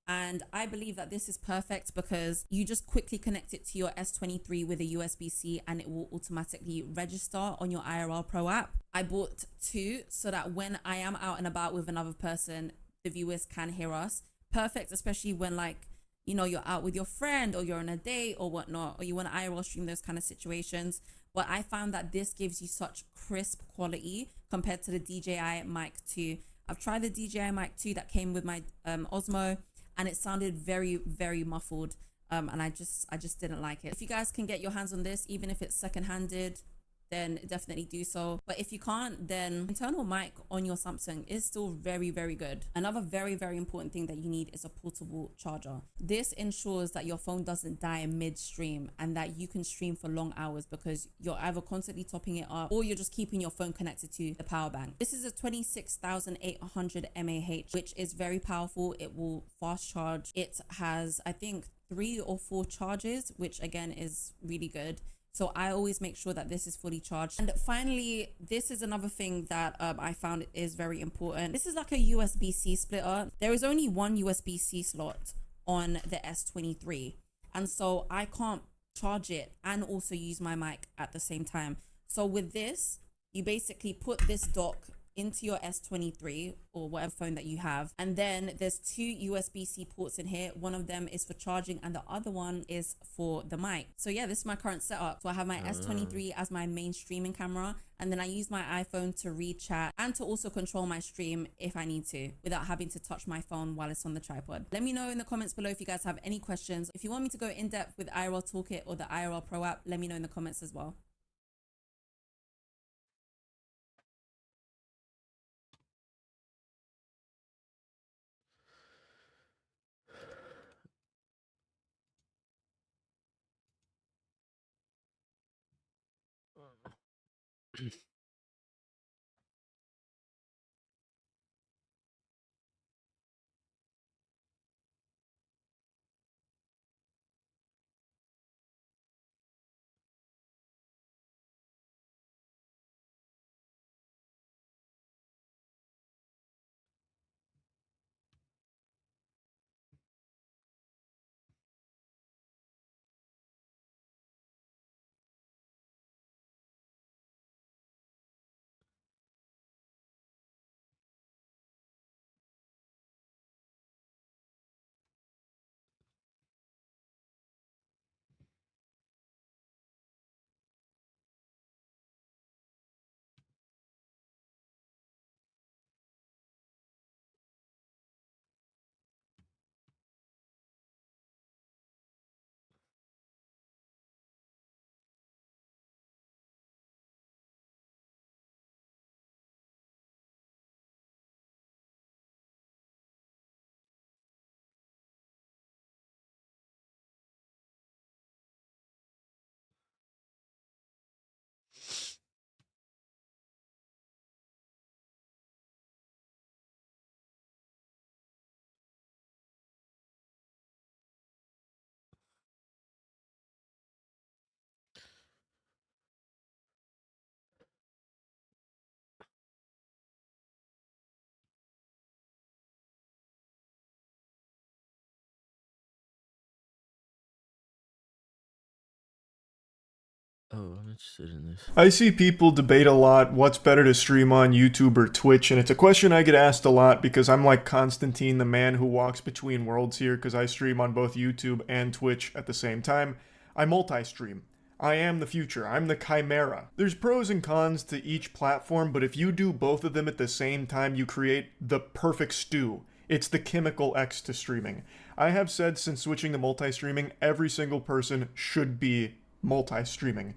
and I believe that this is perfect because you just quickly connect it to your S23 with a USB-C and it will automatically register on your IRL Pro app. I bought two so that when I am out and about with another person, the viewers can hear us. Perfect, especially when, like, you know, you're out with your friend or you're on a date or whatnot, or you want to IRL stream, those kind of situations. But I found that this gives you such crisp quality compared to the DJI Mic 2. I've tried the DJI Mic 2 that came with my Osmo, and it sounded very, very muffled. And I just didn't like it. If you guys can get your hands on this, even if it's second-handed, then definitely do so. But if you can't, then internal mic on your Samsung is still very, very good. Another very, very important thing that you need is a portable charger. This ensures that your phone doesn't die mid-stream and that you can stream for long hours because you're either constantly topping it up or you're just keeping your phone connected to the power bank. This is a 26,800 mAh, which is very powerful. It will fast charge. It has, I think, 3 or 4 charges, which again is really good. So I always make sure that this is fully charged. And finally, this is another thing that I found is very important. This is like a USB-C splitter. There is only one USB-C slot on the S23. And so I can't charge it and also use my mic at the same time. So with this, you basically put this dock into your S23 or whatever phone that you have, and then there's two USB-C ports in here. One of them is for charging and the other one is for the mic. So yeah, this is my current setup. So I have my S23 as my main streaming camera, and then I use my iPhone to read chat and to also control my stream if I need to, without having to touch my phone while it's on the tripod. Let me know in the comments below if you guys have any questions. If you want me to go in depth with IRL Toolkit or the IRL Pro app, let me know in the comments as well. Oh, I'm interested in this. I see people debate a lot what's better to stream on YouTube or Twitch, and it's a question I get asked a lot because I'm like Constantine, the man who walks between worlds here, because I stream on both YouTube and Twitch at the same time. I multi-stream. I am the future. I'm the chimera. There's pros and cons to each platform, but if you do both of them at the same time, you create the perfect stew. It's the chemical X to streaming. I have said since switching to multi-streaming, every single person should be multi-streaming.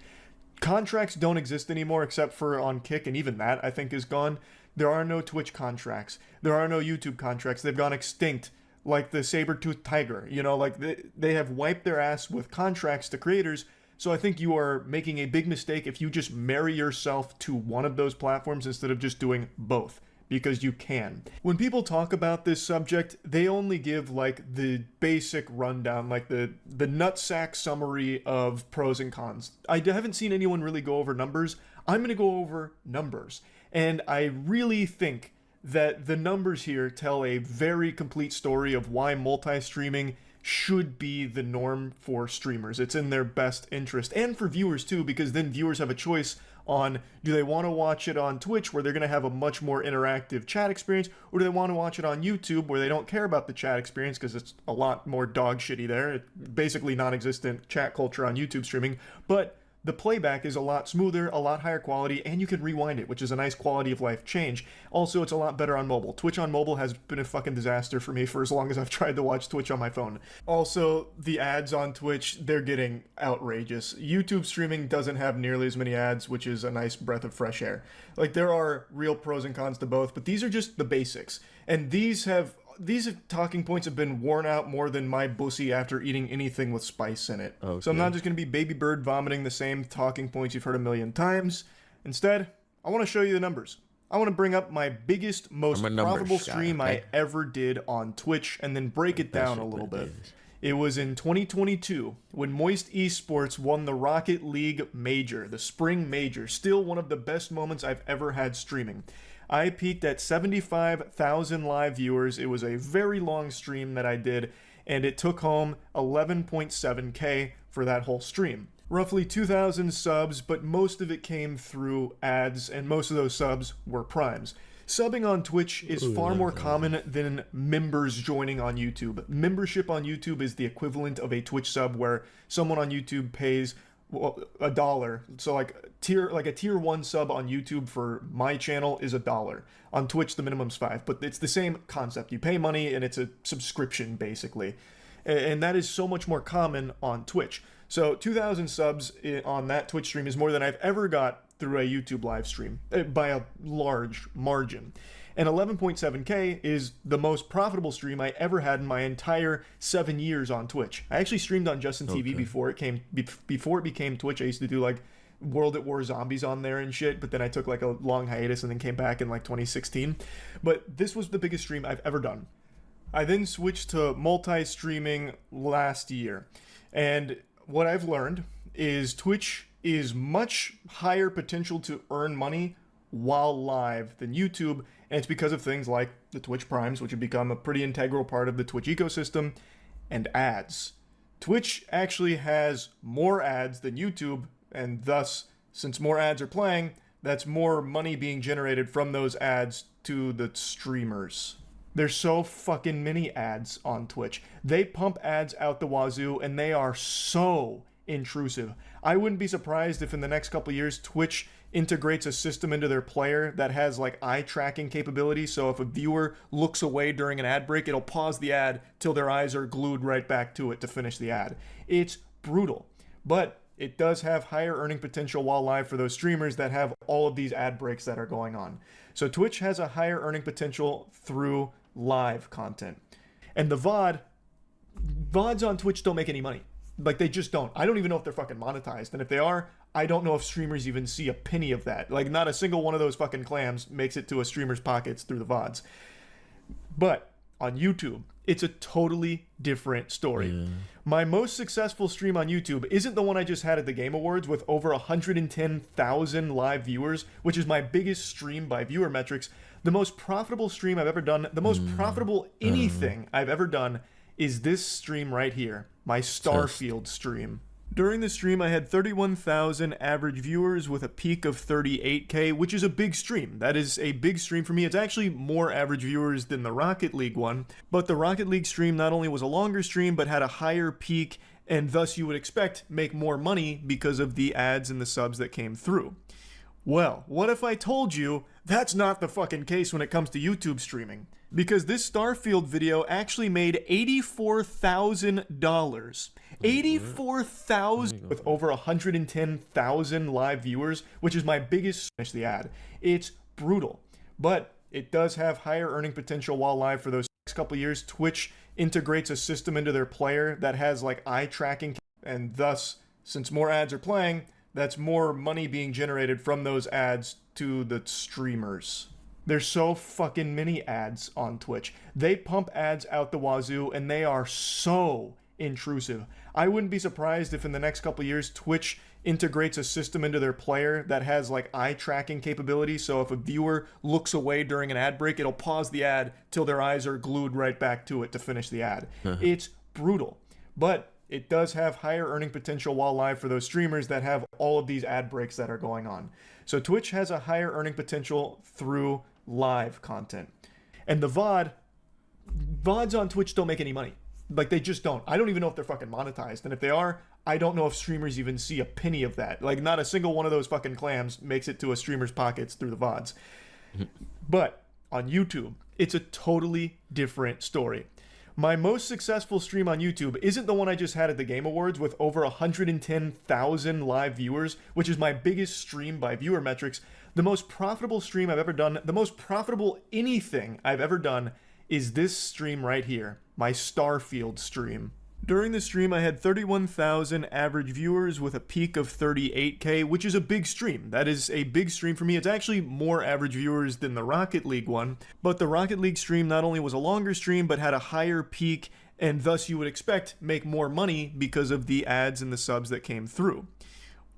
Contracts don't exist anymore except for on Kick, and even that I think is gone. There are no Twitch contracts. There are no YouTube contracts. They've gone extinct, like the saber-toothed tiger. You know, like they have wiped their ass with contracts to creators. So I think you are making a big mistake if you just marry yourself to one of those platforms instead of just doing both, because you can. When people talk about this subject, they only give like the basic rundown, like the nutsack summary of pros and cons. I haven't seen anyone really go over numbers. I'm gonna go over numbers. And I really think that the numbers here tell a very complete story of why multi-streaming should be the norm for streamers. It's in their best interest, and for viewers too, because then viewers have a choice on, do they want to watch it on Twitch where they're going to have a much more interactive chat experience, or do they want to watch it on YouTube where they don't care about the chat experience because it's a lot more dog shitty there. It's basically non-existent chat culture on YouTube streaming, but the playback is a lot smoother, a lot higher quality, and you can rewind it, which is a nice quality of life change. Also, it's a lot better on mobile. Twitch on mobile has been a fucking disaster for me for as long as I've tried to watch Twitch on my phone. Also, the ads on Twitch, they're getting outrageous. YouTube streaming doesn't have nearly as many ads, which is a nice breath of fresh air. Like, there are real pros and cons to both, but these are just the basics. And these talking points have been worn out more than my bussy after eating anything with spice in it. Okay. So I'm not just going to be Baby Bird vomiting the same talking points you've heard a million times. Instead, I want to show you the numbers. I want to bring up my biggest, most profitable stream I ever did on Twitch and then break it down a little bit. It was in 2022 when Moist Esports won the Rocket League Major, the Spring Major. Still one of the best moments I've ever had streaming. I peaked at 75,000 live viewers. It was a very long stream that I did, and it took home 11.7K for that whole stream. Roughly 2,000 subs, but most of it came through ads, and most of those subs were primes. Subbing on Twitch is far more common than members joining on YouTube. Membership on YouTube is the equivalent of a Twitch sub, where someone on YouTube pays $1. So like a tier 1 sub on YouTube for my channel is $1. On Twitch the minimum's $5, but it's the same concept. You pay money and it's a subscription basically. And that is so much more common on Twitch. So 2,000 subs on that Twitch stream is more than I've ever got through a YouTube live stream by a large margin. And 11.7K is the most profitable stream I ever had in my entire 7 years on Twitch. I actually streamed on Justin TV before it became Twitch. I used to do like World at War Zombies on there and shit, but then I took like a long hiatus and then came back in like 2016. But this was the biggest stream I've ever done. I then switched to multi-streaming last year. And what I've learned is Twitch is much higher potential to earn money while live than YouTube, and it's because of things like the Twitch Primes, which have become a pretty integral part of the Twitch ecosystem, and ads. Twitch actually has more ads than YouTube, and thus, since more ads are playing, that's more money being generated from those ads to the streamers. There's so fucking many ads on Twitch. They pump ads out the wazoo, and they are so intrusive. I wouldn't be surprised if in the next couple of years Twitch integrates a system into their player that has like eye tracking capability, so if a viewer looks away during an ad break, it'll pause the ad till their eyes are glued right back to it to finish the ad. It's brutal, but it does have higher earning potential while live for those streamers that have all of these ad breaks that are going on. So Twitch has a higher earning potential through live content. And the VODs on Twitch don't make any money. Like, they just don't. I don't even know if they're fucking monetized. And if they are, I don't know if streamers even see a penny of that. Like, not a single one of those fucking clams makes it to a streamer's pockets through the VODs. But on YouTube, it's a totally different story. Yeah. My most successful stream on YouTube isn't the one I just had at the Game Awards with over 110,000 live viewers, which is my biggest stream by viewer metrics. The most profitable stream I've ever done, the most profitable anything I've ever done, is this stream right here, my Starfield stream. During the stream, I had 31,000 average viewers with a peak of 38K, which is a big stream. That is a big stream for me. It's actually more average viewers than the Rocket League one, but the Rocket League stream not only was a longer stream, but had a higher peak, and thus you would expect make more money because of the ads and the subs that came through. Well, what if I told you that's not the fucking case when it comes to YouTube streaming? Because this Starfield video actually made $84,000. 84,000 with over 110,000 live viewers, which is my biggest finish the ad. It's brutal, but it does have higher earning potential while live for those next couple of years. Twitch integrates a system into their player that has like eye tracking, and thus, since more ads are playing, that's more money being generated from those ads to the streamers. There's so fucking many ads on Twitch. They pump ads out the wazoo, and they are so intrusive. I wouldn't be surprised if in the next couple of years Twitch integrates a system into their player that has like eye tracking capability, so if a viewer looks away during an ad break, it'll pause the ad till their eyes are glued right back to it to finish the ad. It's brutal, but it does have higher earning potential while live for those streamers that have all of these ad breaks that are going on. So Twitch has a higher earning potential through live content. And the VODs on Twitch don't make any money. Like, they just don't. I don't even know if they're fucking monetized. And if they are, I don't know if streamers even see a penny of that. Like, not a single one of those fucking clams makes it to a streamer's pockets through the VODs. But on YouTube, it's a totally different story. My most successful stream on YouTube isn't the one I just had at the Game Awards with over 110,000 live viewers, which is my biggest stream by viewer metrics. The most profitable stream I've ever done, the most profitable anything I've ever done, is this stream right here, my Starfield stream. During the stream, I had 31,000 average viewers with a peak of 38K, which is a big stream. That is a big stream for me. It's actually more average viewers than the Rocket League one, but the Rocket League stream not only was a longer stream, but had a higher peak, and thus you would expect make more money because of the ads and the subs that came through.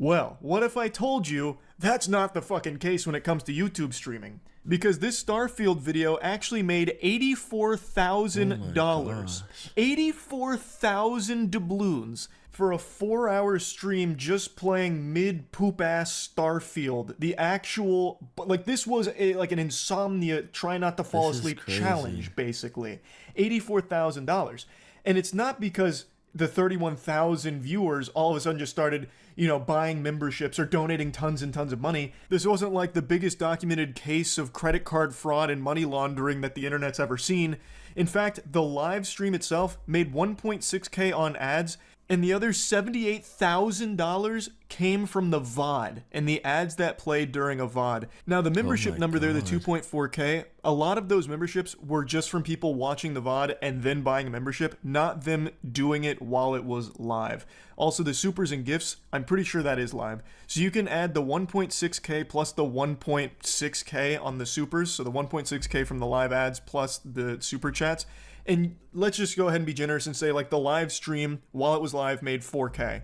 Well, what if I told you that's not the fucking case when it comes to YouTube streaming? Because this Starfield video actually made $84,000. 84,000 doubloons for a 4-hour stream just playing mid-poop-ass Starfield. The actual... Like, this was like an insomnia, try not to fall asleep challenge, basically. $84,000. And it's not because the 31,000 viewers all of a sudden just started, you know, buying memberships or donating tons and tons of money. This wasn't like the biggest documented case of credit card fraud and money laundering that the internet's ever seen. In fact, the live stream itself made 1.6K on ads, and the other $78,000 came from the VOD and the ads that played during a VOD. Now, the membership number there, the 2.4K, a lot of those memberships were just from people watching the VOD and then buying a membership, not them doing it while it was live. Also, the supers and gifts, I'm pretty sure that is live. So you can add the 1.6K plus the 1.6K on the supers, so the 1.6K from the live ads plus the super chats. And let's just go ahead and be generous and say, like, the live stream, while it was live, made 4K.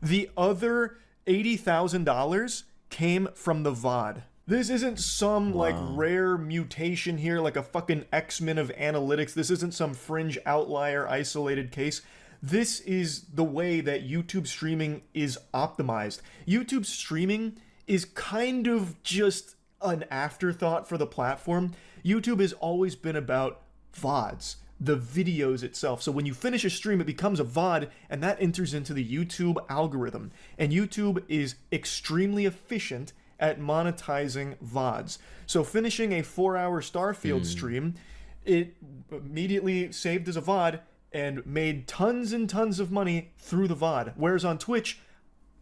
The other $80,000 came from the VOD. This isn't some, like, rare mutation here, like a fucking X-Men of analytics. This isn't some fringe outlier isolated case. This is the way that YouTube streaming is optimized. YouTube streaming is kind of just an afterthought for the platform. YouTube has always been about VODs, the videos itself. So when you finish a stream, it becomes a VOD, and that enters into the YouTube algorithm. And YouTube is extremely efficient at monetizing VODs. So finishing a 4-hour Starfield stream, it immediately saved as a VOD and made tons and tons of money through the VOD. Whereas on Twitch,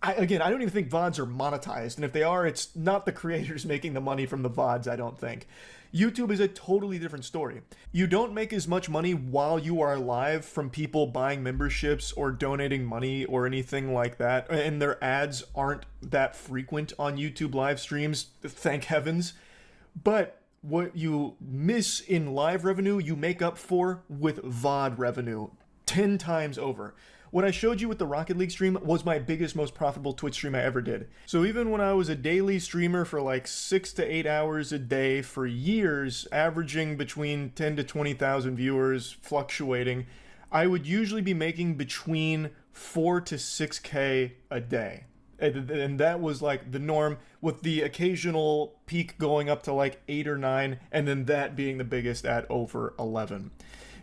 I don't even think VODs are monetized. And if they are, it's not the creators making the money from the VODs, I don't think. YouTube is a totally different story. You don't make as much money while you are live from people buying memberships or donating money or anything like that. And their ads aren't that frequent on YouTube live streams, thank heavens. But what you miss in live revenue, you make up for with VOD revenue 10 times over. What I showed you with the Rocket League stream was my biggest, most profitable Twitch stream I ever did. So even when I was a daily streamer for like 6 to 8 hours a day for years, averaging between 10 to 20,000 viewers, fluctuating, I would usually be making between 4 to 6K a day. And that was like the norm, with the occasional peak going up to like 8 or 9, and then that being the biggest at over 11.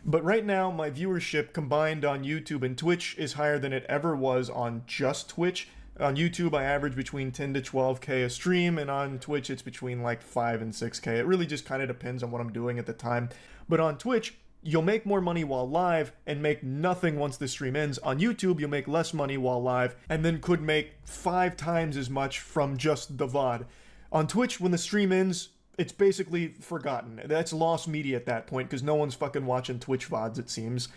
But right now, my viewership combined on YouTube and Twitch is higher than it ever was on just Twitch. On YouTube, I average between 10 to 12K a stream, and on Twitch, it's between like 5 and 6K. It really just kind of depends on what I'm doing at the time. But on Twitch, you'll make more money while live and make nothing once the stream ends. On YouTube, you'll make less money while live and then could make 5 times as much from just the VOD. On Twitch, when the stream ends, it's basically forgotten. That's lost media at that point because no one's fucking watching Twitch VODs, it seems.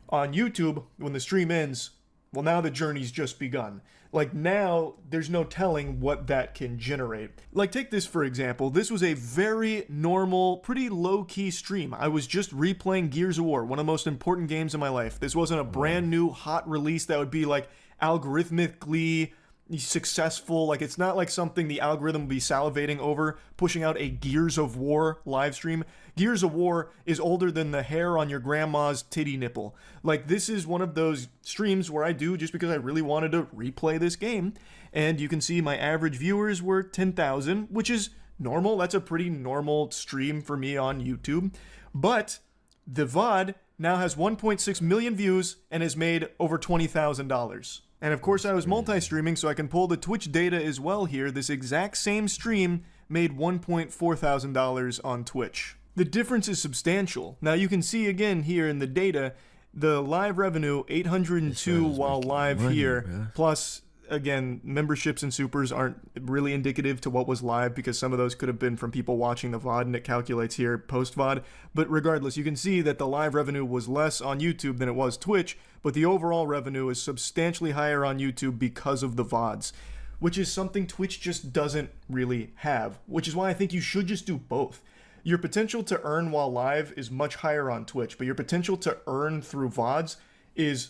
On YouTube, when the stream ends, well, now the journey's just begun. Like, now, there's no telling what that can generate. Like, take this for example. This was a very normal, pretty low-key stream. I was just replaying Gears of War, one of the most important games in my life. This wasn't a brand new, hot release that would be, like, algorithmically successful. Like, it's not like something the algorithm will be salivating over, pushing out a Gears of War live stream. Gears of War is older than the hair on your grandma's titty nipple. Like, this is one of those streams where I do just because I really wanted to replay this game. And you can see my average viewers were 10,000, which is normal. That's a pretty normal stream for me on YouTube. But the VOD now has 1.6 million views and has made over $20,000. And of course I was multi-streaming, so I can pull the Twitch data as well here. This exact same stream made $1.4 thousand on Twitch. The difference is substantial. Now you can see again here in the data, the live revenue, 802 while live here, plus again, memberships and supers aren't really indicative to what was live because some of those could have been from people watching the VOD, and it calculates here post-VOD. But regardless, you can see that the live revenue was less on YouTube than it was Twitch, but the overall revenue is substantially higher on YouTube because of the VODs, which is something Twitch just doesn't really have, which is why I think you should just do both. Your potential to earn while live is much higher on Twitch, but your potential to earn through VODs is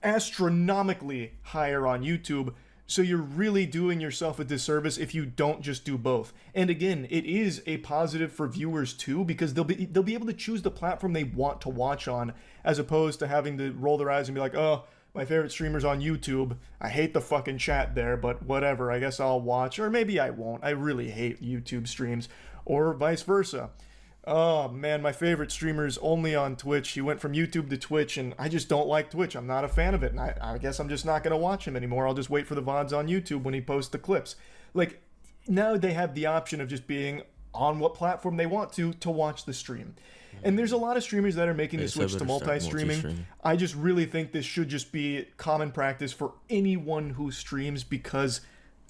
astronomically higher on YouTube, So you're really doing yourself a disservice if you don't just do both. And again, it is a positive for viewers too, because they'll be able to choose the platform they want to watch on, as opposed to having to roll their eyes and be like, oh, my favorite streamer's on YouTube. I hate the fucking chat there, but whatever, I guess I'll watch. Or maybe I won't. I really hate YouTube streams. Or vice versa. Oh man, my favorite streamer is only on Twitch. He went from YouTube to Twitch, and I just don't like Twitch. I'm not a fan of it, and I guess I'm just not going to watch him anymore. I'll just wait for the VODs on YouTube when he posts the clips. Like, now they have the option of just being on what platform they want to watch the stream. And there's a lot of streamers that are making the switch to multi-streaming. I just really think this should just be common practice for anyone who streams, because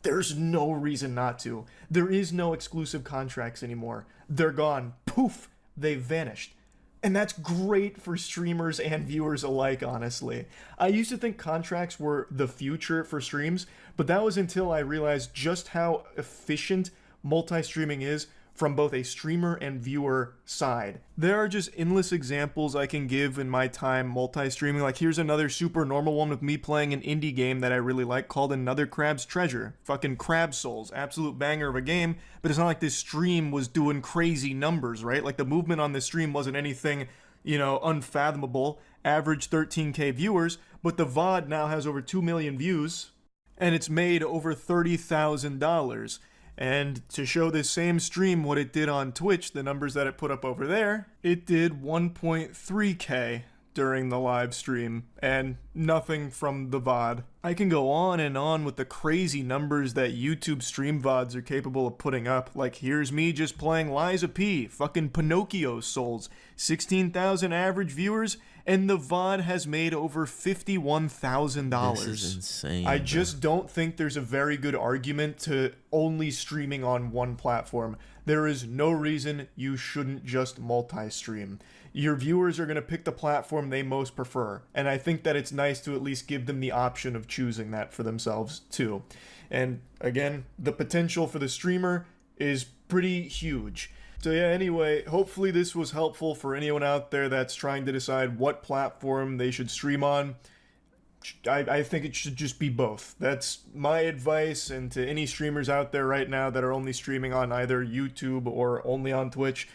there's no reason not to. There is no exclusive contracts anymore. They're gone. Poof, they've vanished. And that's great for streamers and viewers alike, honestly. I used to think contracts were the future for streams, but that was until I realized just how efficient multi-streaming is from both a streamer and viewer side. There are just endless examples I can give in my time multi-streaming. Like, here's another super normal one with me playing an indie game that I really like called Another Crab's Treasure. Fucking Crab Souls. Absolute banger of a game, but it's not like this stream was doing crazy numbers, right? Like, the movement on this stream wasn't anything, you know, unfathomable. Average 13K viewers, but the VOD now has over 2 million views, and it's made over $30,000. And to show this same stream what it did on Twitch, the numbers that it put up over there, it did 1.3K during the live stream, and nothing from the VOD. I can go on and on with the crazy numbers that YouTube stream VODs are capable of putting up. Like, here's me just playing Liza P, fucking Pinocchio Souls, 16,000 average viewers, and the VOD has made over $51,000. This is insane. I just don't think there's a very good argument to only streaming on one platform. There is no reason you shouldn't just multi-stream. Your viewers are going to pick the platform they most prefer, and I think that it's nice to at least give them the option of choosing that for themselves too. And again, the potential for the streamer is pretty huge. So yeah, anyway, hopefully this was helpful for anyone out there that's trying to decide what platform they should stream on. I think it should just be both. That's my advice, and to any streamers out there right now that are only streaming on either YouTube or only on Twitch,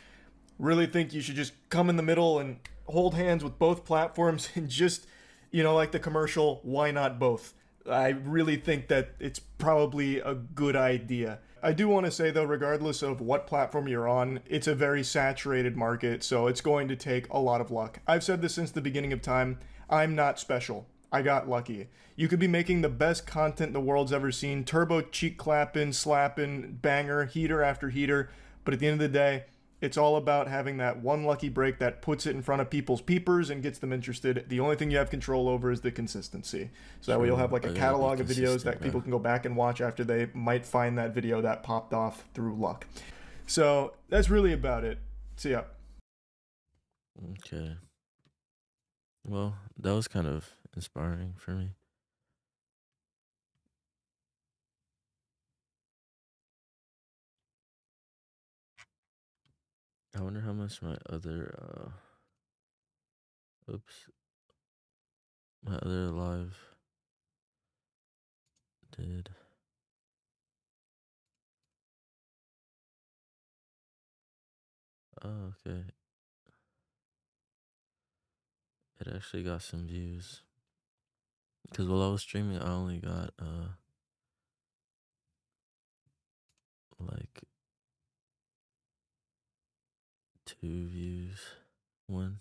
really think you should just come in the middle and hold hands with both platforms and just, you know, like the commercial, why not both? I really think that it's probably a good idea. I do want to say though, regardless of what platform you're on, it's a very saturated market, so it's going to take a lot of luck. I've said this since the beginning of time. I'm not special. I got lucky. You could be making the best content the world's ever seen, turbo cheek clapping, slapping, banger, heater after heater, but at the end of the day, it's all about having that one lucky break that puts it in front of people's peepers and gets them interested. The only thing you have control over is the consistency. So that way you'll have like a catalog of videos that people can go back and watch after they might find that video that popped off through luck. So that's really about it. See ya. Okay. Well, that was kind of inspiring for me. I wonder how much my other my other live did. Oh, okay. It actually got some views. Because while I was streaming, I only got like 2 views. One.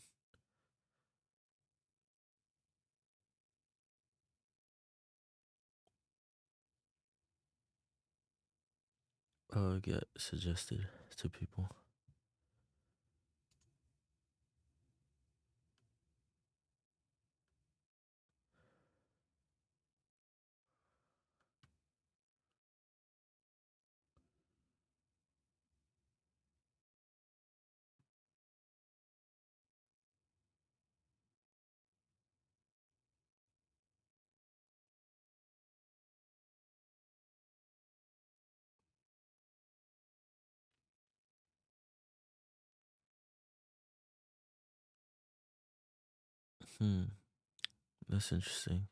Get suggested to people. That's interesting.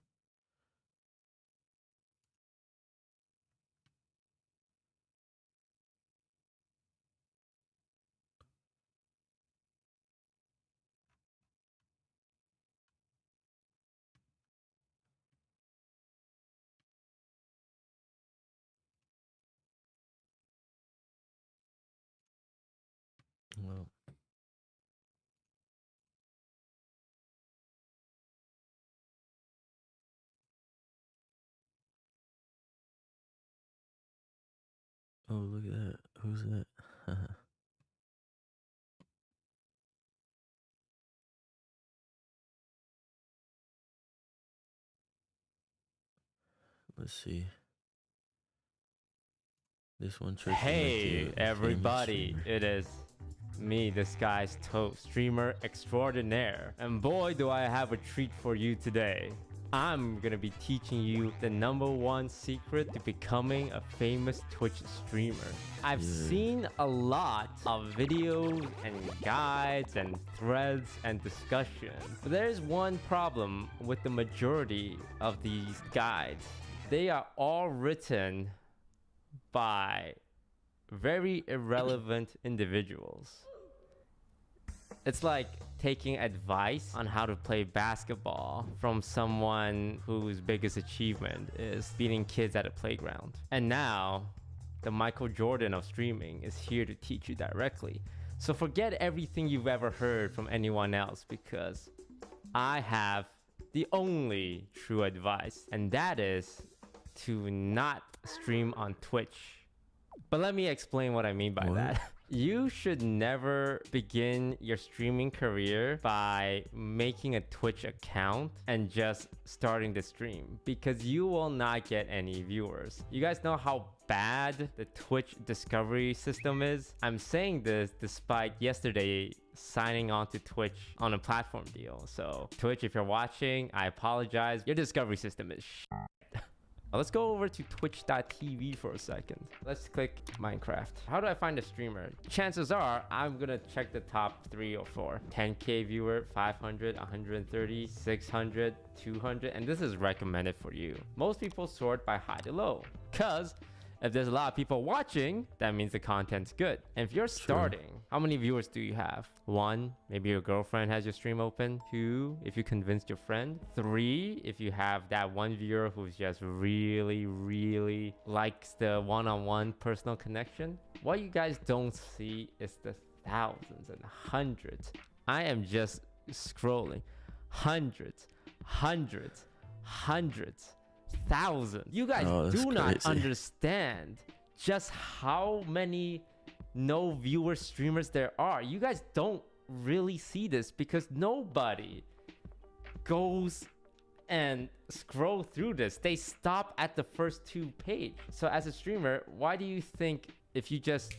Oh, look at that. Who's that? Let's see. This one trick will make you Hey a famous everybody, streamer. it is me, this guy's Toast, streamer extraordinaire. And boy do I have a treat for you today. I'm gonna be teaching you the #1 secret to becoming a famous Twitch streamer. I've seen a lot of videos and guides and threads and discussions. But there's one problem with the majority of these guides. They are all written by very irrelevant individuals. It's like taking advice on how to play basketball from someone whose biggest achievement is beating kids at a playground. And now, the Michael Jordan of streaming is here to teach you directly. So forget everything you've ever heard from anyone else, because I have the only true advice, and that is to not stream on Twitch. But let me explain what I mean by that. You should never begin your streaming career by making a Twitch account and just starting the stream, because you will not get any viewers. You guys know how bad the Twitch discovery system is? I'm saying this despite yesterday signing on to Twitch on a platform deal. So Twitch, if you're watching, I apologize. Your discovery system is shit. Let's go over to twitch.tv for a second. Let's click Minecraft. How do I find a streamer? Chances are I'm gonna check the top 3 or 4. 10K viewer, 500, 130, 600, 200, and this is recommended for you. Most people sort by high to low, because if there's a lot of people watching, that means the content's good. And if you're starting, how many viewers do you have? 1, maybe your girlfriend has your stream open. 2, if you convinced your friend. 3, if you have that one viewer who's just really likes the one-on-one personal connection. What you guys don't see is the thousands and hundreds. I am just scrolling. Hundreds, thousands. You guys do not understand just how many no viewer streamers there are. You guys don't really see this because nobody goes and scroll through this. They stop at the first 2 pages. So as a streamer, why do you think if you just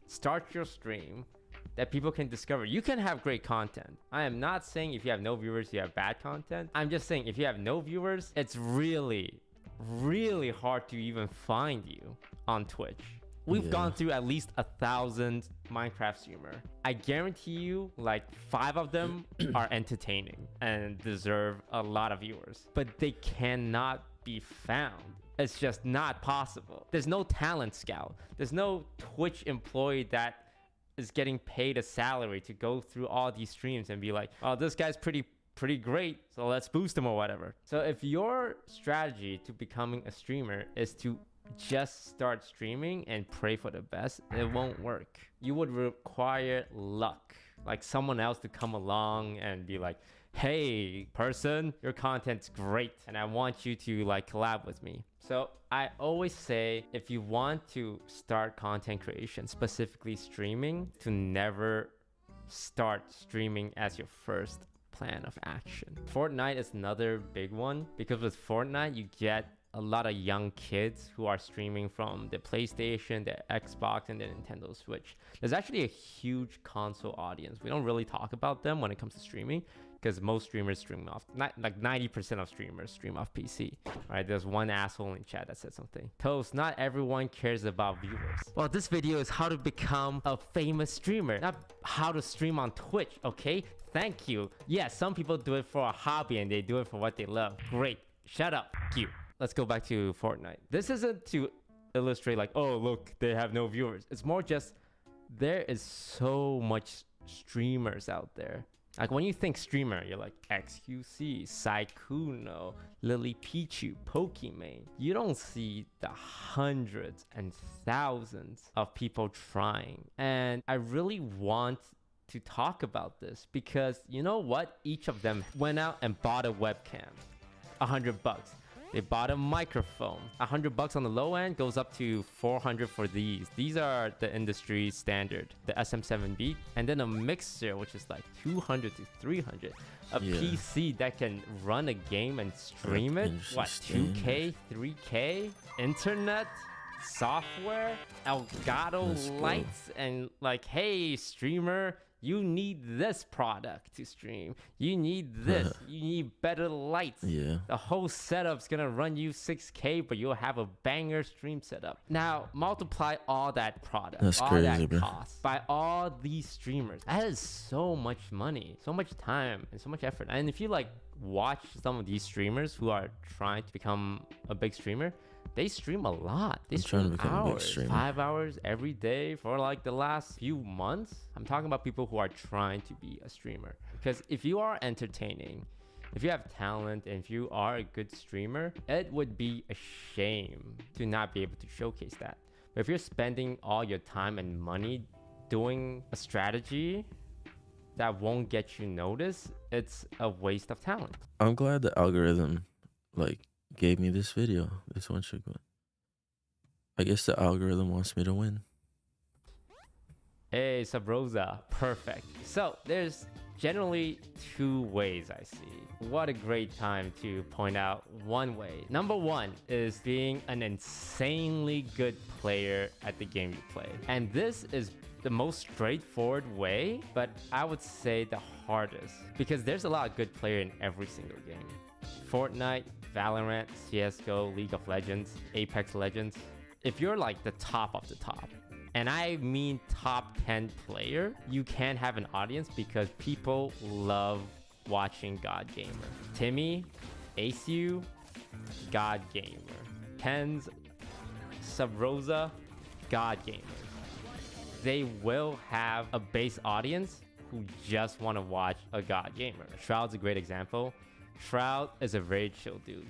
start your stream that people can discover? You can have great content. I am not saying if you have no viewers, you have bad content. I'm just saying if you have no viewers, it's really hard to even find you on Twitch. We've gone through at least 1,000 Minecraft streamer. I guarantee you like 5 of them are entertaining and deserve a lot of viewers, but they cannot be found. It's just not possible. There's no talent scout. There's no Twitch employee that is getting paid a salary to go through all these streams and be like, oh, this guy's pretty great, so let's boost him or whatever. So if your strategy to becoming a streamer is to just start streaming and pray for the best, it won't work. You would require luck, like someone else to come along and be like, hey person, your content's great and I want you to like collab with me. So I always say, if you want to start content creation, specifically streaming, to never start streaming as your first plan of action. Fortnite is another big one, because with Fortnite you get a lot of young kids who are streaming from the PlayStation, the Xbox, and the Nintendo Switch. There's actually a huge console audience. We don't really talk about them when it comes to streaming, because most streamers stream off, like 90% of streamers stream off PC. Right? There's one asshole in chat that said something. Toast, not everyone cares about viewers. Well, this video is how to become a famous streamer, not how to stream on Twitch, okay? Thank you. Yeah, some people do it for a hobby and they do it for what they love. Great. Shut up. Thank you. Let's go back to Fortnite. This isn't to illustrate like, oh, look, they have no viewers. It's more just there is so much streamers out there. Like when you think streamer, you're like XQC, Saikuno, Lily Pichu, Pokimane. You don't see the hundreds and thousands of people trying. And I really want to talk about this because you know what? Each of them went out and bought a webcam. $100. They bought a microphone. $100 on the low end goes up to $400 for these. These are the industry standard, the SM7B, and then a mixer, which is like $200 to $300. A PC that can run a game and stream it. What, 2K, 3K? Internet, software, Elgato lights, and like, hey, streamer, you need this product to stream. You need this. You need better lights. Yeah. The whole setup's gonna run you 6K, but you'll have a banger stream setup. Now, multiply all that product, all that cost by all these streamers. That is so much money, so much time, and so much effort. And if you like watch some of these streamers who are trying to become a big streamer, they stream a lot. They stream hours, 5 hours every day for like the last few months. I'm talking about people who are trying to be a streamer. Because if you are entertaining, if you have talent, and if you are a good streamer, it would be a shame to not be able to showcase that. But if you're spending all your time and money doing a strategy that won't get you noticed, it's a waste of talent. I'm glad the algorithm like gave me this video. This one should go. I guess the algorithm wants me to win. Hey, Sabrosa, perfect. So there's generally two ways I see. What a great time to point out one way. Number one is being an insanely good player at the game you play. And this is the most straightforward way, but I would say the hardest, because there's a lot of good player in every single game. Fortnite, Valorant, CSGO, League of Legends, Apex Legends. If you're like the top of the top, and I mean top 10 player, you can have an audience because people love watching God Gamer. Timmy, ACU, God Gamer. Pens, Subrosa, God Gamer. They will have a base audience who just want to watch a God Gamer. Shroud's a great example. Shroud is a very chill dude.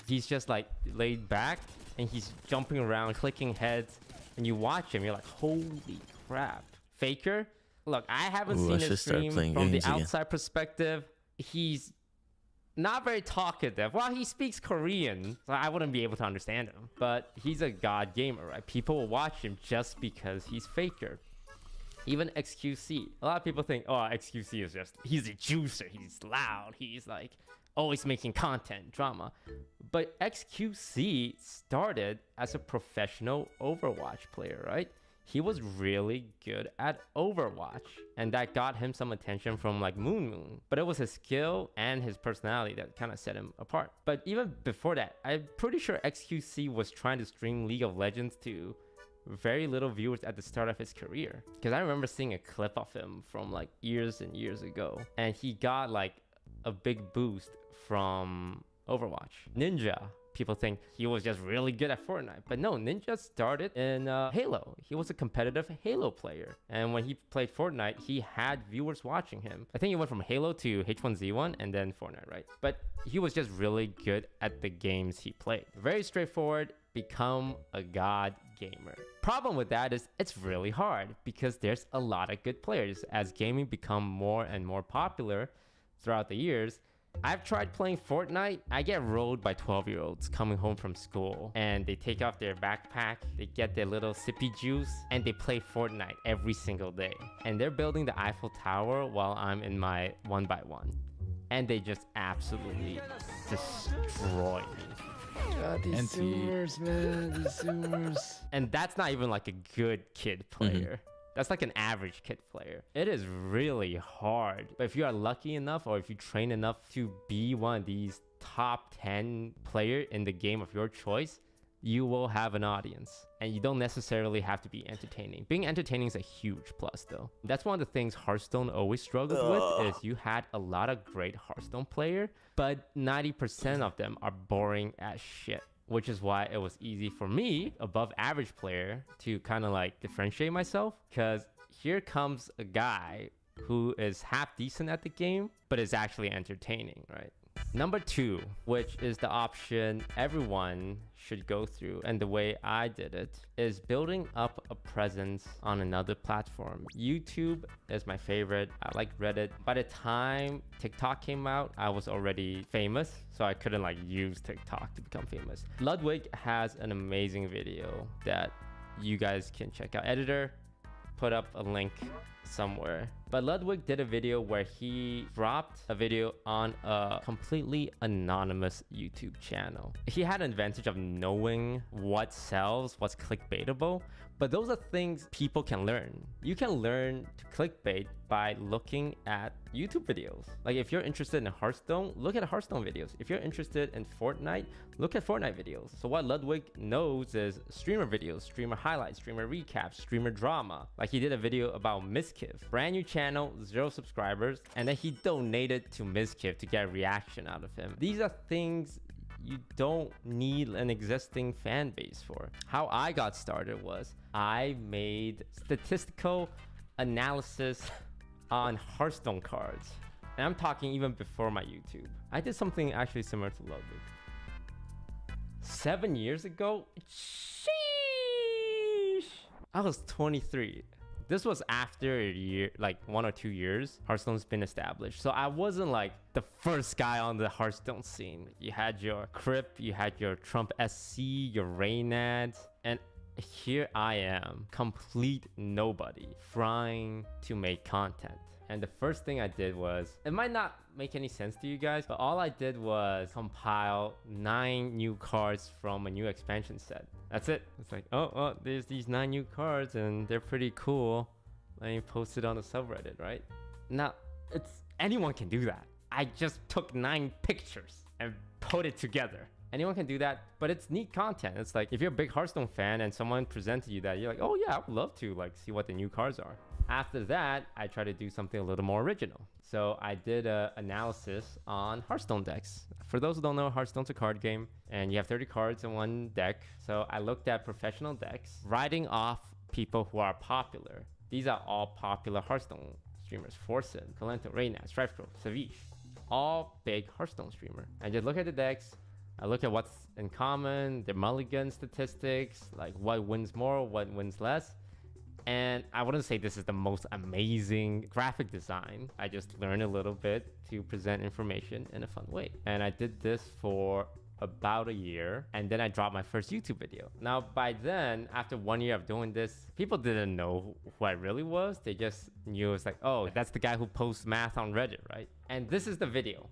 He's just like laid back and he's jumping around, clicking heads, and you watch him, you're like, holy crap. Faker, look, I haven't seen his stream from the outside perspective. He's not very talkative. Well, he speaks Korean, so I wouldn't be able to understand him. But he's a God Gamer, right? People will watch him just because he's Faker. Even XQC. A lot of people think, oh, XQC is just, he's a juicer. He's loud. He's like always making content, drama. But XQC started as a professional Overwatch player, right? He was really good at Overwatch. And that got him some attention from like Moon. But it was his skill and his personality that kind of set him apart. But even before that, I'm pretty sure XQC was trying to stream League of Legends to very little viewers at the start of his career, because I remember seeing a clip of him from like years and years ago, and he got like a big boost from Overwatch. Ninja, people think he was just really good at Fortnite, but no, Ninja started in Halo. He was a competitive Halo player, and when he played Fortnite, he had viewers watching him. I think he went from Halo to H1Z1 and then Fortnite, right? But he was just really good at the games he played. Very straightforward. Become a God Gamer. Problem with that is it's really hard because there's a lot of good players. As gaming become more and more popular throughout the years, I've tried playing Fortnite. I get rolled by 12-year-olds coming home from school, and they take off their backpack, they get their little sippy juice, and they play Fortnite every single day. And they're building the Eiffel Tower while I'm in my 1x1. And they just absolutely destroy me. God, these Zoomers, man, these Zoomers. And that's not even like a good kid player. That's like an average kid player. It is really hard. But if you are lucky enough, or if you train enough to be one of these top 10 player in the game of your choice, you will have an audience. And you don't necessarily have to be entertaining. Being entertaining is a huge plus though. That's one of the things Hearthstone always struggled with, is you had a lot of great Hearthstone player, but 90% of them are boring as shit. Which is why it was easy for me, above average player, to kind of like differentiate myself. Because here comes a guy who is half decent at the game, but is actually entertaining, right? Number 2, which is the option everyone should go through, and the way I did it, is building up a presence on another platform. YouTube is my favorite. I like Reddit. By the time TikTok came out, I was already famous, so I couldn't like use TikTok to become famous. Ludwig has an amazing video that you guys can check out. Editor, put up a link somewhere. But Ludwig did a video where he dropped a video on a completely anonymous YouTube channel. He had an advantage of knowing what sells, what's clickbaitable, but those are things people can learn. You can learn to clickbait by looking at YouTube videos. Like if you're interested in Hearthstone, look at Hearthstone videos. If you're interested in Fortnite, look at Fortnite videos. So what Ludwig knows is streamer videos, streamer highlights, streamer recaps, streamer drama. Like he did a video about Mizkiff, brand new channel, 0 subscribers, and then he donated to Mizkiff to get a reaction out of him. These are things you don't need an existing fan base for. How I got started was I made statistical analysis on Hearthstone cards. And I'm talking even before my YouTube. I did something actually similar to Ludwig. 7 years ago, sheesh, I was 23. This was after a year, like 1 or 2 years, Hearthstone's been established. So I wasn't like the first guy on the Hearthstone scene. You had your Crip, you had your Trump SC, your Reynad, and here I am, complete nobody, trying to make content. And the first thing I did was, it might not make any sense to you guys, but all I did was compile 9 new cards from a new expansion set. That's it. It's like, oh, there's these 9 new cards and they're pretty cool. Let me post it on the subreddit, right? Now, anyone can do that. I just took 9 pictures and put it together. Anyone can do that, but it's neat content. It's like, if you're a big Hearthstone fan and someone presented you that, you're like, oh yeah, I would love to like see what the new cards are. After that, I try to do something a little more original. So I did an analysis on Hearthstone decks. For those who don't know, Hearthstone's a card game, and you have 30 cards in one deck. So I looked at professional decks, writing off people who are popular. These are all popular Hearthstone streamers. Forsen, Kalento, Reyna, Strifecrow, Savish. All big Hearthstone streamer. I just look at the decks. I look at what's in common, their mulligan statistics, like what wins more, what wins less. And I wouldn't say this is the most amazing graphic design. I just learned a little bit to present information in a fun way. And I did this for about a year, and then I dropped my first YouTube video. Now, by then, after 1 year of doing this, people didn't know who I really was. They just knew it's like, oh, that's the guy who posts math on Reddit, right? And this is the video.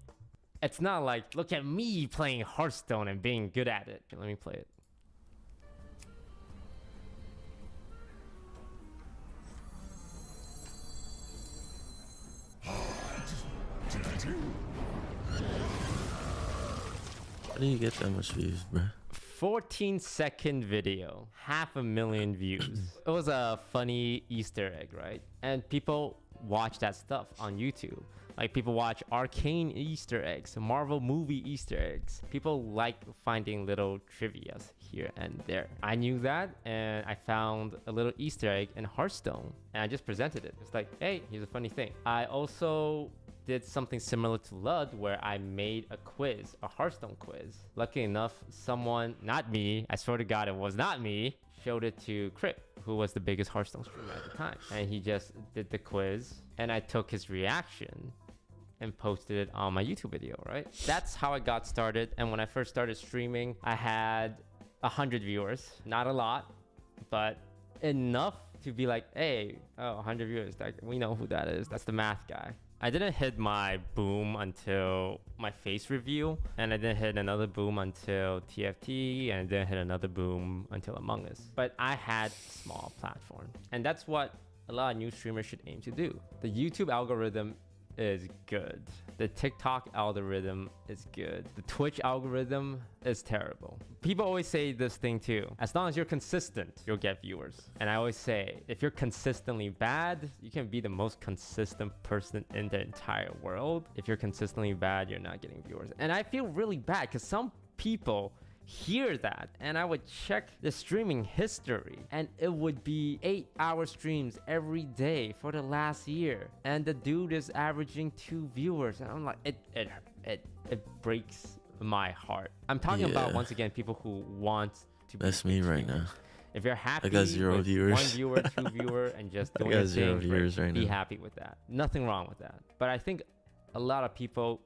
It's not like, look at me playing Hearthstone and being good at it. Okay, let me play it. How do you get that much views, bro? 14-second video, 500,000 views. It was a funny Easter egg, right? And people watch that stuff on YouTube. Like people watch arcane Easter eggs, Marvel movie Easter eggs. People like finding little trivias here and there. I knew that, and I found a little Easter egg in Hearthstone, and I just presented it. It's like, hey, here's a funny thing. I also did something similar to Lud, where I made a quiz, a Hearthstone quiz. Lucky enough, someone, not me, I swear to God it was not me, showed it to Crip, who was the biggest Hearthstone streamer at the time. And he just did the quiz, and I took his reaction and posted it on my YouTube video, right? That's how I got started. And when I first started streaming, I had 100 viewers. Not a lot, but enough to be like, hey, 100 viewers, we know who that is. That's the math guy. I didn't hit my boom until my face review, and I didn't hit another boom until TFT, and I didn't hit another boom until Among Us. But I had a small platform, and that's what a lot of new streamers should aim to do. The YouTube algorithm is good. The TikTok algorithm is good. The Twitch algorithm is terrible. People always say this thing too. As long as you're consistent, you'll get viewers. And I always say, if you're consistently bad, you can be the most consistent person in the entire world. If you're consistently bad, you're not getting viewers. And I feel really bad because some people hear that, and I would check the streaming history, and it would be 8-hour streams every day for the last year, and the dude is averaging 2 viewers, and I'm like, it it breaks my heart. I'm talking about, once again, people who want to be That's me right now. If you're happy I got 0 with viewers. 1 viewer, 2 viewer, and just doing I your got 0 thing, viewers great. right Be now. happy with that. Nothing wrong with that. But I think a lot of people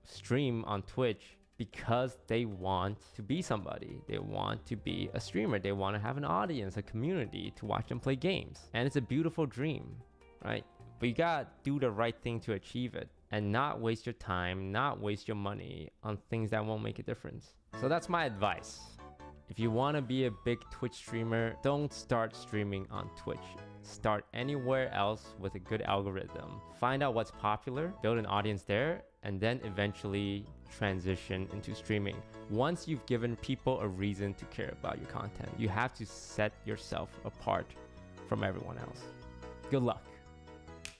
stream on Twitch because they want to be somebody. They want to be a streamer. They want to have an audience, a community to watch them play games. And it's a beautiful dream, right? But you gotta do the right thing to achieve it and not waste your time, not waste your money on things that won't make a difference. So that's my advice. If you want to be a big Twitch streamer, don't start streaming on Twitch. Start anywhere else with a good algorithm. Find out what's popular, build an audience there, and then eventually transition into streaming. Once you've given people a reason to care about your content, you have to set yourself apart from everyone else. Good luck.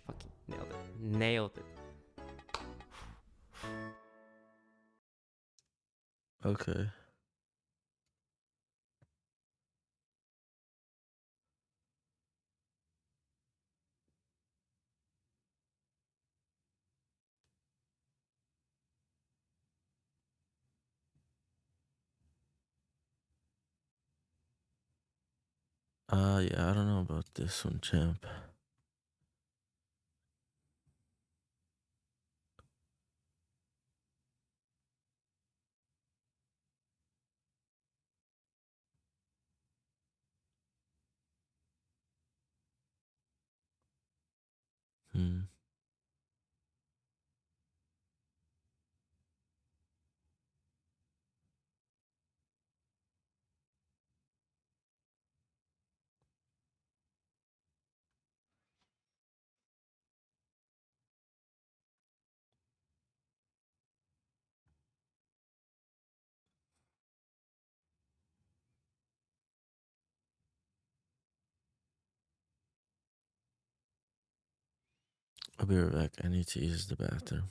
Fucking nailed it. Nailed it. Okay. Yeah, I don't know about this one, champ. I'll be right back. I need to use the bathroom.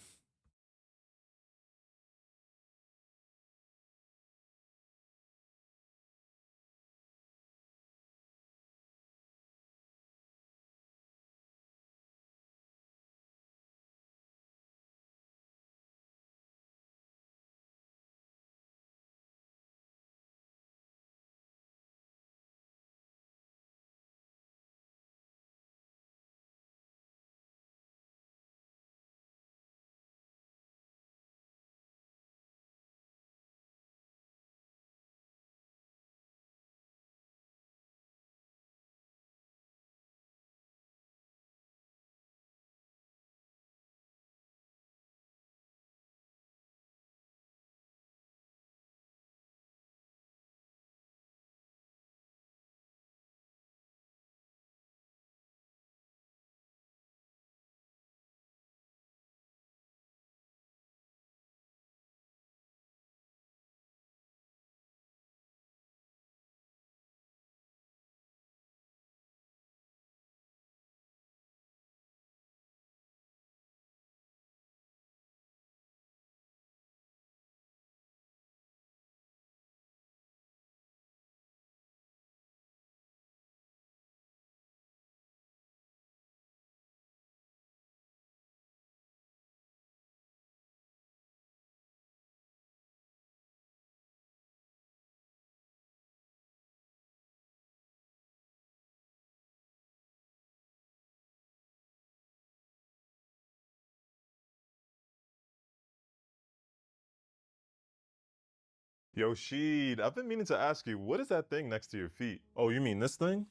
Yo, Sheed, I've been meaning to ask you, what is that thing next to your feet? Oh, you mean this thing?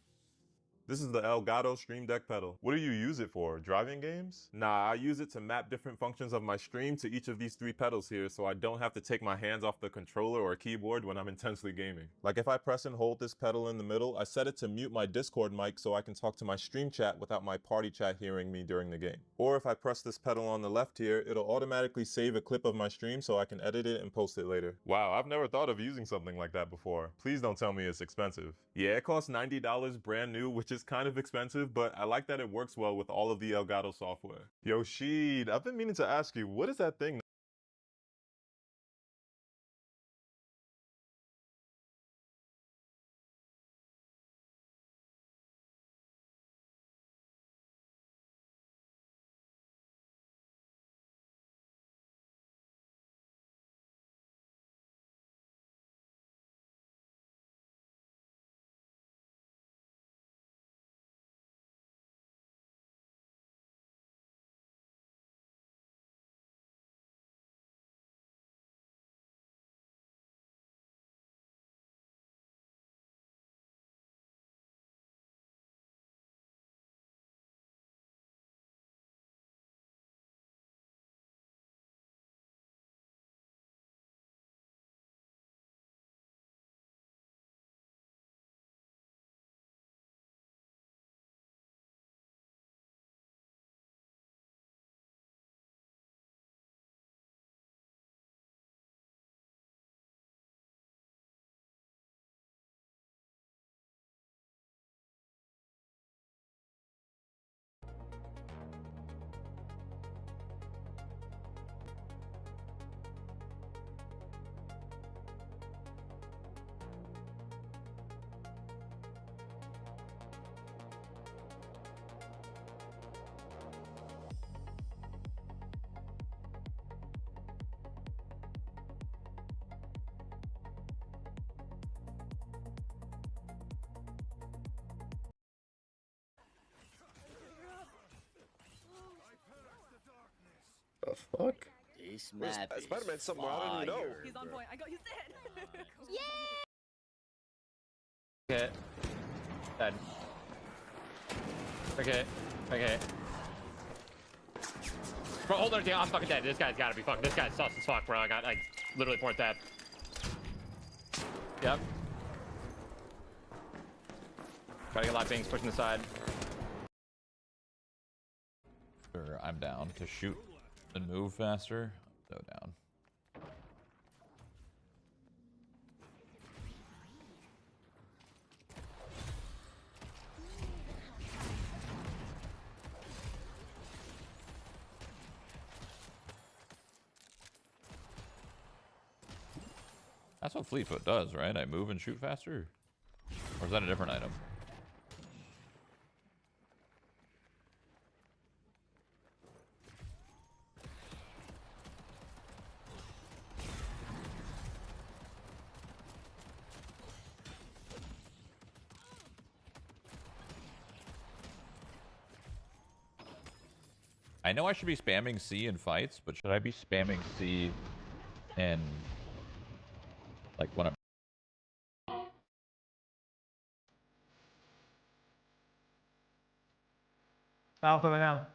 This is the Elgato Stream Deck pedal. What do you use it for? Driving games? Nah, I use it to map different functions of my stream to each of these 3 pedals here so I don't have to take my hands off the controller or keyboard when I'm intensely gaming. Like if I press and hold this pedal in the middle, I set it to mute my Discord mic so I can talk to my stream chat without my party chat hearing me during the game. Or if I press this pedal on the left here, it'll automatically save a clip of my stream so I can edit it and post it later. Wow, I've never thought of using something like that before. Please don't tell me it's expensive. Yeah, it costs $90 brand new, which is kind of expensive, but I like that it works well with all of the Elgato software. Yo, Sheed, I've been meaning to ask you, what is that thing The fuck? Spider-Man somewhere, I don't even know. He's on point. I got his head. Okay. Dead. Okay. Okay. Bro, hold on, I'm fucking dead. This guy's gotta be fucked. This guy's sus as fuck, bro. I got, like, literally point that. Yep. Try to get a lot of things pushing the side. Sure, I'm down to shoot and move faster. So down. That's what Fleetfoot does, right? I move and shoot faster? Or is that a different item? I know I should be spamming C in fights, but should I be spamming C in like when I'm Alpha right now.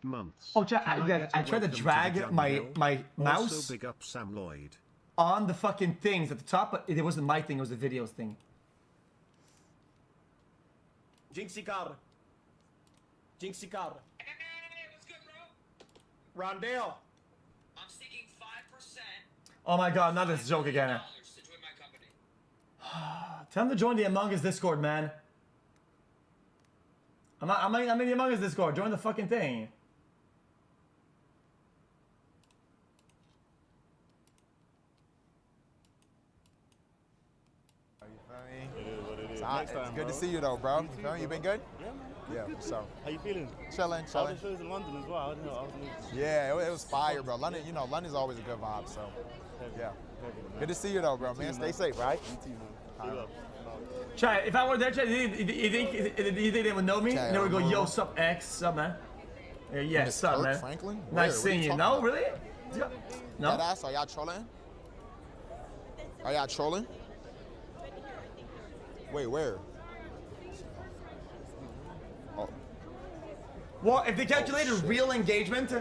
months. Oh, I tried to drag my mouse big up Sam Lloyd. on the fucking things at the top, but it wasn't my thing, it was the videos thing. Jinxie car. Jinxie car. Rondale. I'm seeking 5%. Oh my god, not this joke again. Tell him to join the Among Us Discord, man. I'm in the Among Us Discord. Join the fucking thing. It's good to see you though, bro. You feel me? You been good? Yeah, so. How you feeling? Chilling. I was in London as well. I didn't know. I was in Yeah, it was fire, bro. London, you know, London's always a good vibe, so. Yeah. Good to see you though, bro, man. Stay safe, right? You too, man. Chat, if I were there, chat, you think they would know me? And they would go, yo, sup, X, sup, man? Yeah, sup, man. Franklin? Nice seeing you. No, really? No? Deadass, are y'all trolling? Are y'all trolling? Wait, where? Oh. Well, if they calculated real engagement,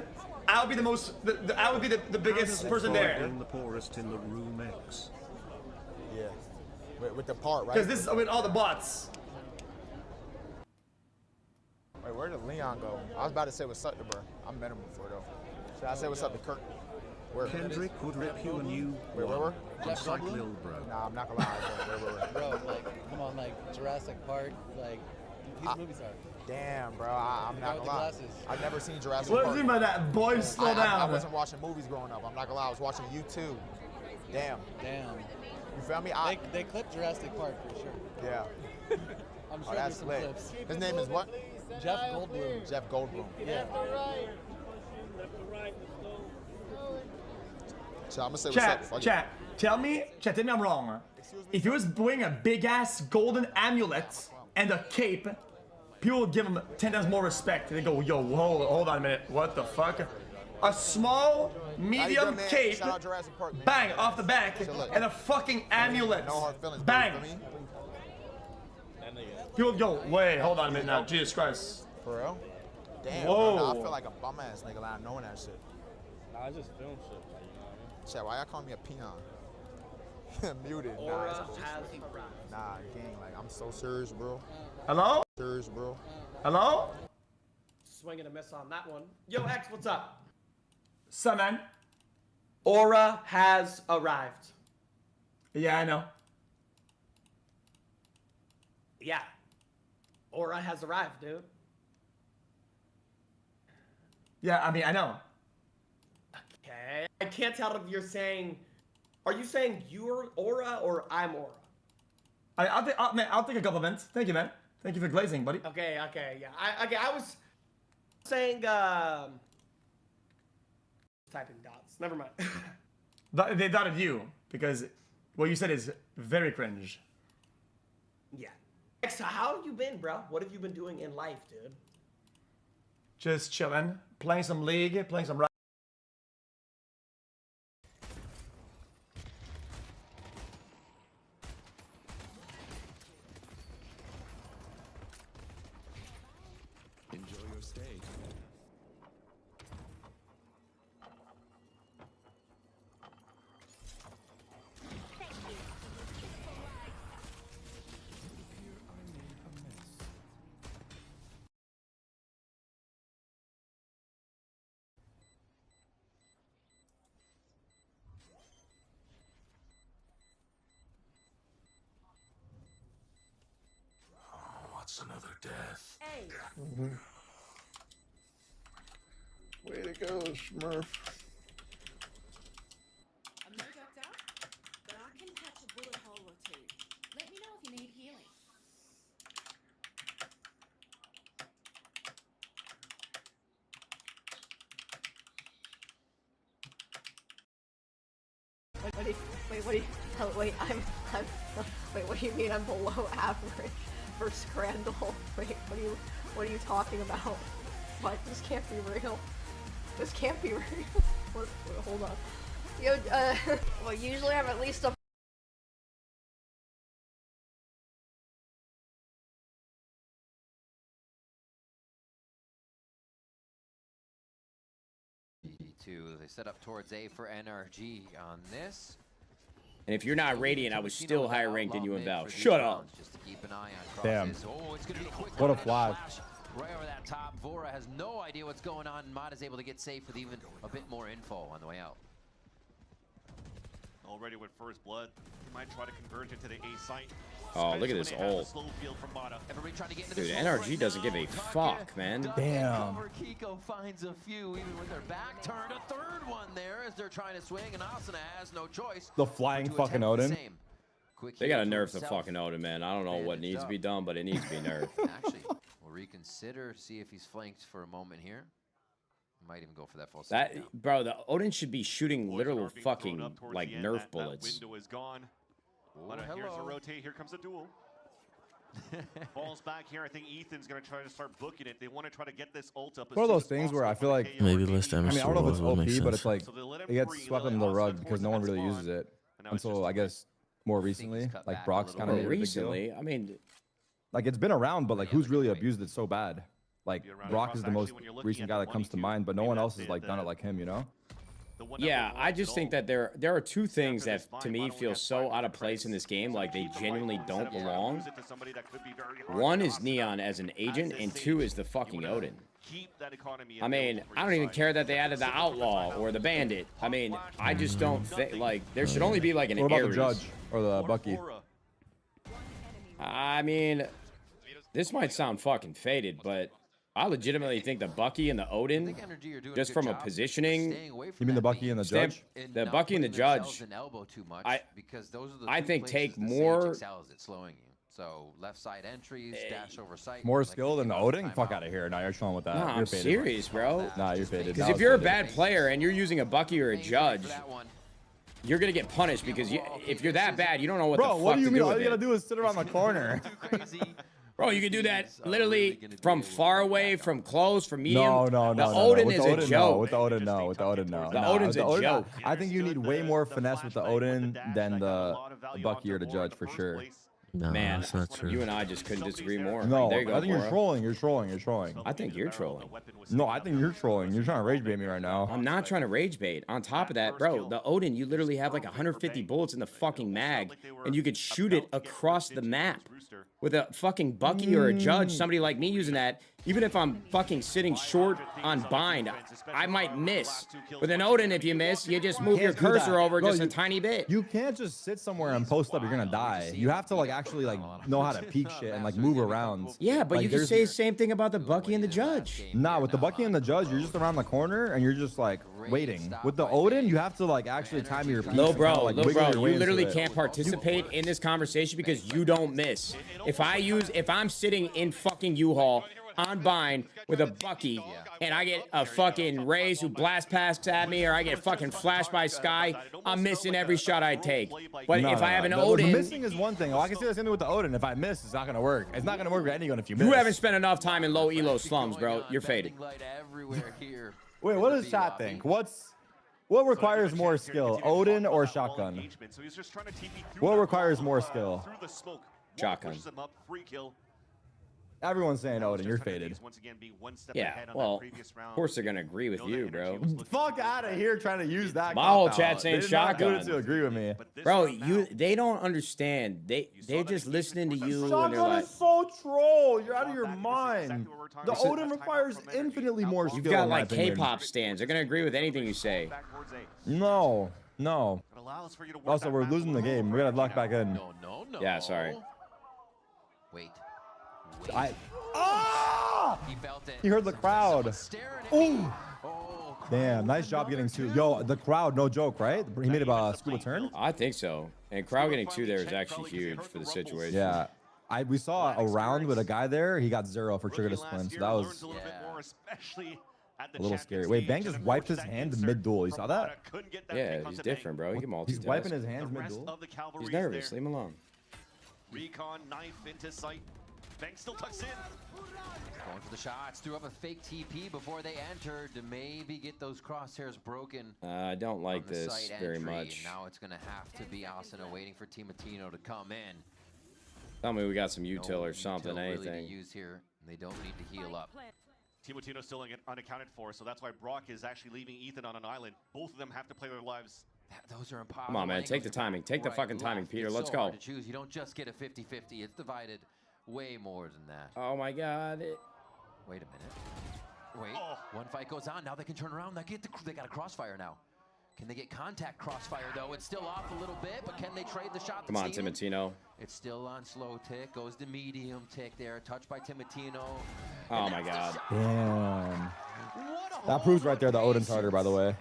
I would be the most. I would be the biggest person there. The poorest in the room X. Yeah. With the part, right? Because this is with all the bots. Wait, where did Leon go? I was about to say what's up to bro. I met him before though. Should I say what's up to Kirk? Where? Kendrick would rip you a new. Where? Jeff Goldblum? Bro. Nah, I'm not gonna lie. Where? Bro, like, come on, like Jurassic Park, like, he's a movie star. Damn, bro, I'm not gonna lie. Glasses. I've never seen Jurassic What Park. do you mean by that? Boys, slow down. I wasn't watching movies growing up. I'm not gonna lie. I was watching YouTube. Damn. You feel me? They clipped Jurassic Park for sure. Yeah. I'm sure that's there's some lit. clips. His name is what? Jeff Goldblum. Jeff Goldblum. Yeah. So I'm gonna say what's up. Chat, tell me I'm wrong. If he was wearing a big ass golden amulet and a cape, people would give him 10 times more respect. They go, yo, hold on a minute. What the fuck? A small, medium cape, bang, off the back, and a fucking amulet. Bang. People would go, wait, hold on a minute now. Jesus Christ. For real? Damn, whoa. bro, I feel like a bum ass nigga not knowing that shit. Nah, I just film shit, like, you know what I mean? Chat, why y'all calling me a peon? Muted. Nah, gang, like, I'm so serious, bro. Hello? Serious, bro. Hello? Swing and a miss on that one. Yo, X, what's up? Son, man. Aura has arrived. Yeah, I know. Yeah. Aura has arrived, dude. Yeah, I mean, I know. Okay. I can't tell if you're saying... Are you saying you're Aura or I'm Aura? I'll take a compliment. Thank you, man. Thank you for glazing, buddy. Okay, yeah. I was saying, typing dots. Never mind. They dotted you because what you said is very cringe. Yeah. Next, how have you been, bro? What have you been doing in life, dude? Just chilling, playing some League, playing some. Enjoy your stay. What's another death? Hey. Way to go, Smurf. I'm no doctor, but I can patch a bullet hole or two. Let me know if you need healing. Wait, what do you mean I'm below average for Scrandal? Wait, what are you talking about? What? This can't be real. This can't be real. What? Wait, hold on. Yo, well, usually I have at least a They set up towards A for NRG on this. And if you're not Radiant, I was still higher ranked than you and Val. Shut up. Damn. Oh, it's gonna be quick. What a flash. Right over that top. Vora has no idea what's going on. Mod is able to get safe with even a bit more info on the way out. Already with first blood. He might try to converge into the A site. Oh, look at this ult. Dude, NRG doesn't give a fuck, man. Damn. Kiko finds a few, even with their back turned. A third one there as they're trying to swing, and Asuna has no choice. The flying fucking Odin. They gotta nerf the fucking Odin, man. I don't know what needs to be done, but it needs to be nerfed. Actually, we'll reconsider, see if he's flanked for a moment here. Might even go for that false. Bro, the Odin should be shooting literal fucking like Nerf bullets. Window is gone. Here's a rotate. Here comes a duel. Falls back here. I think Ethan's going to try to start booking it. They want to try to get this ult up. One of those things where I feel like maybe less damage. I mean, I don't know if it's would make OP, but sense. it's like it gets swept under the rug because no one really uses it until I guess more recently. Like Brock's kind of recently. I mean, like it's been around, but like who's really abused it so bad? Like Brock is the most recent guy that comes to mind, but no one else has like done it like him, you know? Yeah, I just think that there are two things that to me feel so out of place in this game, like they genuinely don't belong. One is Neon as an agent, and two is the fucking Odin. I mean, I don't even care that they added the Outlaw or the Bandit. I mean, I just don't think, like, there should only be like an What about Ares. the Judge or the Bucky? I mean, this might sound fucking faded, but I legitimately think the Bucky and the Odin, just from a positioning. You mean the Bucky and the Judge? The Bucky and the Judge, I think take more. So left side entries, dash over sight. More skill than the Odin? Fuck out of here. Nah, you're chilling with that. Nah, I'm serious, bro. Nah, you're faded. Because if you're a bad player and you're using a Bucky or a Judge, you're gonna get punished because if you're that bad, you don't know what the fuck to do. Bro, what do you mean? All with you gotta it. do is sit around the corner. Bro, you can do that literally from far away, from close, from medium. No. The Odin With is the a Odin, joke. no. With the Odin, no. With the Odin, no. The Nah, Odin's with the a Odin, joke. I think you need way more finesse with the Odin than the Bucky or the Judge for sure. No, Man, that's not true. you and I just couldn't disagree more. No, There you go, I think you're Bora. trolling. You're trolling. You're trolling. I think you're trolling. No, I think you're trolling. You're trying to rage bait me right now. I'm not trying to rage bait. On top of that, bro, the Odin, you literally have like 150 bullets in the fucking mag, and you could shoot it across the map. With a fucking Bucky or a Judge, somebody like me using that, Even if I'm fucking sitting short on bind, I might miss. With an Odin, if you miss, you just move your cursor over just a tiny bit. You can't just sit somewhere and post up. You're gonna die. You have to like actually like know how to peek shit and like move around. Yeah, but like, you can say the same thing about the Bucky and the Judge. Nah, with the Bucky and the Judge, you're just around the corner and you're just like waiting. With the Odin, you have to like actually time your peeks. Lil bro, like, you literally can't participate in this conversation because you don't miss. If I'm sitting in fucking U-Haul on bind with a Bucky and I get a fucking Raze who blast past at me or I get fucking flashed by Sky, I'm missing every shot I take. But if I have an Odin... Missing is one thing. Oh, I can say the same thing with the Odin. If I miss, it's not going to work. It's not going to work with any gun if you miss. You haven't spent enough time in low elo slums, bro. You're faded. Wait, what does chat think? What requires more skill, Odin or shotgun? What requires more skill? Shotgun. Everyone's saying Odin, you're faded. Yeah, well, of course they're gonna agree with you, bro. Fuck out of here trying to use that. My whole chat saying shotgun. To agree with me, bro. They don't understand. They're just listening to you and they're like, is so troll. You're out of your mind. The Odin requires infinitely more skill. You've got like K-pop stands. They're gonna agree with anything you say. No. Also, we're losing the game. We gotta lock back in. No. Yeah, sorry. Wait. He felt it. He heard the crowd. Ooh. Damn, nice job getting two. Yo, the crowd, no joke, right? He made a scuba turn? I think so. And crowd getting two there is actually huge for the situation. Yeah. We saw a round with a guy there. He got 0 for trigger discipline. So that was a little scary. Wait, Bang just wiped his hand mid-duel. You saw that? Yeah, he's different, bro. He can multitask. He's wiping his hands mid-duel? He's nervous. Leave him alone. Recon knife into sight. Bang still tucks in. Going for the shots. Threw up a fake TP before they entered to maybe get those crosshairs broken. I don't like this very much. Now it's going to have to be Asuna waiting for Timatino to come in. Tell me we got some util or something, anything. Really to use here. They don't need to heal up. Timotino still unaccounted for, so that's why Brock is actually leaving Ethan on an island. Both of them have to play their lives. Those are impossible. Come on, man. Take the timing. Take the fucking timing, Peter. Let's go. To choose. You don't just get a 50-50. It's divided way more than that. Oh, my God. Wait a minute. Wait. One fight goes on. Now they can turn around. They got a crossfire now. Can they get contact crossfire, though? It's still off a little bit, but can they trade the shot? Come on, Timatino. It's still on slow tick. Goes to medium tick there. Touched by Timatino. Oh, my God. Damn. That proves right there the Odin's harder, by the way.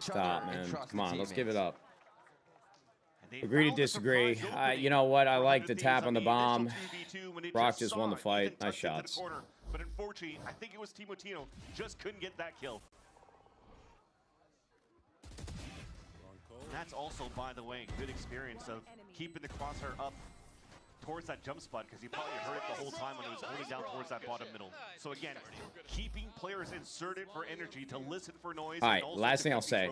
Stop, man. Come on, let's give it up. Agree to disagree. You know what? I like the tap on the bomb. Brock just won the fight. Nice shots. But unfortunately, I think it was Timotino. Just couldn't get that kill. That's also, by the way, good experience of keeping the crosshair up towards that jump spot, because he probably heard it the whole time when he was holding down towards that bottom middle. So again, keeping players inserted for energy to listen for noise. All right, last thing I'll say.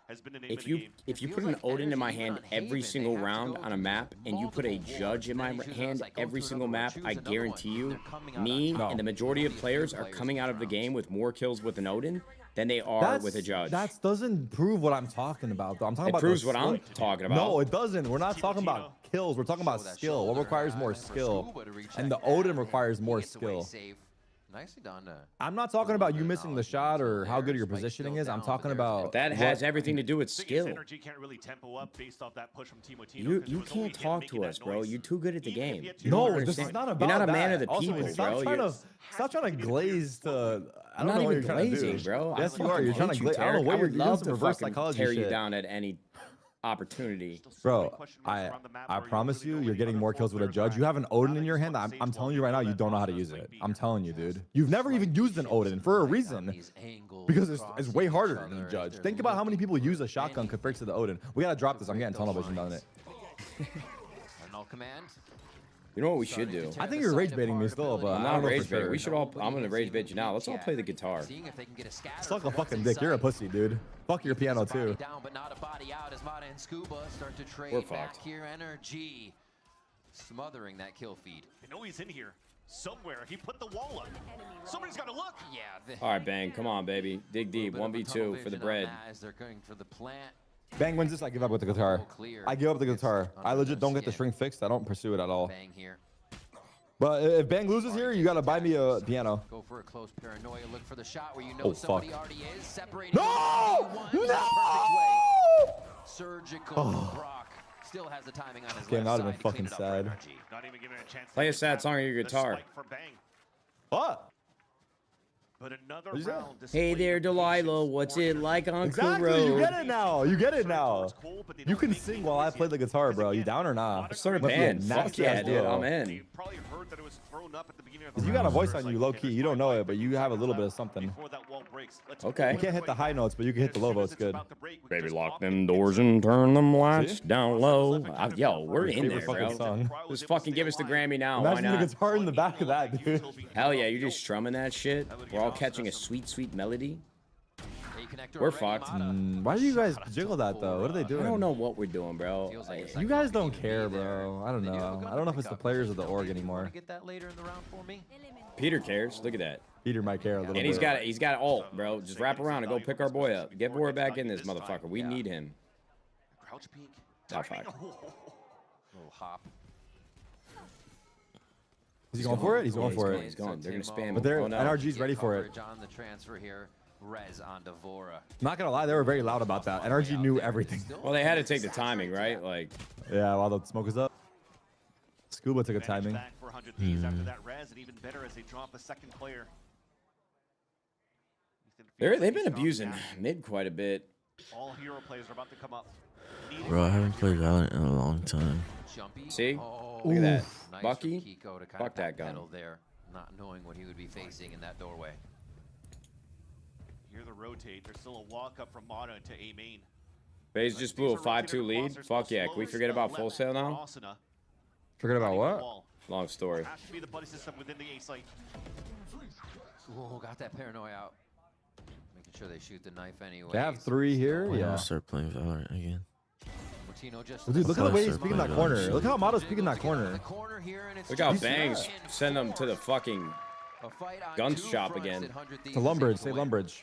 If you put an Odin in my hand every single round on a map, and you put a Judge in my hand every single map, I guarantee you, me and the majority of players are coming out of the game with more kills with an Odin than they are with a Judge. That doesn't prove what I'm talking about, though. I'm talking about. It proves what I'm talking about. No, it doesn't. We're not talking about kills. We're talking about skill. What requires more skill? And the Odin requires more skill. Nicely done. I'm not talking about you missing the shot or how good your positioning is. I'm talking about that has everything to do with skill. You can't talk to us, bro. You're too good at the game. No, this is not about. You're not a man that. of the people, also, bro. Stop trying to glaze to. I I'm don't not know what even you're trying to glazing, do. bro. Yes, you are. You're trying to glaze. I don't know what you're doing. Some reverse psychology tear shit. you down at any opportunity. Bro, I promise you, you're getting more kills with a Judge. You have an Odin in your hand. I'm telling you right now, you don't know how to use it. I'm telling you, dude. You've never even used an Odin for a reason. Because it's way harder than a Judge. Think about how many people use a shotgun compared to the Odin. We gotta drop this. I'm getting tunnel vision on it. Command. You know what we should do? I think you're rage baiting me still, but I'm I not don't know rage for baiting. sure. We should all. I'm gonna rage bait you now. Let's all play the guitar. Suck a fucking dick. You're a pussy, dude. Fuck your piano too. Down, but not a body out as Mata and Scuba start to trade We're back fucked. here. Energy smothering that kill feed. I know he's in here somewhere. He put the wall up. Somebody's got to look. Yeah. All right, Bang. Come on, baby. Dig deep. 1v2 for the bread. As they're going for the plant. Bang wins this. I give up with the guitar. I give up the guitar. I legit don't get the string fixed. I don't pursue it at all. Bang here. But if Bang loses here, you gotta buy me a piano. Go for a close paranoia. Look for the shot where you know Oh, somebody fuck. already is separating. No! No! Surgical Oh. Brock still has the timing on his Game left out have side been to clean fucking it up sad. for NRG. Not even giving it a chance. Play a sad song on your guitar. What? But another What'd you say? round. Hey there, Delilah. What's it like on Exactly, you get Kuro? it now. You get it now. You can sing while I play the guitar, bro. You down or not? Start a Must be a band. Fuck nasty yeah, ass dude. duo. I'm in. Probably heard that it was thrown up at the beginning of the You got a round. voice on you, low key. You don't know it, but you have a little bit of something. Before that wall breaks. Let's Okay. You can't hit the high notes, but you can hit the low notes good. Baby, lock them doors and turn them lights down low. Yo, we're in there, Favorite fucking bro. song. Just fucking give us the Grammy now. Why Imagine the not? guitar in the back of that, dude. Hell yeah, you're just strumming that shit. We're all catching a sweet, sweet melody. We're fucked. Why do you guys jiggle that though? What are they I doing? don't know what we're doing, bro. You guys don't care, bro. I don't know. I don't know if it's the players or the org anymore. Get that later in the round for me. Peter cares. Look at that. Peter might care a little And bit. he's got ult, bro. Just wrap around and go pick our boy up. Get Boy back in this motherfucker. We need him. Crouch peek. Oh, fuck. Little hop. Is he going for it? He's going for He's it. going. They're gonna spam him. But they're Oh, no. NRG's ready for it. On the transfer here. Rez on Devora. Not gonna lie, they were very loud about that. NRG knew everything. Well, they had to take the timing, right? Like, Yeah, while the smoke is up. Scuba took a timing. Back for 100 Thieves after that Rez, and even better as they drop a second player. they've been abusing mid quite a bit. All hero players are about to come up. Bro, I haven't played Valorant in a long time. See? Oh, Look at that. nice Bucky? from Kiko to kind Fuck of that gun. backpedal there, not knowing what he would be facing in that doorway. Hear the rotate. There's still a walk up from Mata to A main. FaZe just blew a 5-2 lead. Fuck yeah. Can we forget about full sale now? Forget about what? Long story. Has to be the buddy system within the A site. Whoa, got that paranoia out. Making sure they shoot the knife anyway. They have 3 here. I'm Yeah. gonna start playing Valorant again. Well, dude, look at the way he's peeking that corner. Look how Mato's peeking that corner. Look how Bangs send them to the fucking gun shop again. To Lumbridge. Say Lumbridge.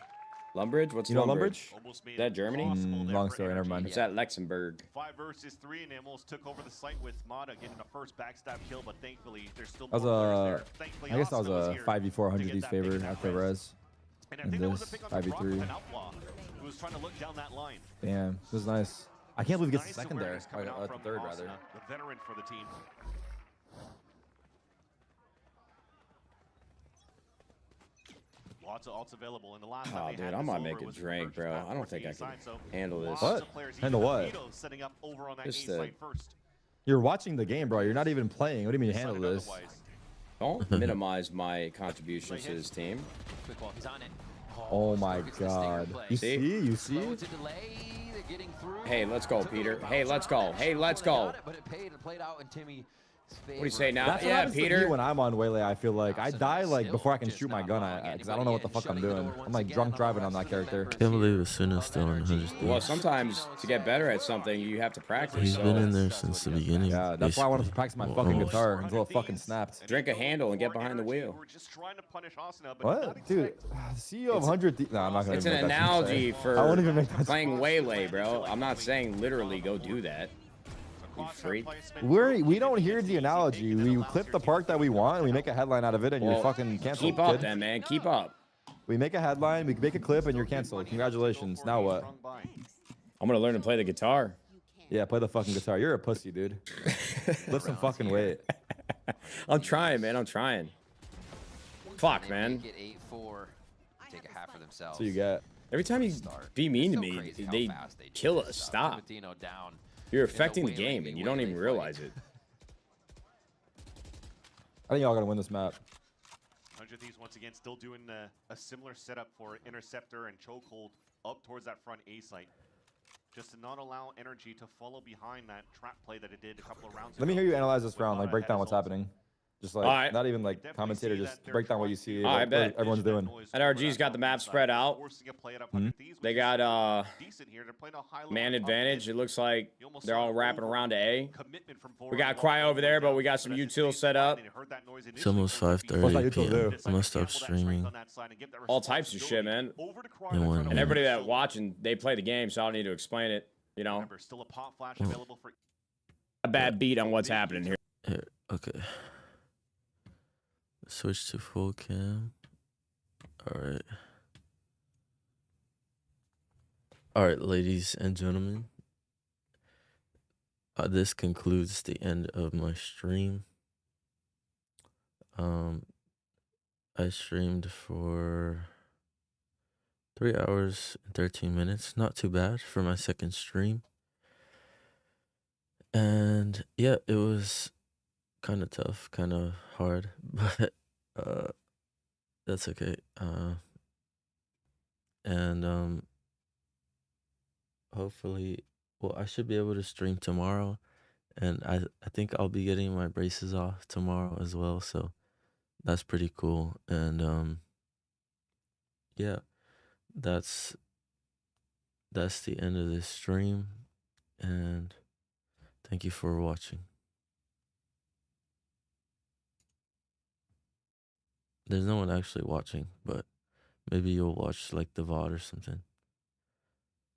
Lumbridge? What's You know Lumbridge? Lumbridge? Is that Germany? Long story. Never mind. It's at Luxembourg. 5 versus 3, and they almost took over the site with Mata getting the first backstab kill, but thankfully there's still That more players was there. Thankfully, I guess that was Asuna a here 5v4 to 100 get Thieves that favor big after res. res. And I And think that was a this pick on Brock 5v3. with an outlaw who was trying to look down that line. Damn, this is nice. I can't believe he gets Nice the second there. awareness coming out The from third, Asuna, rather. the veteran for the team. Lots of ults available. In the last time Oh, they dude, had I this might over make a was drink, Virgin bro. Path I don't for think the I A side, can so handle this. lots of players, Handle even what? Vito setting up over on that Just A side first. You're watching the game, bro. You're not even playing. What do you mean you handle this? Don't minimize my contributions to this team. Quick walk, he's on it. Oh my god. You see? You see? Slow to delay, they're getting through. Hey, let's go, Peter. Hey, let's go. Hey, let's go. But it played out in Timmy's favor. What do you say now? That's what Yeah, happens to me Peter. when I'm on Waylay. I feel like I die like before I can shoot my gun because I don't know what the fuck I'm doing. I'm like drunk driving on that character. Can't believe Asuna's still in 100 Thieves. Well, sometimes to get better at something, you have to practice. He's so been in there since the beginning. Yeah, that's why I wanted to practice my fucking Almost. guitar until it fucking snapped. Drink a handle and get behind the wheel. What? Dude, CEO of 100 Thieves. No, I'm not gonna It's even an make that shit analogy say. for I won't even make that playing Waylay, bro. I'm not saying literally go do that. You freak. We don't hear the analogy. We clip the part that we want and we make a headline out of it and you're Well, fucking canceled. Keep up kid. then, man. Keep up. We make a headline, we make a clip, and you're canceled. Congratulations. Now what? I'm gonna learn to play the guitar. Yeah, play the fucking guitar. You're a pussy, dude. Lift some fucking weight. I'm trying, man. I'm trying. Fuck, man. Get 8-4. Take a half for themselves. That's what you get. Every time you be mean to me, they kill us. Stop. You're affecting the game and you don't even realize it. I think y'all gotta win this map. 100 Thieves once again still doing a similar setup for Interceptor and Chokehold up towards that front A site. Just to not allow energy to follow behind that trap play that it did a couple of rounds Let me ago. hear you analyze this round, like break down what's happening. Just like, Alright. not even like commentator, just break down what you see, I like, bet. what everyone's doing. NRG's got the map spread out. They got man advantage. It looks like they're all wrapping around to A. We got Cry over there, but we got some util set up. It's almost 5:30 p.m. I'm gonna stop streaming. All types of shit, man. In 1 And minute. everybody that watching, they play the game, so I don't need to explain it. You know, Still a pop flash available for a bad beat on what's happening here. Here, okay. Switch to full cam. Alright. Alright, ladies and gentlemen. This concludes the end of my stream. I streamed for 3 hours and 13 minutes. Not too bad for my second stream. And yeah, it was kind of tough, kind of hard, but that's okay. And hopefully, well, I should be able to stream tomorrow, and I think I'll be getting my braces off tomorrow as well, so that's pretty cool. And yeah, that's the end of this stream, and thank you for watching. There's no one actually watching, but maybe you'll watch like the VOD or something.